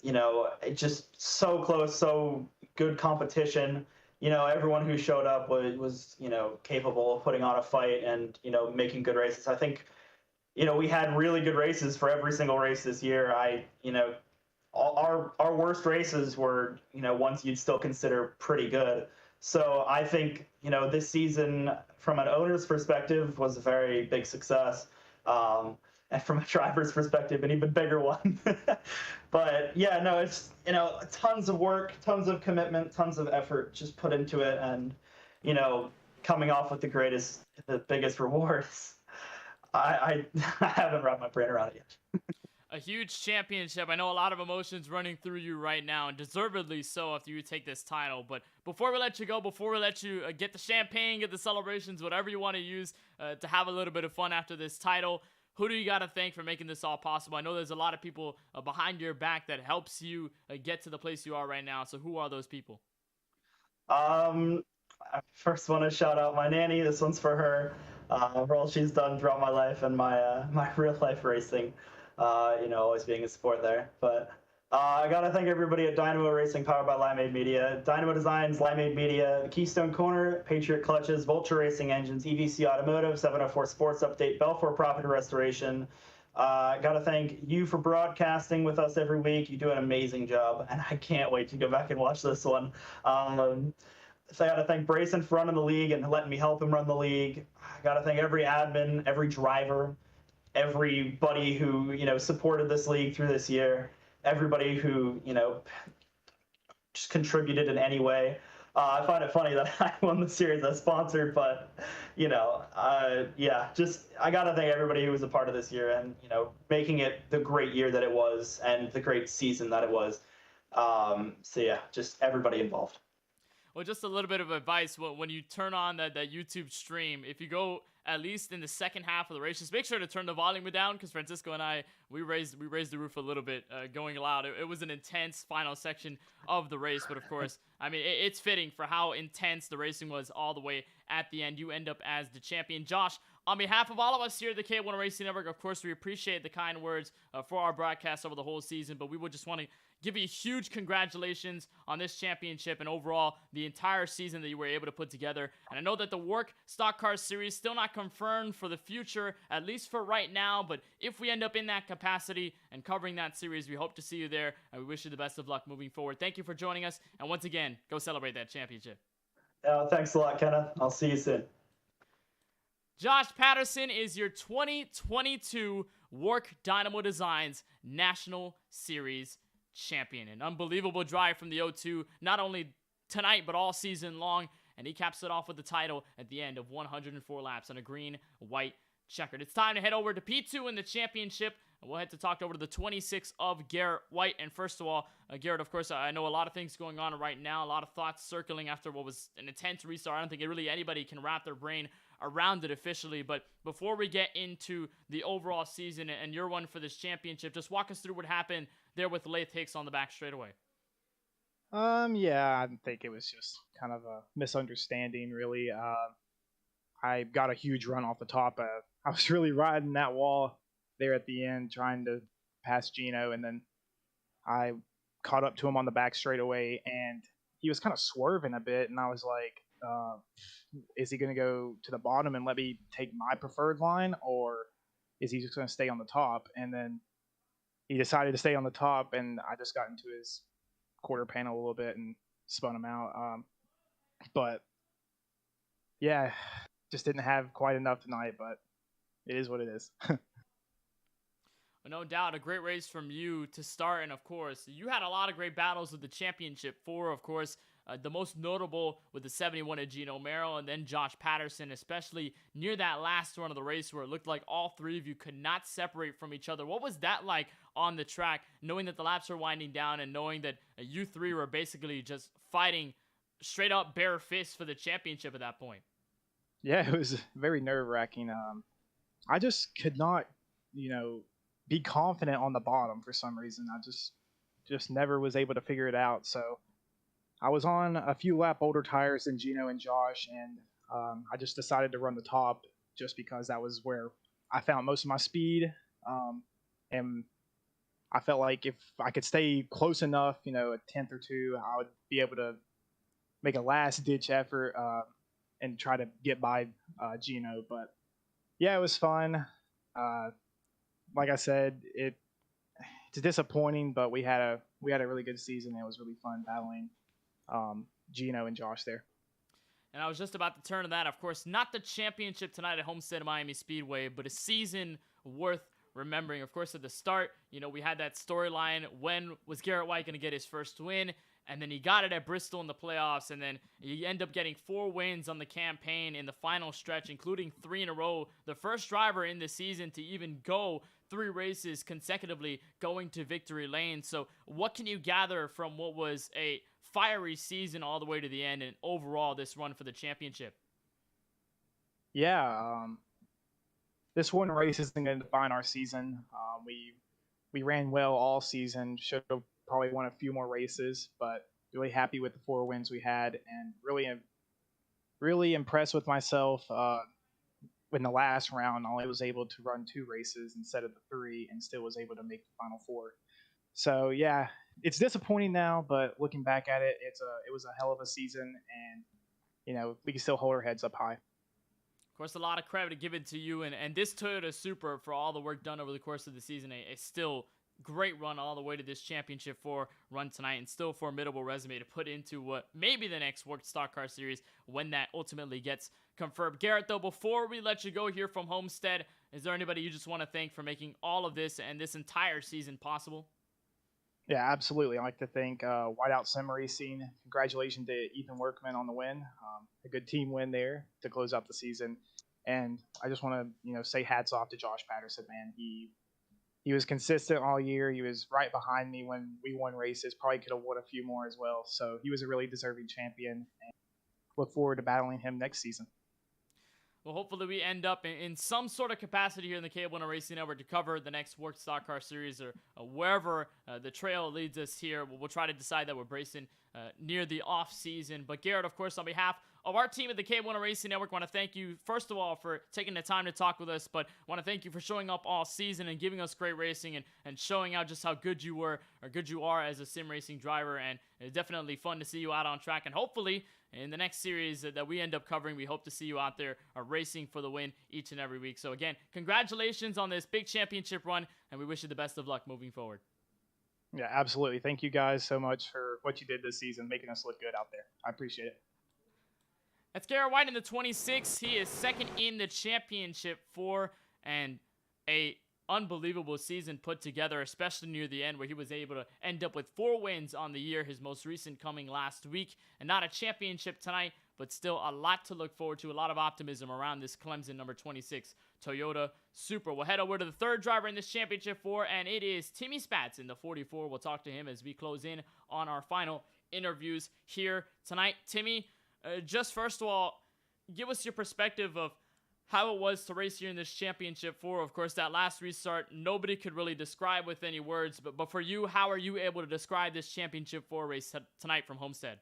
It's just so close, so good competition. Everyone who showed up was capable of putting on a fight and, making good races. I think, we had really good races for every single race this year. Our worst races were, ones you'd still consider pretty good. So I think, this season, from an owner's perspective, was a very big success. And from a driver's perspective, an even bigger one. But yeah, no, it's, tons of work, tons of commitment, tons of effort just put into it. And, coming off with the biggest rewards, I haven't wrapped my brain around it yet. A huge championship. I know a lot of emotions running through you right now, and deservedly so after you take this title. But before we let you go, before we let you get the champagne, get the celebrations, whatever you want to use to have a little bit of fun after this title, who do you got to thank for making this all possible? I know there's a lot of people behind your back that helps you get to the place you are right now. So who are those people? I first want to shout out my nanny. This one's for her, for all she's done throughout my life and my real life racing. Always being a support there. But I got to thank everybody at Dynamo Racing, powered by Limeade Media, Dynamo Designs, Limeade Media, Keystone Corner, Patriot Clutches, Vulture Racing Engines, EVC Automotive, 704 Sports Update, Belfour Property Restoration, Got to thank you for broadcasting with us every week. You do an amazing job, and I can't wait to go back and watch this one. So I got to thank Brayson for running the league and letting me help him run the league. I got to thank every admin, every driver, everybody who, supported this league through this year, everybody who, just contributed in any way. I find it funny that I won the series as sponsored, but, just I got to thank everybody who was a part of this year and, making it the great year that it was and the great season that it was. Just everybody involved. Well, just a little bit of advice. When you turn on that YouTube stream, if you go at least in the second half of the race, just make sure to turn the volume down, because Francisco and I, we raised the roof a little bit going loud. It was an intense final section of the race, but of course, I mean, it's fitting for how intense the racing was all the way at the end. You end up as the champion. Josh, on behalf of all of us here at the KBueno Racing Network, of course, we appreciate the kind words for our broadcast over the whole season, but we would just want to give you huge congratulations on this championship and overall the entire season that you were able to put together. And I know that the WORC Stock Car Series still not confirmed for the future, at least for right now, but if we end up in that capacity and covering that series, we hope to see you there, and we wish you the best of luck moving forward. Thank you for joining us, and once again, go celebrate that championship. Thanks a lot, Kenneth. I'll see you soon. Josh Patterson is your 2022 WORC Dynamo Designs National Series champion. An unbelievable drive from the O2, not only tonight, but all season long, and he caps it off with the title at the end of 104 laps on a green-white-checkered. It's time to head over to P2 in the championship, and we'll head to talk over to the 26 of Garrett White. And first of all, Garrett, of course, I know a lot of things going on right now, a lot of thoughts circling after what was an intense restart. I don't think really anybody can wrap their brain around it officially, but before we get into the overall season and your one for this championship, just walk us through what happened there with Lath Hicks on the back straightaway. Yeah, I think it was just kind of a misunderstanding, really. I got a huge run off the top. I was really riding that wall there at the end, trying to pass Gino, and then I caught up to him on the back straightaway, and he was kind of swerving a bit, and I was like, is he going to go to the bottom and let me take my preferred line, or is he just going to stay on the top? And then he decided to stay on the top, and I just got into his quarter panel a little bit and spun him out. But yeah, just didn't have quite enough tonight, but it is what it is. No doubt, a great race from you to start, and of course, you had a lot of great battles with the championship for, of course, the most notable with the 71 of Gino Merrill, and then Josh Patterson, especially near that last run of the race where it looked like all three of you could not separate from each other. What was that like on the track, knowing that the laps were winding down and knowing that you three were basically just fighting straight up bare fists for the championship at that point? Yeah, it was very nerve-wracking. I just could not, be confident on the bottom for some reason. I just never was able to figure it out. So I was on a few lap older tires than Gino and Josh, and I just decided to run the top just because that was where I found most of my speed. And I felt like if I could stay close enough, a 10th or two, I would be able to make a last-ditch effort and try to get by Gino. But yeah, it was fun. Like I said, it's disappointing, but we had a really good season. It was really fun battling Gino and Josh there. And I was just about to turn to that. Of course, not the championship tonight at Homestead-Miami Speedway, but a season worth remembering. Of course, at the start, we had that storyline. When was Garrett White going to get his first win? And then he got it at Bristol in the playoffs, and then you end up getting 4 wins on the campaign in the final stretch, including 3 in a row. The first driver in the season to even go 3 races consecutively going to victory lane. So what can you gather from what was a fiery season all the way to the end and overall this run for the championship? Yeah, this one race isn't going to define our season. We ran well all season, should have probably won a few more races, but really happy with the 4 wins we had, and really impressed with myself in the last round. I was able to run 2 races instead of the 3 and still was able to make the final 4. So yeah, it's disappointing now, but looking back at it, it was a hell of a season, and we can still hold our heads up high. Of course, a lot of credit given to you and this Toyota Supra for all the work done over the course of the season. A still great run all the way to this Championship 4 run tonight, and still a formidable resume to put into what may be the next WORC Stock Car Series when that ultimately gets confirmed. Garrett, though, before we let you go here from Homestead, is there anybody you just want to thank for making all of this and this entire season possible? Yeah, absolutely. I'd like to thank Whiteout Sim Racing. Congratulations to Ethan Workman on the win. A good team win there to close out the season. And I just want to, say hats off to Josh Patterson, man. He was consistent all year. He was right behind me when we won races. Probably could have won a few more as well. So he was a really deserving champion. And look forward to battling him next season. Well, hopefully we end up in some sort of capacity here in the KBueno Racing Network to cover the next WORC Stock Car Series or wherever the trail leads us here. We'll try to decide that we're bracing near the off season. But Garrett, of course, on behalf of our team at the KBueno Racing Network, want to thank you, first of all, for taking the time to talk with us, but want to thank you for showing up all season and giving us great racing and showing out just how good you were or good you are as a sim racing driver. And it's definitely fun to see you out on track, and hopefully in the next series that we end up covering, we hope to see you out there racing for the win each and every week. So again, congratulations on this big championship run, and we wish you the best of luck moving forward. Yeah, absolutely. Thank you guys so much for what you did this season, making us look good out there. I appreciate it. That's Garrett White in the 26. He is second in the championship 4, and a unbelievable season put together, especially near the end, where he was able to end up with 4 wins on the year, his most recent coming last week, and not a championship tonight, but still a lot to look forward to, a lot of optimism around this Clemson number 26 Toyota Supra. We'll head over to the third driver in this championship 4, and it is Timmy Spatz in the 44. We'll talk to him as we close in on our final interviews here tonight. Timmy, just first of all, give us your perspective of how it was to race here in this championship 4. Of course, that last restart, nobody could really describe with any words, but for you, how are you able to describe this championship 4 race tonight from Homestead?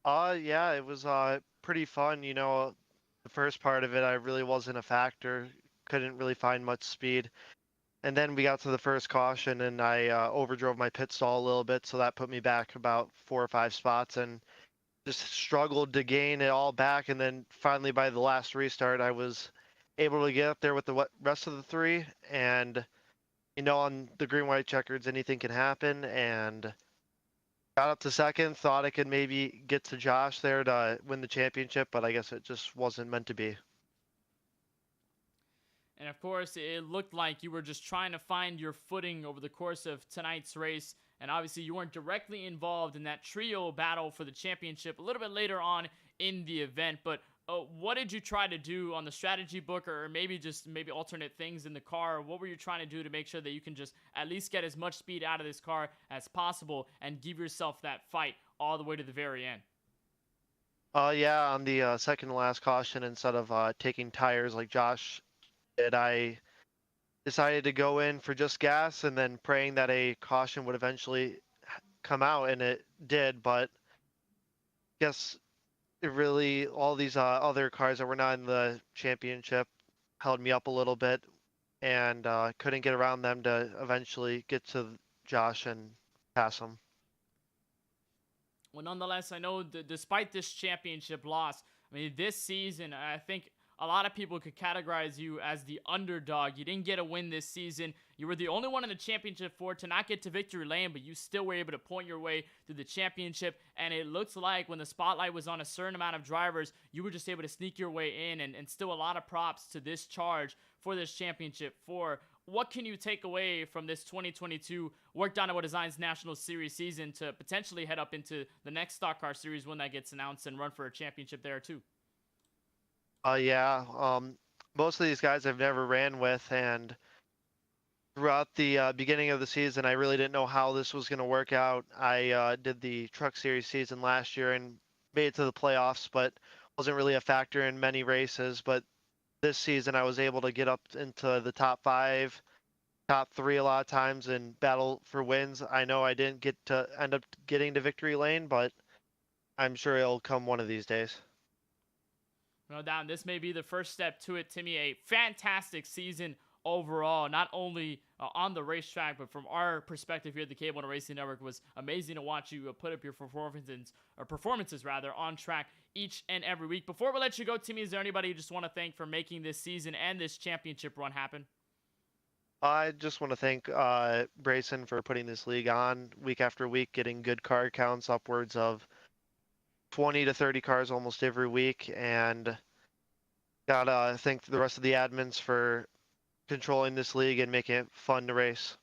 Yeah, it was pretty fun. The first part of it, I really wasn't a factor. Couldn't really find much speed. And then we got to the first caution, and I overdrove my pit stall a little bit, so that put me back about 4 or 5 spots, and just struggled to gain it all back. And then finally, by the last restart, I was able to get up there with the rest of the 3. And, on the Green-white-checkers, anything can happen. And got up to second, thought I could maybe get to Josh there to win the championship, but I guess it just wasn't meant to be. And of course, it looked like you were just trying to find your footing over the course of tonight's race. And obviously, you weren't directly involved in that trio battle for the championship a little bit later on in the event. But what did you try to do on the strategy book, or maybe alternate things in the car? What were you trying to do to make sure that you can just at least get as much speed out of this car as possible and give yourself that fight all the way to the very end? Yeah, on the second to last caution, instead of taking tires like Josh did, I decided to go in for just gas and then praying that a caution would eventually come out, and it did. But I guess it really, all these other cars that were not in the championship held me up a little bit, and couldn't get around them to eventually get to Josh and pass him. Well, nonetheless, I know despite this championship loss, this season, I think a lot of people could categorize you as the underdog. You didn't get a win this season. You were the only one in the championship 4 to not get to victory lane, but you still were able to point your way through the championship. And it looks like when the spotlight was on a certain amount of drivers, you were just able to sneak your way in. And still a lot of props to this charge for this championship 4. What can you take away from this 2022 WORC Dynamo Designs National Series season to potentially head up into the next Stock Car Series when that gets announced and run for a championship there too? Yeah, most of these guys I've never ran with, and throughout the beginning of the season, I really didn't know how this was going to work out. I did the Truck Series season last year and made it to the playoffs, but wasn't really a factor in many races. But this season, I was able to get up into the top 5, top 3 a lot of times and battle for wins. I know I didn't get to end up getting to victory lane, but I'm sure it'll come one of these days. No doubt, this may be the first step to it, Timmy. A fantastic season overall, not only on the racetrack, but from our perspective here at the KBueno Racing Network. Was amazing to watch you put up your performances on track each and every week. Before we let you go, Timmy, is there anybody you just want to thank for making this season and this championship run happen? I just want to thank Brayson for putting this league on week after week, getting good car counts upwards of 20 to 30 cars almost every week, and gotta thank the rest of the admins for controlling this league and making it fun to race.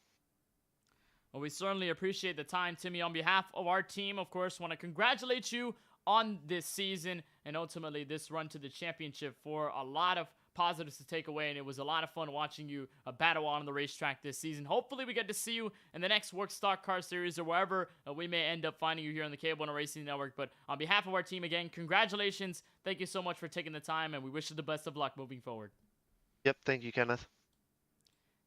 Well, we certainly appreciate the time, Timmy. On behalf of our team, of course, want to congratulate you on this season and ultimately this run to the championship. For a lot of positives to take away, and it was a lot of fun watching you battle on the racetrack this season. Hopefully we get to see you in the next WORC Stock Car Series or wherever we may end up finding you here on the KBueno Racing Network. But on behalf of our team, again, congratulations. Thank you so much for taking the time, and we wish you the best of luck moving forward. Yep, thank you, Kenneth.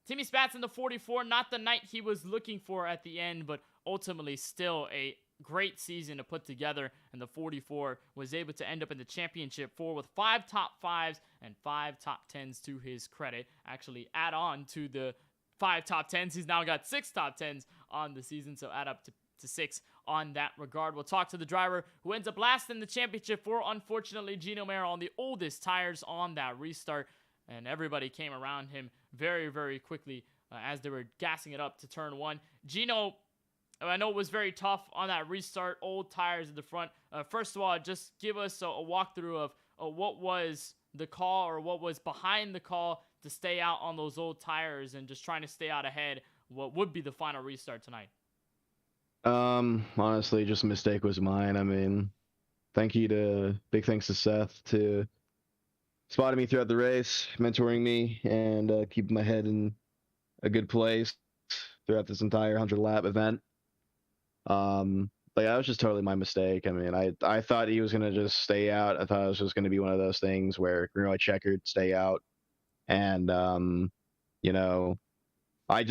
Timmy Spatz in the 44, not the night he was looking for at the end, but ultimately still a great season to put together, and the 44 was able to end up in the championship 4 with 5 top 5s and 5 top 10s to his credit. Actually, add on to the 5 top 10s, he's now got 6 top 10s on the season, so add up to 6 on that regard. We'll talk to the driver who ends up last in the championship 4, unfortunately, Gino Mera on the oldest tires on that restart, and everybody came around him very, very quickly as they were gassing it up to turn 1. Gino, I know it was very tough on that restart, old tires at the front. First of all, just give us a walkthrough of what was the call or what was behind the call to stay out on those old tires and just trying to stay out ahead what would be the final restart tonight. Honestly, just a mistake was mine. I mean, big thanks to Seth to spotting me throughout the race, mentoring me, and keeping my head in a good place throughout this entire 100-lap event. That was just totally my mistake. I mean, I thought he was gonna just stay out. I thought it was just gonna be one of those things where Green-white-checkered, stay out, and you know, I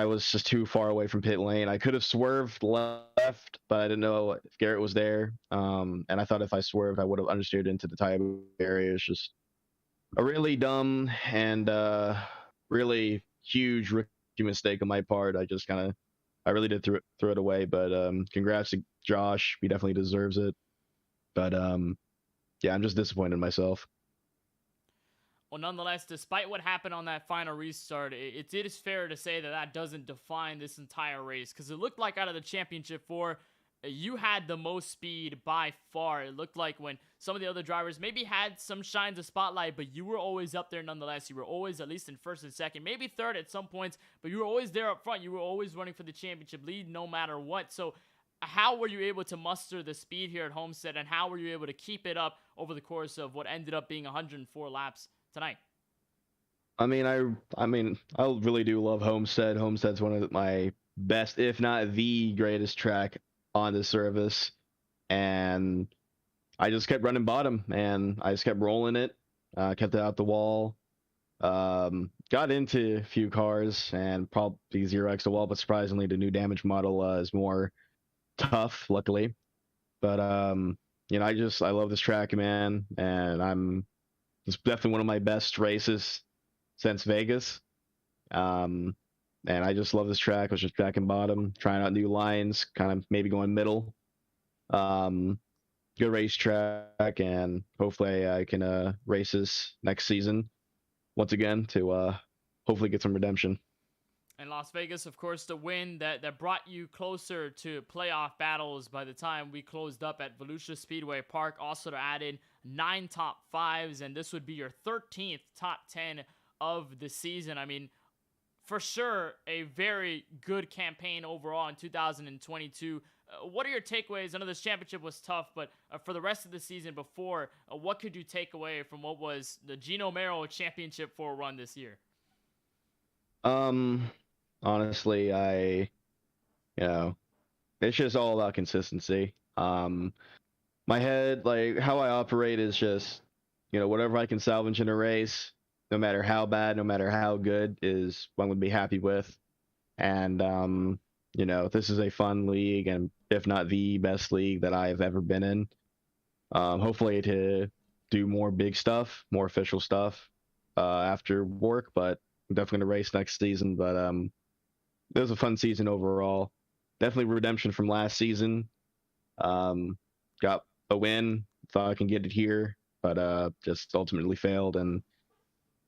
was just too far away from pit lane. I could have swerved left, but I didn't know if Garrett was there. And I thought if I swerved, I would have understeered into the tire area. It's just a really dumb and really huge rookie mistake on my part. I really did throw it away, but congrats to Josh. He definitely deserves it. But yeah, I'm just disappointed in myself. Well, nonetheless, despite what happened on that final restart, it is fair to say that doesn't define this entire race, because it looked like out of the championship 4, you had the most speed by far. It looked like when some of the other drivers maybe had some shines of spotlight, but you were always up there nonetheless. You were always at least in first and second, maybe third at some points, but you were always there up front. You were always running for the championship lead no matter what. So how were you able to muster the speed here at Homestead, and how were you able to keep it up over the course of what ended up being 104 laps tonight? I mean, I really do love Homestead. Homestead's one of my best, if not the greatest track on the service, and I just kept running bottom, and I just kept rolling it, kept it out the wall, got into a few cars, and probably 0x the wall, but surprisingly the new damage model is more tough, luckily. But I love this track, man, and it's definitely one of my best races since Vegas. And I just love this track. I was just tracking bottom, trying out new lines, kind of maybe going middle. Good racetrack, and hopefully I can race this next season once again to hopefully get some redemption. And Las Vegas, of course, the win that brought you closer to playoff battles by the time we closed up at Volusia Speedway Park. Also to add in 9 top 5s, and this would be your 13th top 10 of the season. I mean, for sure, a very good campaign overall in 2022. What are your takeaways? I know this championship was tough, but for the rest of the season before, what could you take away from what was the Gino Mero Championship 4 run this year? Honestly, it's just all about consistency. My head, like how I operate is just, whatever I can salvage in a race, no matter how bad, no matter how good, is what I'm going to be happy with. And, this is a fun league, and if not the best league that I've ever been in. Hopefully to do more big stuff, more official stuff after WORC, but I'm definitely going to race next season. But it was a fun season overall. Definitely redemption from last season. Got a win, thought I can get it here, but just ultimately failed. And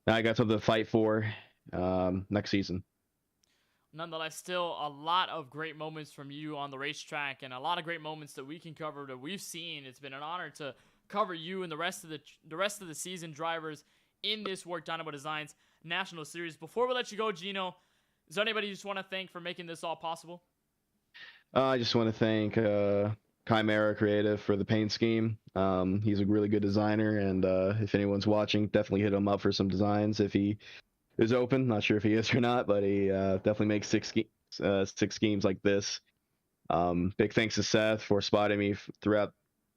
now I got something to fight for next season. Nonetheless, still a lot of great moments from you on the racetrack, and a lot of great moments that we can cover that we've seen. It's been an honor to cover you and the rest of the season drivers in this WORC Dynamo Designs National Series. Before we let you go, Gino, is there anybody you just want to thank for making this all possible? I just want to thank Chimera Creative for the paint scheme. He's a really good designer, and if anyone's watching, definitely hit him up for some designs if he is open. Not sure if he is or not, but he definitely makes six schemes like this. Big thanks to Seth for spotting me throughout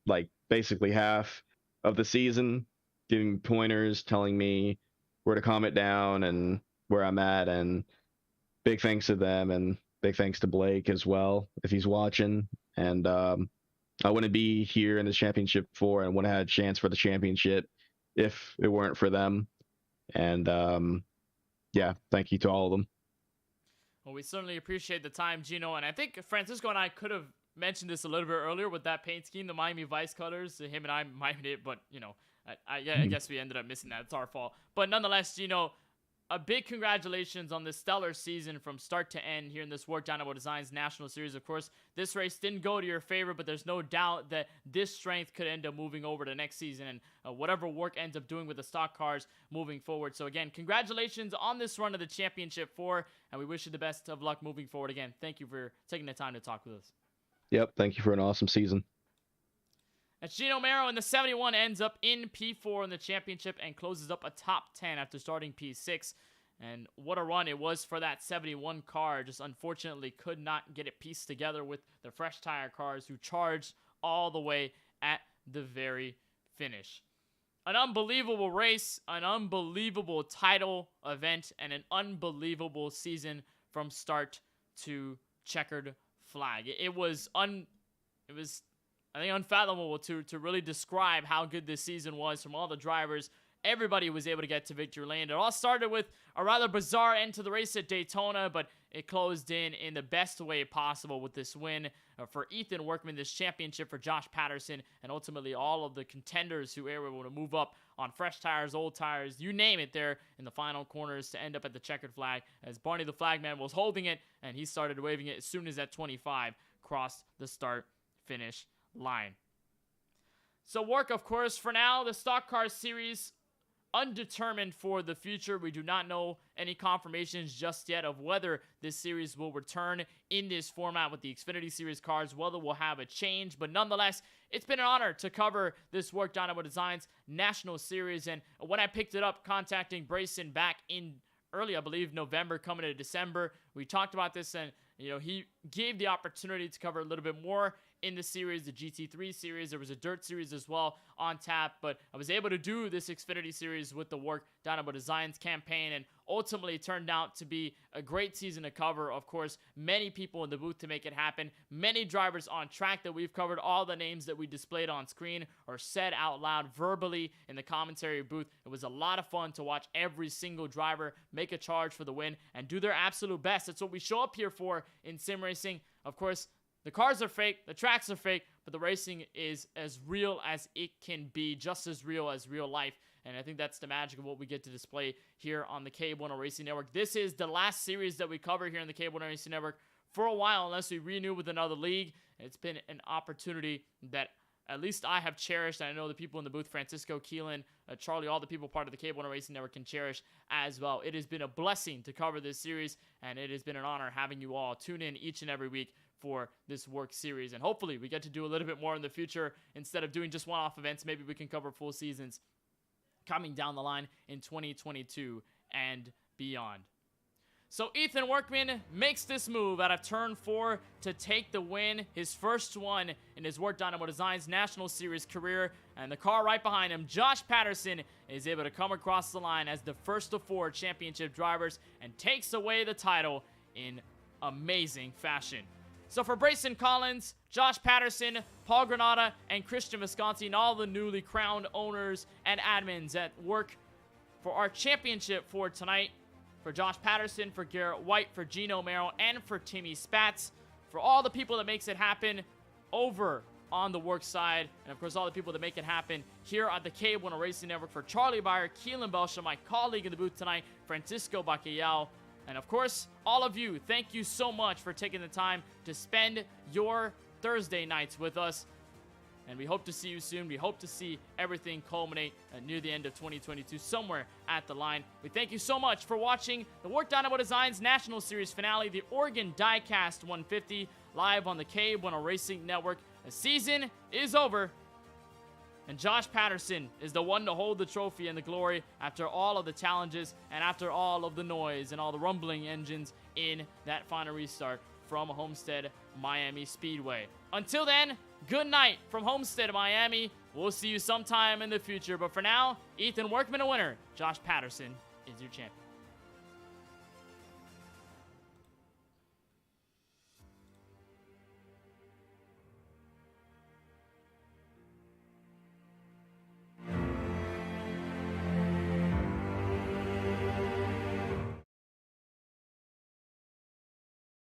like basically half of the season, giving pointers, telling me where to calm it down and where I'm at, and big thanks to them, and big thanks to Blake as well if he's watching. And I wouldn't be here in this championship before and wouldn't have had a chance for the championship if it weren't for them. And yeah, thank you to all of them. Well, we certainly appreciate the time, Gino, and I think Francisco and I could have mentioned this a little bit earlier with that paint scheme, the Miami Vice colors. Him and I mimed it, but you know, I guess we ended up missing that. It's our fault. But nonetheless, Gino, a big congratulations on this stellar season from start to end here in this WORC Dynamo Designs National Series. Of course, this race didn't go to your favor, but there's no doubt that this strength could end up moving over to next season and whatever WORC ends up doing with the stock cars moving forward. So again, congratulations on this run of the Championship 4, and we wish you the best of luck moving forward. Again, thank you for taking the time to talk with us. Yep, thank you for an awesome season. That's Gino Mero, and the 71 ends up in P4 in the championship and closes up a top 10 after starting P6. And what a run it was for that 71 car. Just unfortunately could not get it pieced together with the fresh tire cars who charged all the way at the very finish. An unbelievable race, an unbelievable title event, and an unbelievable season from start to checkered flag. It was I think unfathomable to really describe how good this season was from all the drivers. Everybody was able to get to victory lane. It all started with a rather bizarre end to the race at Daytona, but it closed in the best way possible with this win for Ethan Workman, this championship for Josh Patterson, and ultimately all of the contenders who were able to move up on fresh tires, old tires, you name it, there in the final corners to end up at the checkered flag as Barney the Flagman was holding it, and he started waving it as soon as that 25 crossed the start-finish line. So WORC, of course, for now, the Stock Car Series undetermined for the future. We do not know any confirmations just yet of whether this series will return in this format with the Xfinity Series cars, whether we'll have a change. But nonetheless, it's been an honor to cover this WORC Dynamo Designs National Series. And when I picked it up, contacting Brayson back in early, I believe, November, coming into December, we talked about this, and he gave the opportunity to cover a little bit more in the series, the GT3 series. There was a dirt series as well on tap, but I was able to do this Xfinity series with the WORC Dynamo Designs campaign, and ultimately turned out to be a great season to cover. Of course, many people in the booth to make it happen, many drivers on track that we've covered. All the names that we displayed on screen or said out loud verbally in the commentary booth. It was a lot of fun to watch every single driver make a charge for the win and do their absolute best. That's what we show up here for in sim racing. Of course, the cars are fake, the tracks are fake, but the racing is as real as it can be, just as real life. And I think that's the magic of what we get to display here on the KBueno Racing Network. This is the last series that we cover here in the KBueno Racing Network for a while, unless we renew with another league. It's been an opportunity that at least I have cherished, and I know the people in the booth, Francisco, Keelan, Charlie, all the people part of the KBueno Racing Network can cherish as well. It has been a blessing to cover this series, and it has been an honor having you all tune in each and every week for this WORC series. And hopefully we get to do a little bit more in the future. Instead of doing just one-off events, maybe we can cover full seasons coming down the line in 2022 and beyond. So Ethan Workman makes this move out of turn 4 to take the win, his first one in his WORC Dynamo Designs National Series career. And the car right behind him, Josh Patterson, is able to come across the line as the first of 4 championship drivers and takes away the title in amazing fashion. So for Brayson Collins, Josh Patterson, Paul Granada, and Christian Visconti, and all the newly crowned owners and admins at WORC, for our championship for tonight, for Josh Patterson, for Garrett White, for Gino Mero, and for Timmy Spatz, for all the people that makes it happen over on the WORC side, and of course all the people that make it happen here at the KBueno Racing Network. For Charlie Byer, Keelan Belsha, my colleague in the booth tonight, Francisco Bacallao, and of course all of you, thank you so much for taking the time to spend your Thursday nights with us. And we hope to see you soon. We hope to see everything culminate near the end of 2022, somewhere at the line. We thank you so much for watching the WORC Dynamo Designs National Series finale, the Oregon Diecast 150, live on the KBueno Racing Network. The season is over, and Josh Patterson is the one to hold the trophy and the glory after all of the challenges and after all of the noise and all the rumbling engines in that final restart from Homestead-Miami Speedway. Until then, good night from Homestead-Miami. We'll see you sometime in the future. But for now, Ethan Workman a winner. Josh Patterson is your champion.